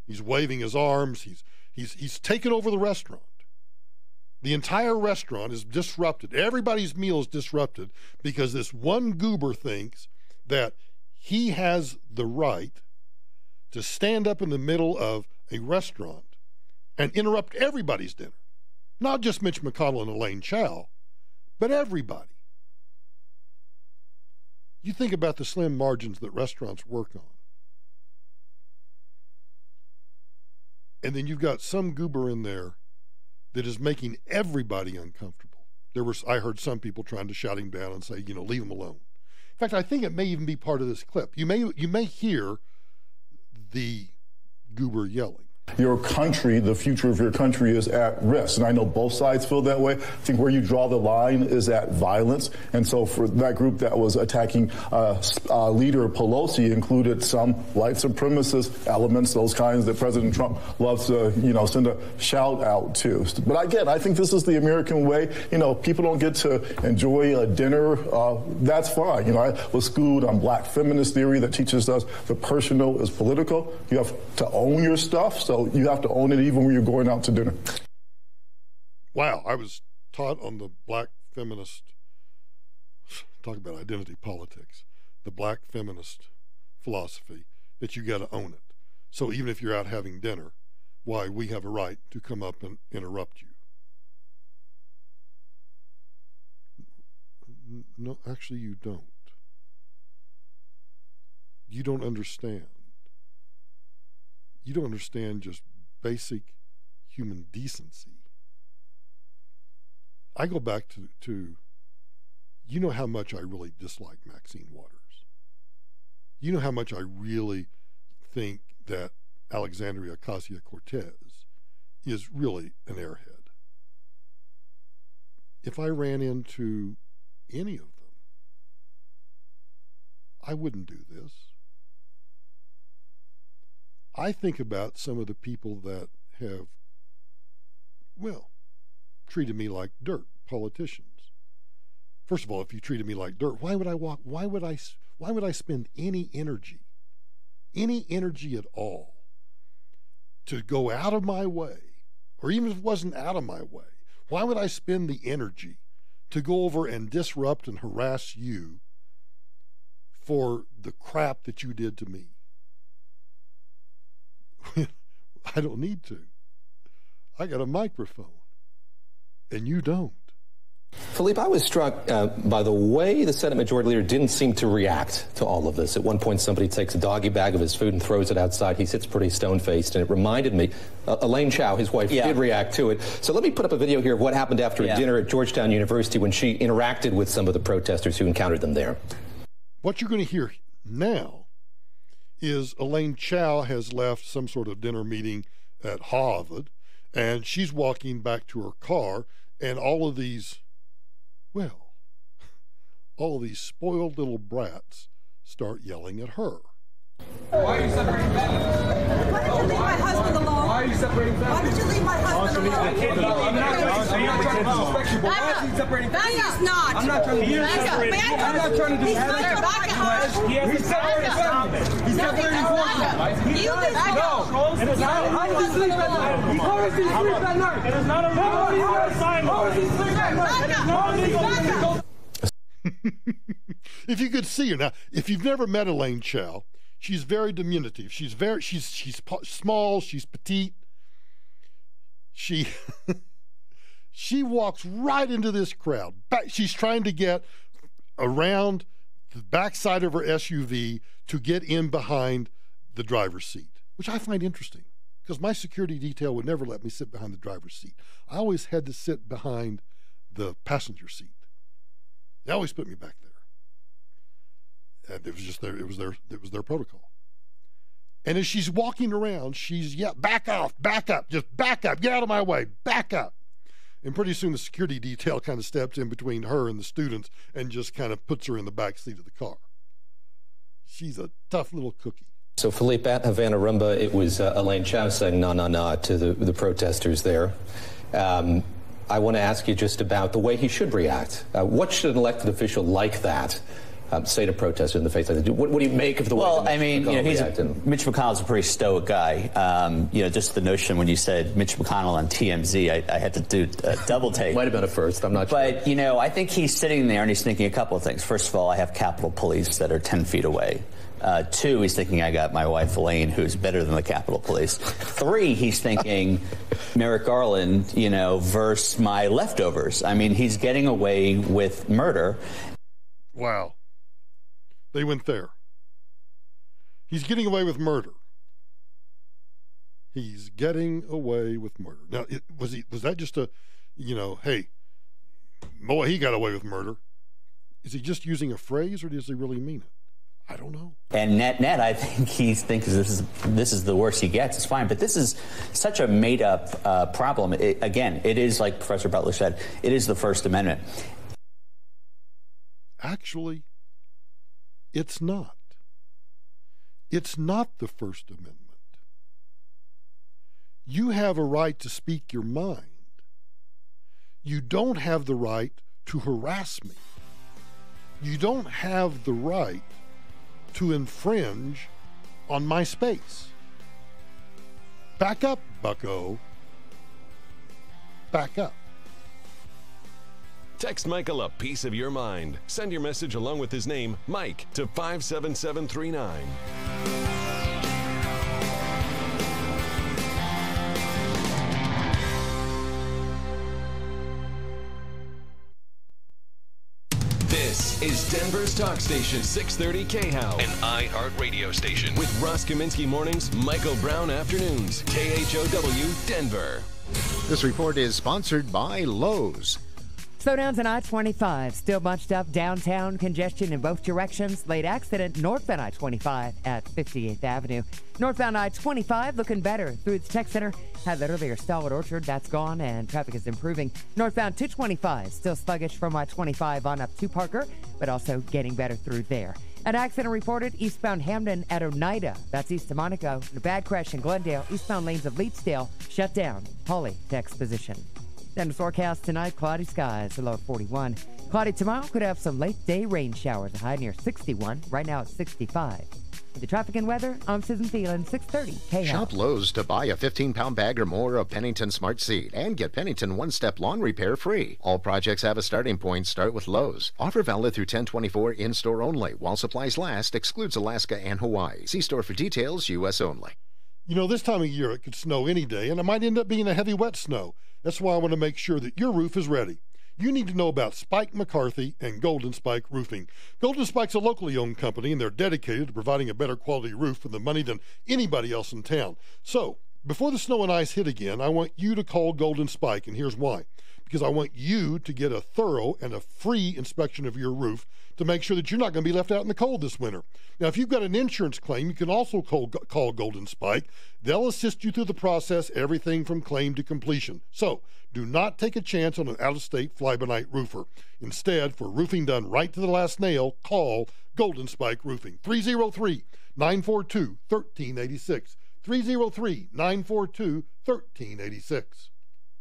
He's waving his arms. He's taken over the restaurant. The entire restaurant is disrupted. Everybody's meal is disrupted because this one goober thinks that he has the right to stand up in the middle of a restaurant and interrupt everybody's dinner. Not just Mitch McConnell and Elaine Chao, but everybody. You think about the slim margins that restaurants work on. And then you've got some goober in there that is making everybody uncomfortable. I heard some people trying to shout him down and say, leave him alone. In fact, I think it may even be part of this clip. You may hear the goober yelling. Your country, the future of your country is at risk. And I know both sides feel that way. I think where you draw the line is at violence. And so for that group that was attacking Leader Pelosi included some white supremacist elements, those kinds that President Trump loves to, send a shout out to. But again, I think this is the American way. People don't get to enjoy a dinner. That's fine. I was schooled on black feminist theory that teaches us the personal is political. You have to own your stuff. So you have to own it even when you're going out to dinner. Wow, I was taught on the black feminist, talk about identity politics, the black feminist philosophy that you got to own it. So even if you're out having dinner, why, we have a right to come up and interrupt you. No, actually you don't. You don't understand. You don't understand just basic human decency. I go back to you know how much I really dislike Maxine Waters. You know how much I really think that Alexandria Ocasio-Cortez is really an airhead. If I ran into any of them, I wouldn't do this. I think about some of the people that have, treated me like dirt, politicians. First of all, if you treated me like dirt, why would I spend any energy at all to go out of my way, or even if it wasn't out of my way, why would I spend the energy to go over and disrupt and harass you for the crap that you did to me? I don't need to. I got a microphone, and you don't. Philippe, I was struck by the way the Senate Majority Leader didn't seem to react to all of this. At one point, somebody takes a doggy bag of his food and throws it outside. He sits pretty stone-faced, and it reminded me, Elaine Chao, his wife, did react to it. So let me put up a video here of what happened after a dinner at Georgetown University when she interacted with some of the protesters who encountered them there. What you're going to hear now is Elaine Chao has left some sort of dinner meeting at Harvard, and she's walking back to her car, and all of these spoiled little brats start yelling at her. Why are you separating families? Why did you leave my husband alone? Why are you separating families? Why did you leave my husband alone? I'm not trying to disrespect you, but why is he separating families? He is not. I'm not trying to disrespect you. I'm not trying to disrespect you. He's separating families. He's separating forces. You no. It is not. How does he sleep at night? How does he sleep at night? It is not a legal assignment. How does he sleep at night? It is not illegal. If you could see her now, if you've never met Elaine Chao, she's very diminutive. She's small. She's petite. She walks right into this crowd. She's trying to get around the backside of her SUV to get in behind the driver's seat, which I find interesting because my security detail would never let me sit behind the driver's seat. I always had to sit behind the passenger seat. They always put me back there. And it was just their protocol. And as she's walking around, she's back off, back up, just back up, get out of my way, back up. And pretty soon the security detail kind of steps in between her and the students and just kind of puts her in the back seat of the car. She's a tough little cookie. So, Philippe, at Havana Rumba, it was Elaine Chao saying "na na na" to the protesters there. I want to ask you just about the way he should react. What should an elected official like that say to protesters in the face of that? What do you make of the way that Mitch McConnell Mitch McConnell's a pretty stoic guy. Just the notion when you said Mitch McConnell on TMZ, I had to do a double take. Might have been a first, I'm not sure. But, I think he's sitting there and he's thinking a couple of things. First of all, I have Capitol Police that are 10 feet away. 2, he's thinking I got my wife Elaine, who's better than the Capitol Police. 3, he's thinking Merrick Garland, versus my leftovers. I mean, he's getting away with murder. Wow. They went there. He's getting away with murder. He's getting away with murder. Now, was that just a, hey, boy, he got away with murder? Is he just using a phrase, or does he really mean it? I don't know. And net, I think he thinks this is the worst he gets. It's fine, but this is such a made-up problem. It is like Professor Butler said. It is the First Amendment. Actually, it's not. It's not the First Amendment. You have a right to speak your mind. You don't have the right to harass me. You don't have the right to infringe on my space. Back up, bucko. Back up. Text Michael a piece of your mind. Send your message along with his name, Mike, to 57739. This is Denver's talk station, 630 KHOW, an iHeart radio station. With Ross Kaminsky mornings, Michael Brown afternoons, KHOW, Denver. This report is sponsored by Lowe's. Slowdowns on I-25. Still bunched up downtown. Congestion in both directions. Late accident northbound I-25 at 58th Avenue. Northbound I-25 looking better through the Tech Center. Had that earlier stall at Orchard. That's gone and traffic is improving. Northbound 225 still sluggish from I-25 on up to Parker, but also getting better through there. An accident reported eastbound Hamden at Oneida. That's east of Monaco. A bad crash in Glendale. Eastbound lanes of Leetsdale shut down. Holly to exposition. Then the forecast tonight, cloudy skies, a low of 41. Cloudy tomorrow, could have some late day rain showers, a high near 61. Right now it's 65. With the traffic and weather, I'm Susan Thielen, 630 KHOW. Shop Lowe's to buy a 15-pound bag or more of Pennington Smart Seed and get Pennington one-step lawn repair free. All projects have a starting point. Start with Lowe's. Offer valid through 10/24 in-store only. While supplies last, excludes Alaska and Hawaii. See store for details, U.S. only. You know, this time of year it could snow any day, and it might end up being a heavy, wet snow. That's why I want to make sure that your roof is ready. You need to know about Spike McCarthy and Golden Spike Roofing. Golden Spike's a locally owned company, and they're dedicated to providing a better quality roof for the money than anybody else in town. So, before the snow and ice hit again, I want you to call Golden Spike, and here's why. Because I want you to get a thorough and a free inspection of your roof to make sure that you're not going to be left out in the cold this winter. Now, if you've got an insurance claim, you can also call Golden Spike. They'll assist you through the process, everything from claim to completion. So, do not take a chance on an out-of-state fly-by-night roofer. Instead, for roofing done right to the last nail, call Golden Spike Roofing. 303-942-1386. 303-942-1386.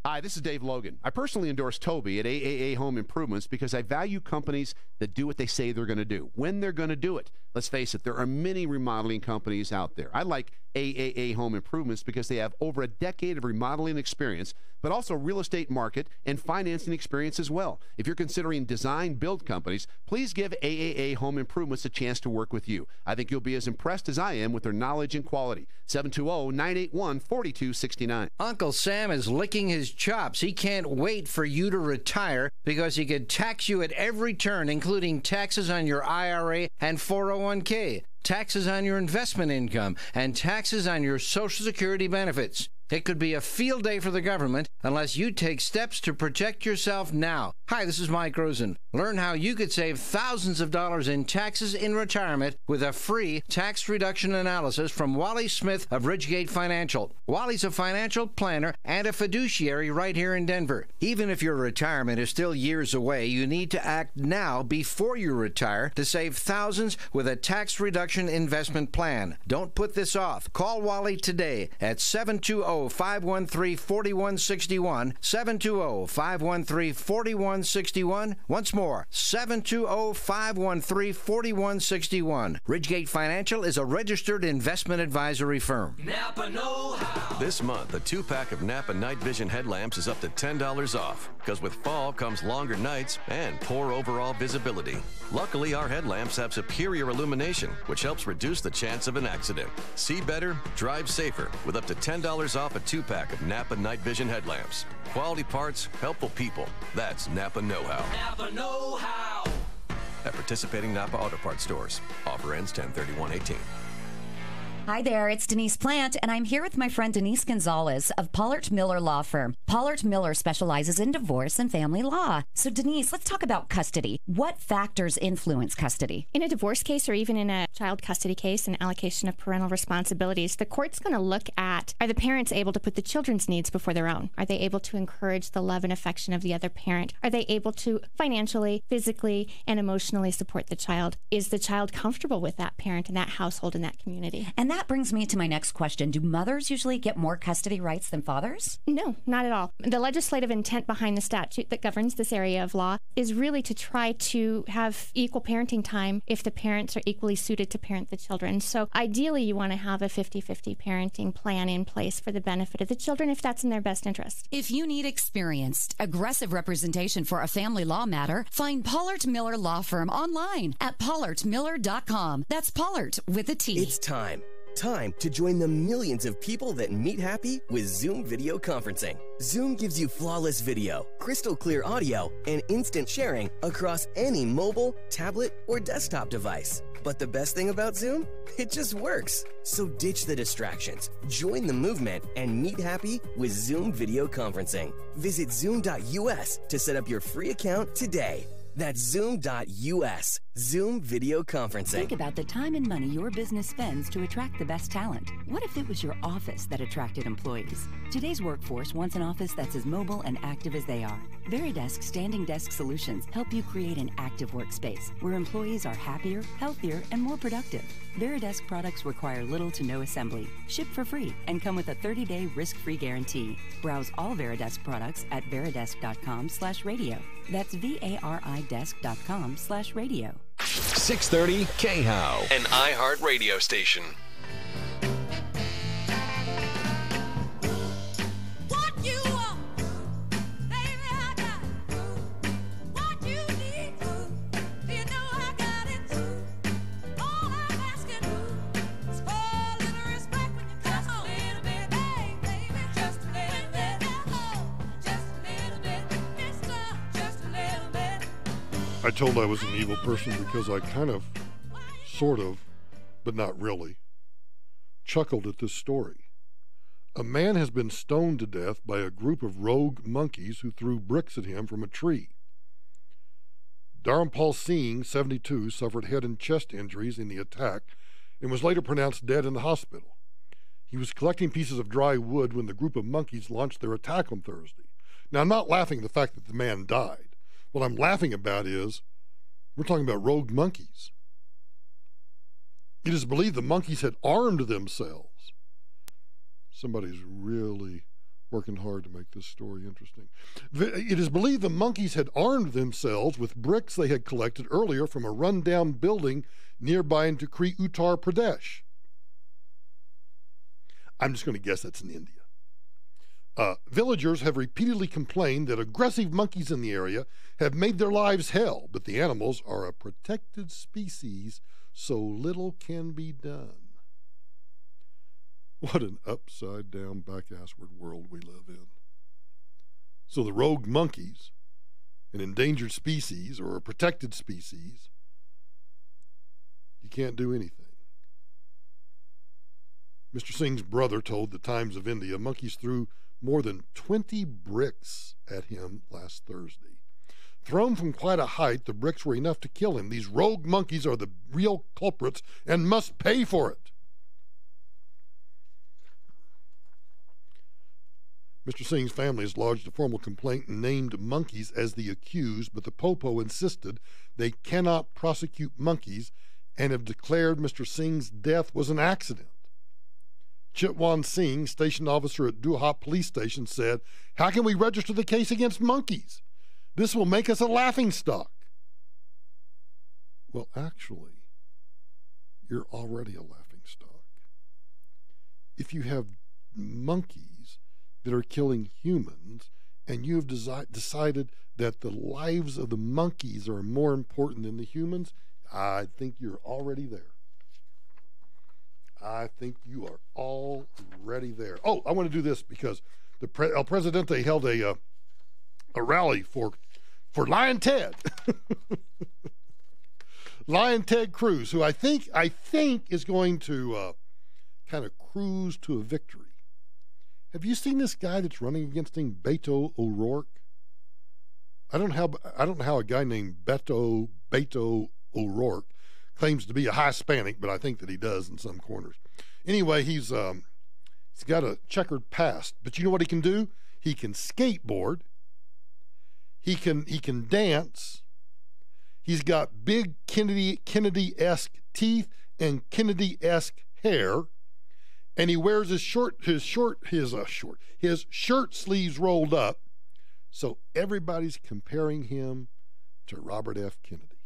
Hi, this is Dave Logan. I personally endorse Toby at AAA Home Improvements because I value companies that do what they say they're going to do, when they're going to do it. Let's face it, there are many remodeling companies out there. I like AAA Home Improvements because they have over a decade of remodeling experience, but also real estate market and financing experience as well. If you're considering design build companies, please give AAA Home Improvements a chance to work with you. I think you'll be as impressed as I am with their knowledge and quality. 720-981-4269. Uncle Sam is licking his chops. He can't wait for you to retire because he could tax you at every turn, including taxes on your IRA and 401k, taxes on your investment income, and taxes on your Social Security benefits. It could be a field day for the government unless you take steps to protect yourself now. Hi, this is Mike Rosen. Learn how you could save thousands of dollars in taxes in retirement with a free tax reduction analysis from Wally Smith of Ridgegate Financial. Wally's a financial planner and a fiduciary right here in Denver. Even if your retirement is still years away, you need to act now before you retire to save thousands with a tax reduction investment plan. Don't put this off. Call Wally today at 720-513-4161, 720-513-4161. Once more, 720-513-4161. Ridgegate Financial is a registered investment advisory firm. Napa know-how. This month, a 2-pack of Napa Night Vision headlamps is up to $10 off. Because with fall comes longer nights and poor overall visibility. Luckily, our headlamps have superior illumination, which helps reduce the chance of an accident. See better, drive safer, with up to $10 off a 2-pack of Napa Night Vision headlamps. Quality parts, helpful people. That's Napa know-how. Napa know-how. At participating Napa Auto Parts stores. Offer ends 10/31/18. Hi there, it's Denise Plant, and I'm here with my friend Denise Gonzalez of Pollard Miller Law Firm. Pollard Miller specializes in divorce and family law. So Denise, let's talk about custody. What factors influence custody? In a divorce case or even in a child custody case and allocation of parental responsibilities, the court's going to look at, are the parents able to put the children's needs before their own? Are they able to encourage the love and affection of the other parent? Are they able to financially, physically, and emotionally support the child? Is the child comfortable with that parent and that household and that community? And that brings me to my next question. Do mothers usually get more custody rights than fathers? No, not at all. The legislative intent behind the statute that governs this area of law is really to try to have equal parenting time if the parents are equally suited to parent the children. So ideally, you want to have a 50-50 parenting plan in place for the benefit of the children if that's in their best interest. If you need experienced, aggressive representation for a family law matter, find Pollard Miller Law Firm online at pollardmiller.com. That's Pollard with a T. It's time. Time to join the millions of people that meet happy with Zoom video conferencing. Zoom gives you flawless video, crystal clear audio, and instant sharing across any mobile, tablet, or desktop device. But the best thing about Zoom? It just works. So ditch the distractions, join the movement, and meet happy with Zoom video conferencing. Visit zoom.us to set up your free account today. That's Zoom.us. Zoom video conferencing. Think about the time and money your business spends to attract the best talent. What if it was your office that attracted employees? Today's workforce wants an office that's as mobile and active as they are. Veridesk Standing Desk Solutions help you create an active workspace where employees are happier, healthier, and more productive. Veridesk products require little to no assembly, ship for free, and come with a 30-day risk-free guarantee. Browse all Veridesk products at veridesk.com/radio. That's VARIdesk.com/radio. 630 KHOW, an iHeart radio station. I told I was an evil person because I kind of, sort of, but not really, chuckled at this story. A man has been stoned to death by a group of rogue monkeys who threw bricks at him from a tree. Dharampal Singh, 72, suffered head and chest injuries in the attack and was later pronounced dead in the hospital. He was collecting pieces of dry wood when the group of monkeys launched their attack on Thursday. Now, I'm not laughing at the fact that the man died. What I'm laughing about is we're talking about rogue monkeys. It is believed the monkeys had armed themselves. Somebody's really working hard to make this story interesting. It is believed the monkeys had armed themselves with bricks they had collected earlier from a rundown building nearby in Tikri, Uttar Pradesh. I'm just going to guess that's in India. Villagers have repeatedly complained that aggressive monkeys in the area have made their lives hell, but the animals are a protected species, so little can be done. What an upside-down, back-assward world we live in. So the rogue monkeys, an endangered species or a protected species, you can't do anything. Mr. Singh's brother told the Times of India monkeys threw more than 20 bricks at him last Thursday. Thrown from quite a height, the bricks were enough to kill him. These rogue monkeys are the real culprits and must pay for it. Mr. Singh's family has lodged a formal complaint and named monkeys as the accused, but the Popo insisted they cannot prosecute monkeys and have declared Mr. Singh's death was an accident. Chitwan Singh, station officer at Duhat Police Station, said, "How can we register the case against monkeys? This will make us a laughingstock." Well, actually, you're already a laughingstock. If you have monkeys that are killing humans and you have decided that the lives of the monkeys are more important than the humans, I think you're already there. I think you are already there. Oh, I want to do this because the El Presidente held a rally for Lion Ted. Lion Ted Cruz, who I think is going to kind of cruise to a victory. Have you seen this guy that's running against him, Beto O'Rourke? I don't know how a guy named Beto O'Rourke claims to be a Hispanic, but I think that he does in some corners. Anyway, he's got a checkered past, but you know what he can do? He can skateboard. He can dance. He's got big Kennedy-esque teeth and Kennedy-esque hair, and he wears his shirt sleeves rolled up. So everybody's comparing him to Robert F. Kennedy.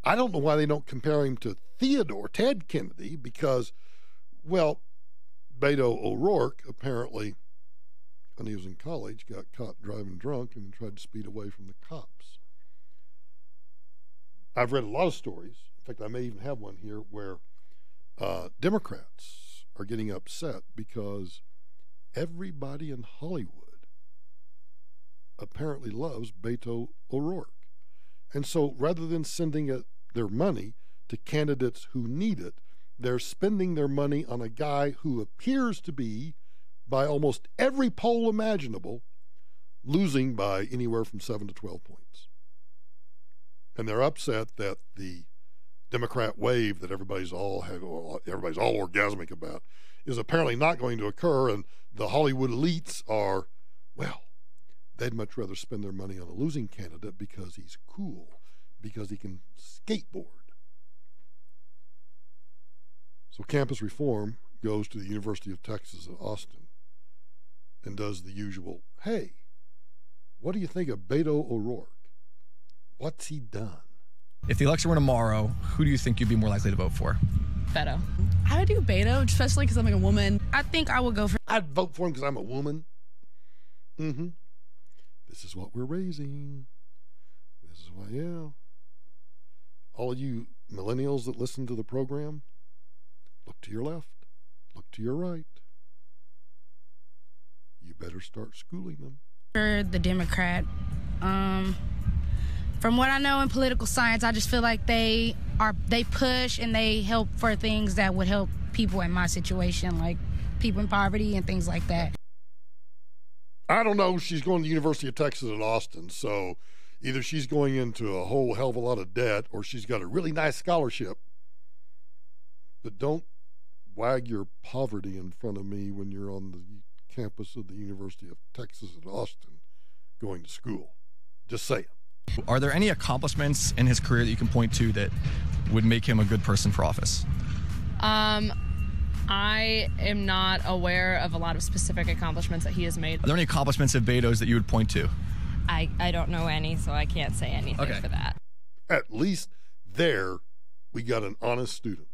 I don't know why they don't compare him to Ted Kennedy, because, well, Beto O'Rourke apparently, when he was in college, got caught driving drunk and tried to speed away from the cops. I've read a lot of stories. In fact, I may even have one here where Democrats are getting upset because everybody in Hollywood apparently loves Beto O'Rourke. And so rather than sending their money to candidates who need it, they're spending their money on a guy who appears to be, by almost every poll imaginable, losing by anywhere from 7 to 12 points. And they're upset that the Democrat wave that everybody's all orgasmic about is apparently not going to occur, and the Hollywood elites are, well, they'd much rather spend their money on a losing candidate because he's cool, because he can skateboard. So campus reform goes to the University of Texas at Austin and does the usual, hey, what do you think of Beto O'Rourke? What's he done? If the election were tomorrow, who do you think you'd be more likely to vote for? Beto. I would do Beto, especially because I'm like a woman. I think I would go for... I'd vote for him because I'm a woman. Mm-hmm. This is what we're raising. This is why, yeah. All of you millennials that listen to the program, look to your left, look to your right. You better start schooling them. For the Democrat. From what I know in political science, I just feel like they push and they help for things that would help people in my situation, like people in poverty and things like that. I don't know. She's going to the University of Texas at Austin, so either she's going into a whole hell of a lot of debt or she's got a really nice scholarship. But don't wag your poverty in front of me when you're on the campus of the University of Texas at Austin going to school. Just saying. Are there any accomplishments in his career that you can point to that would make him a good person for office? I am not aware of a lot of specific accomplishments that he has made. Are there any accomplishments of Beto's that you would point to? I don't know any, so I can't say anything for that. At least there we got an honest student.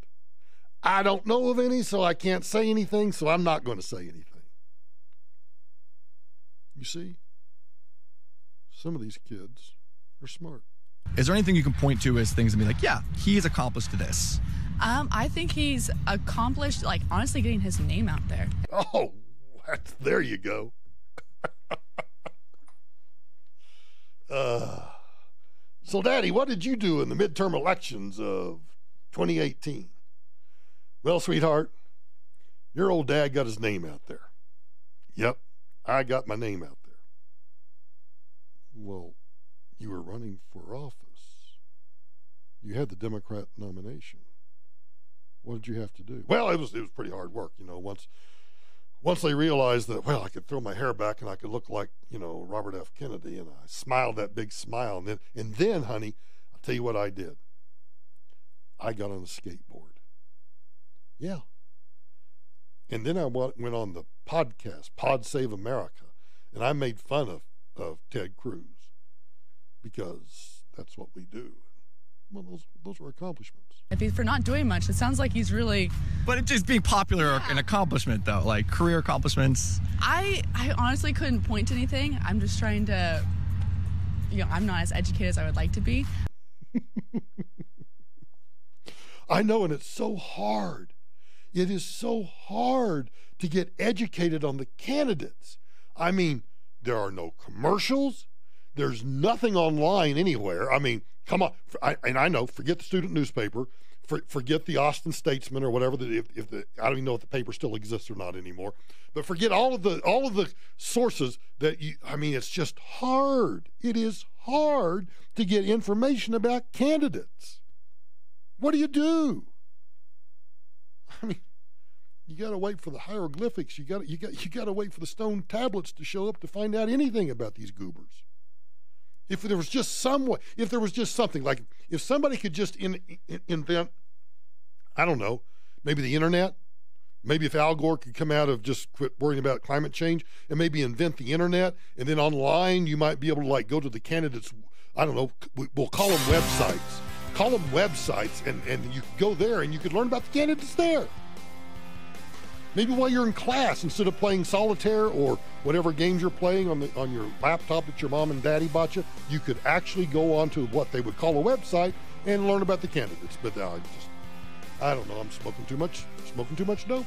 I don't know of any, so I can't say anything, so I'm not going to say anything. You see? Some of these kids are smart. Is there anything you can point to as things and be like, yeah, he has accomplished this? I think he's accomplished, like, honestly getting his name out there. Oh, there you go. So, Daddy, what did you do in the midterm elections of 2018? Well, sweetheart, your old dad got his name out there. Yep, I got my name out there. Well, you were running for office. You had the Democrat nomination. What did you have to do? Well, it was pretty hard work, you know. Once they realized that, well, I could throw my hair back and I could look like, you know, Robert F. Kennedy, and I smiled that big smile, and then, honey, I'll tell you what I did. I got on a skateboard. Yeah. And then I went on the podcast, Pod Save America, and I made fun of Ted Cruz because that's what we do. Well, those are accomplishments. For not doing much, it sounds like he's really... But it's just being popular an accomplishment, though, like career accomplishments. I honestly couldn't point to anything. I'm just trying to, you know, I'm not as educated as I would like to be. I know, and it's so hard. It is so hard to get educated on the candidates. I mean, there are no commercials. There's nothing online anywhere. I mean, come on. I know, forget the student newspaper. Forget the Austin Statesman or whatever. I don't even know if the paper still exists or not anymore. But forget all of the sources that you. I mean, it's just hard. It is hard to get information about candidates. What do? I mean, you got to wait for the hieroglyphics. You got to wait for the stone tablets to show up to find out anything about these goobers. If there was just something like if somebody could just invent, I don't know, maybe the internet, maybe if Al Gore could come out of just quit worrying about climate change and maybe invent the internet, and then online you might be able to like go to the candidates, I don't know, we'll call them websites. Call them websites, and you could go there and you could learn about the candidates there. Maybe while you're in class, instead of playing solitaire or whatever games you're playing on your laptop that your mom and daddy bought you, you could actually go onto what they would call a website and learn about the candidates. But I don't know. I'm smoking too much dope.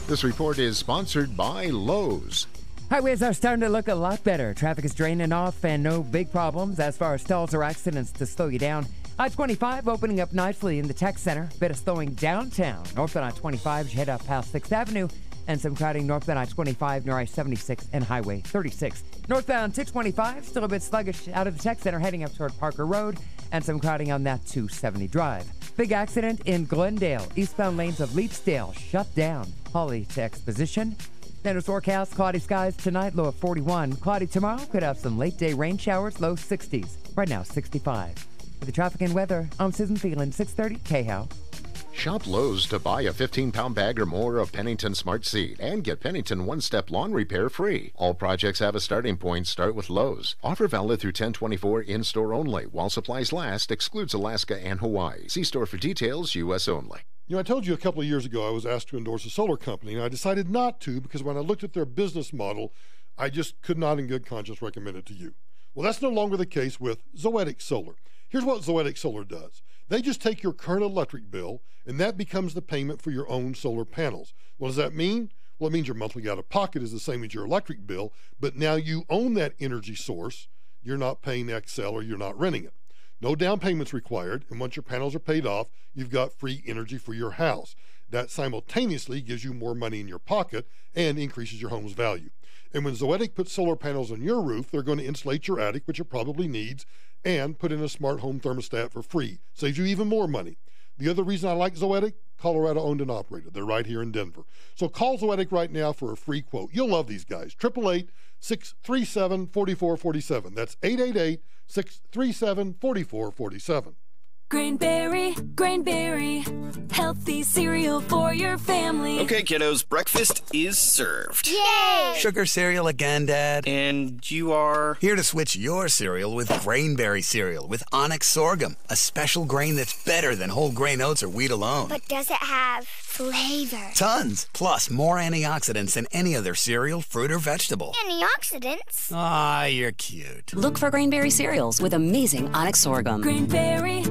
This report is sponsored by Lowe's. Highways are starting to look a lot better. Traffic is draining off and no big problems as far as stalls or accidents to slow you down. I-25 opening up nicely in the tech center. Bit of slowing downtown. Northbound I-25 as you head up past 6th Avenue. And some crowding northbound I-25 near I-76 and Highway 36. Northbound 625 still a bit sluggish out of the tech center heading up toward Parker Road. And some crowding on that 270 drive. Big accident in Glendale. Eastbound lanes of Leapsdale shut down. Holly to Exposition. Then it's forecast, cloudy skies tonight, low of 41. Cloudy tomorrow, could have some late day rain showers, low 60s. Right now, 65. With the traffic and weather, I'm Susan Phelan, 630 KHOW. Shop Lowe's to buy a 15-pound bag or more of Pennington Smart Seed and get Pennington one-step lawn repair free. All projects have a starting point. Start with Lowe's. Offer valid through 10/24 in-store only. While supplies last, excludes Alaska and Hawaii. See store for details, U.S. only. You know, I told you a couple of years ago I was asked to endorse a solar company, and I decided not to because when I looked at their business model, I just could not in good conscience recommend it to you. Well, that's no longer the case with Zoetic Solar. Here's what Zoetic Solar does. They just take your current electric bill, and that becomes the payment for your own solar panels. What does that mean? Well, it means your monthly out-of-pocket is the same as your electric bill, but now you own that energy source. You're not paying Xcel or you're not renting it. No down payments required, and once your panels are paid off, you've got free energy for your house. That simultaneously gives you more money in your pocket and increases your home's value. And when Zoetic puts solar panels on your roof, they're going to insulate your attic, which it probably needs, and put in a smart home thermostat for free. Saves you even more money. The other reason I like Zoetic, Colorado owned and operated. They're right here in Denver. So call Zoetic right now for a free quote. You'll love these guys. 888-637-4447. That's 888-637-4447. Granberry, healthy cereal for your family. Okay, kiddos, breakfast is served. Yay! Sugar cereal again, Dad. And you are? Here to switch your cereal with Grainberry cereal with Onyx sorghum, a special grain that's better than whole grain oats or wheat alone. But does it have flavor? Tons, plus more antioxidants than any other cereal, fruit, or vegetable. Antioxidants? Ah, you're cute. Look for Grainberry cereals with amazing Onyx sorghum. Grainberry.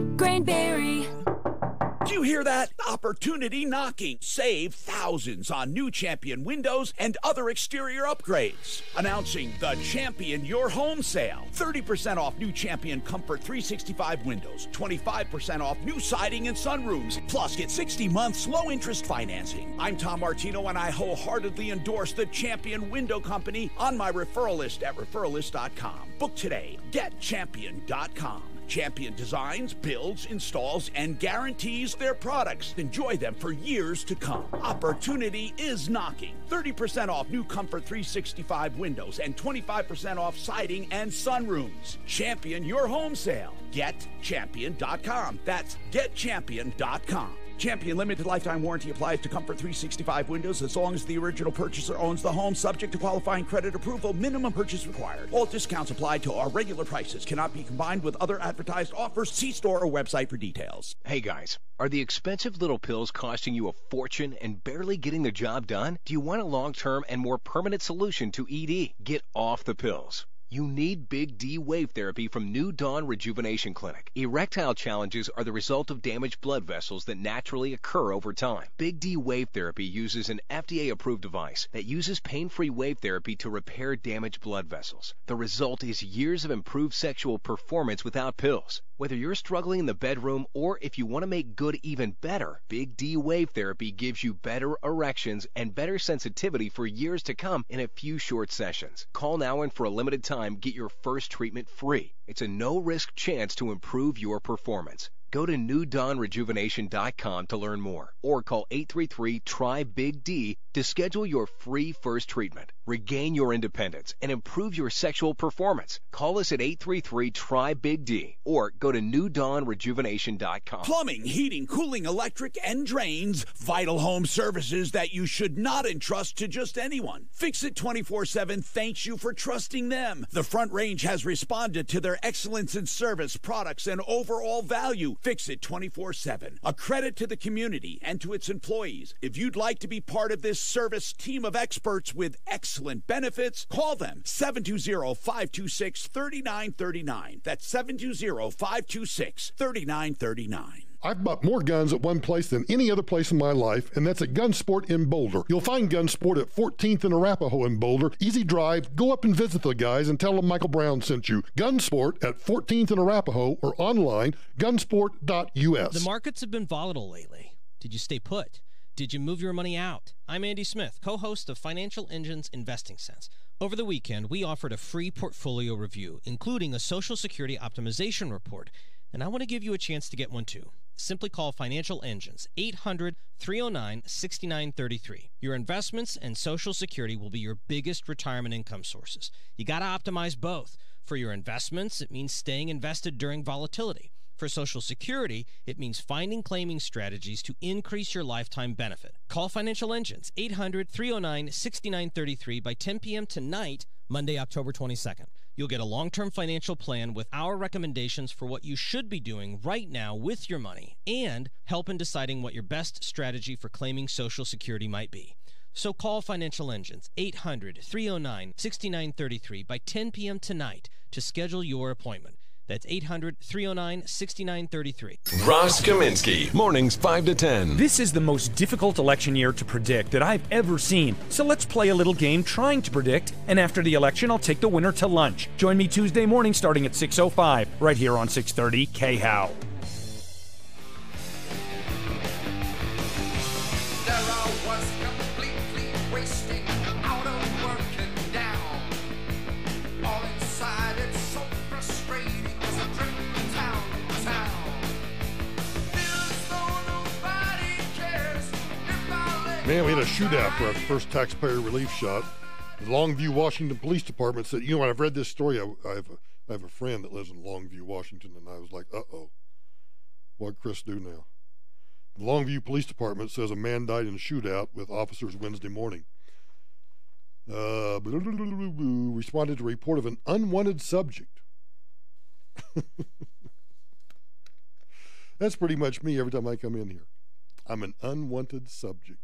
Do you hear that? Opportunity knocking. Save thousands on new Champion windows and other exterior upgrades. Announcing the Champion Your Home Sale. 30% off new Champion Comfort 365 windows. 25% off new siding and sunrooms. Plus, get 60 months low interest financing. I'm Tom Martino, and I wholeheartedly endorse the Champion Window Company on my referral list at referralist.com. Book today. GetChampion.com. Champion designs, builds, installs, and guarantees their products. Enjoy them for years to come. Opportunity is knocking. 30% off new Comfort 365 windows and 25% off siding and sunrooms. Champion Your Home Sale. GetChampion.com. That's GetChampion.com. Champion limited lifetime warranty applies to Comfort 365 windows as long as the original purchaser owns the home, subject to qualifying credit approval. Minimum purchase required. All discounts applied to our regular prices. Cannot be combined with other advertised offers. See store or website for details. Hey guys, are the expensive little pills costing you a fortune and barely getting the job done? Do you want a long-term and more permanent solution to ED? Get off the pills. You need Big D wave therapy from New Dawn Rejuvenation Clinic. Erectile challenges are the result of damaged blood vessels that naturally occur over time. Big D wave therapy uses an FDA-approved device that uses pain-free wave therapy to repair damaged blood vessels. The result is years of improved sexual performance without pills. Whether you're struggling in the bedroom or if you want to make good even better, Big D wave therapy gives you better erections and better sensitivity for years to come in a few short sessions. Call now and for a limited time, get your first treatment free. It's a no-risk chance to improve your performance. Go to newdawnrejuvenation.com to learn more or call 833-TRY-BIG-D to schedule your free first treatment. Regain your independence and improve your sexual performance. Call us at 833-TRY-BIG-D or go to newdawnrejuvenation.com. Plumbing, heating, cooling, electric, and drains. Vital home services that you should not entrust to just anyone. Fix It 24/7 thanks you for trusting them. The Front Range has responded to their excellence in service, products, and overall value. Fix It 24/7. A credit to the community and to its employees. If you'd like to be part of this service team of experts with excellent benefits, call them 720-526-3939. That's 720-526-3939. I've bought more guns at one place than any other place in my life, and that's at Gunsport in Boulder. You'll find Gunsport at 14th and Arapahoe in Boulder. Easy drive. Go up and visit the guys and tell them Michael Brown sent you. Gunsport at 14th and Arapahoe or online, gunsport.us. The markets have been volatile lately. Did you stay put? Did you move your money out? I'm Andy Smith, co-host of Financial Engine's Investing Sense. Over the weekend, we offered a free portfolio review, including a Social Security optimization report, and I want to give you a chance to get one too. Simply call Financial Engines, 800-309-6933. Your investments and Social Security will be your biggest retirement income sources. You got to optimize both. For your investments, it means staying invested during volatility. For Social Security, it means finding claiming strategies to increase your lifetime benefit. Call Financial Engines, 800-309-6933 by 10 p.m. tonight, Monday, October 22nd. You'll get a long-term financial plan with our recommendations for what you should be doing right now with your money and help in deciding what your best strategy for claiming Social Security might be. So call Financial Engines, 800-309-6933 by 10 p.m. tonight to schedule your appointment. That's 800-309-6933. Ross Kaminsky, mornings 5 to 10. This is the most difficult election year to predict that I've ever seen. So let's play a little game trying to predict, and after the election, I'll take the winner to lunch. Join me Tuesday morning starting at 6:05, right here on 630 KHOW. Man, we had a shootout for our first taxpayer relief shot. The Longview, Washington Police Department said, when I've read this story, I have a friend that lives in Longview, Washington, and I was like, uh-oh, what'd Chris do now? The Longview Police Department says a man died in a shootout with officers Wednesday morning. Responded to a report of an unwanted subject. That's pretty much me every time I come in here. I'm an unwanted subject.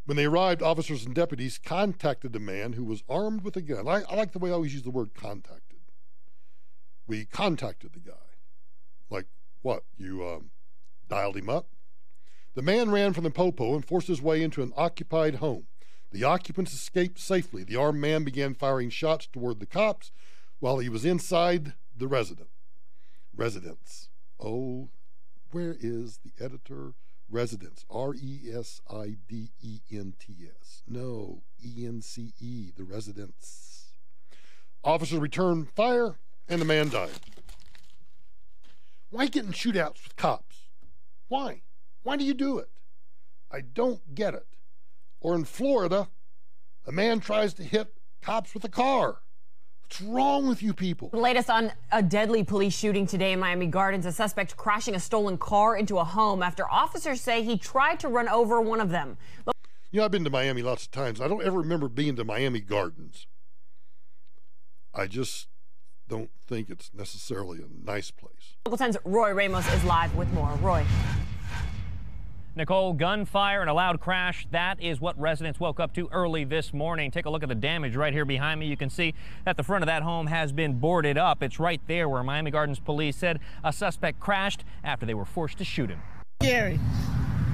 When they arrived, officers and deputies contacted the man who was armed with a gun. I like the way I always use the word contacted. We contacted the guy. Like what? You dialed him up? The man ran from the popo and forced his way into an occupied home. The occupants escaped safely. The armed man began firing shots toward the cops while he was inside the residence. Oh, where is the editor? Residence, R-E-S-I-D-E-N-T-S. No, E-N-C-E, the residence. Officers returned fire, and the man died. Why get in shootouts with cops? Why? Why do you do it? I don't get it. Or in Florida, a man tries to hit cops with a car. What's wrong with you people? The latest on a deadly police shooting today in Miami Gardens. A suspect crashing a stolen car into a home after officers say he tried to run over one of them. I've been to Miami lots of times. I don't ever remember being to Miami Gardens. I just don't think it's necessarily a nice place. Local 10's Roy Ramos is live with more. Roy. Nicole, gunfire and a loud crash. That is what residents woke up to early this morning. Take a look at the damage right here behind me. You can see that the front of that home has been boarded up. It's right there where Miami Gardens police said a suspect crashed after they were forced to shoot him. Scary.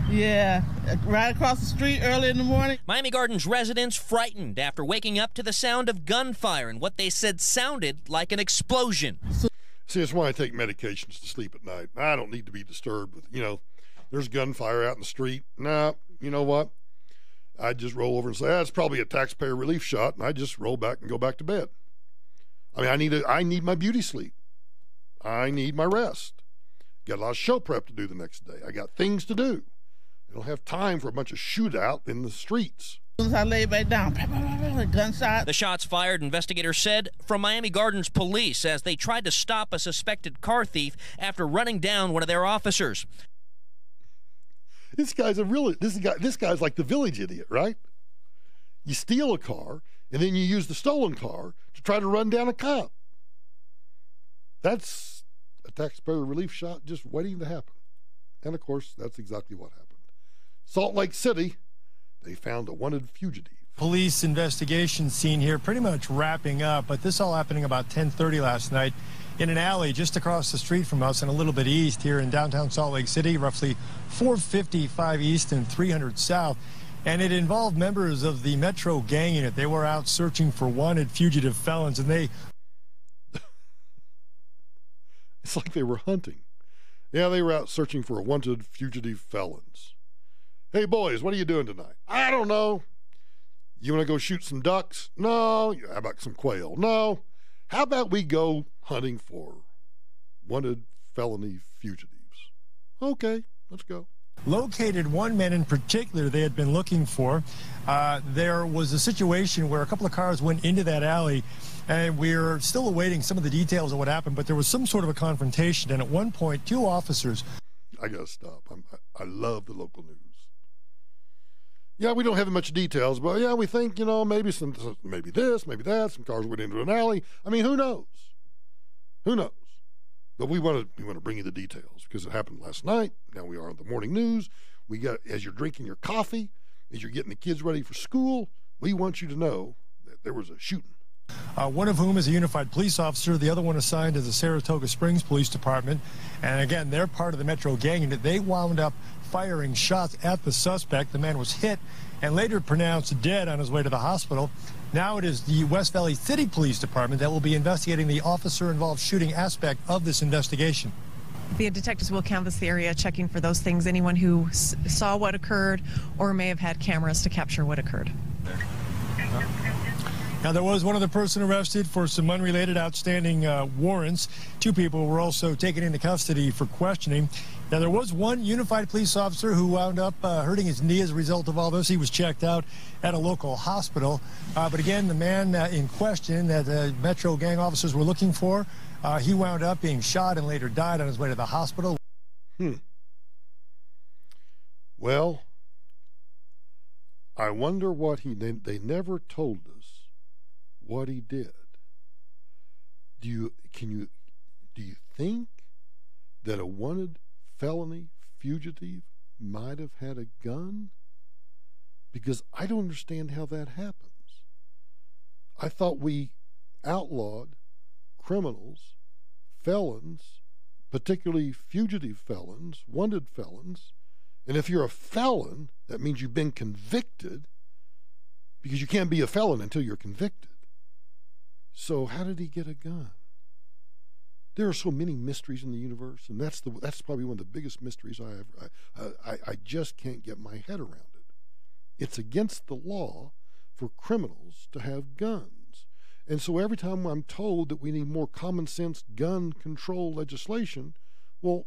Yeah, right across the street early in the morning. Miami Gardens residents frightened after waking up to the sound of gunfire and what they said sounded like an explosion. See, that's why I take medications to sleep at night. I don't need to be disturbed with, there's gunfire out in the street. Nah, you know what? I just roll over and say, that's probably a taxpayer relief shot, and I just roll back and go back to bed. I mean, I need my beauty sleep. I need my rest. Got a lot of show prep to do the next day. I got things to do. I don't have time for a bunch of shootout in the streets. As soon as I lay back down, gunshot. The shots fired, investigators said, from Miami Gardens police as they tried to stop a suspected car thief after running down one of their officers. This guy's like the village idiot, right? You steal a car, and then you use the stolen car to try to run down a cop. That's a taxpayer relief shot just waiting to happen. And, of course, that's exactly what happened. Salt Lake City, they found a wanted fugitive. Police investigation scene here pretty much wrapping up, but this all happening about 10:30 last night in an alley just across the street from us and a little bit east here in downtown Salt Lake City, roughly 455 east and 300 south. And it involved members of the Metro gang unit. They were out searching for wanted fugitive felons, and they... It's like they were hunting. Yeah, they were out searching for wanted fugitive felons. Hey, boys, what are you doing tonight? I don't know. You want to go shoot some ducks? No. How about some quail? No. How about we go hunting for wanted felony fugitives? Okay, let's go. Located one man in particular they had been looking for. There was a situation where a couple of cars went into that alley, and we're still awaiting some of the details of what happened, but there was some sort of a confrontation, and at one point, two officers... I got to stop. I love the local news. Yeah, we don't have much details, but yeah, we think, maybe maybe this, maybe that. Some cars went into an alley. I mean, who knows? Who knows? But we want to bring you the details because it happened last night. Now we are on the morning news. We got, as you're drinking your coffee, as you're getting the kids ready for school, we want you to know that there was a shooting. One of whom is a unified police officer, the other one assigned to the Saratoga Springs Police Department. And again, they're part of the Metro gang unit. They wound up firing shots at the suspect. The man was hit and later pronounced dead on his way to the hospital. Now it is the West Valley City Police Department that will be investigating the officer-involved shooting aspect of this investigation. The detectives will canvass the area, checking for those things, anyone who saw what occurred or may have had cameras to capture what occurred. Now, there was one other person arrested for some unrelated outstanding warrants. Two people were also taken into custody for questioning. Now, there was one unified police officer who wound up hurting his knee as a result of all this. He was checked out at a local hospital. But again, the man in question that Metro gang officers were looking for, he wound up being shot and later died on his way to the hospital. Well, I wonder what they never told us what he did. Do you think that a wanted felony fugitive might have had a gun? Because I don't understand how that happens. I thought we outlawed criminals, felons, particularly fugitive felons, wanted felons. And if you're a felon, that means you've been convicted, because you can't be a felon until you're convicted. So how did he get a gun? There are so many mysteries in the universe, and that's probably one of the biggest mysteries I just can't get my head around it. It's against the law for criminals to have guns. And so every time I'm told that we need more common sense gun control legislation, well,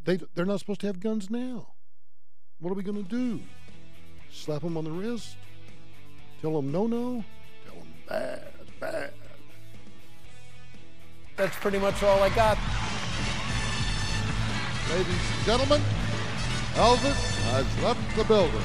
they're not supposed to have guns now. What are we going to do? Slap them on the wrist? Tell them no? Tell them bad. That's pretty much all I got. Ladies and gentlemen, Elvis has left the building.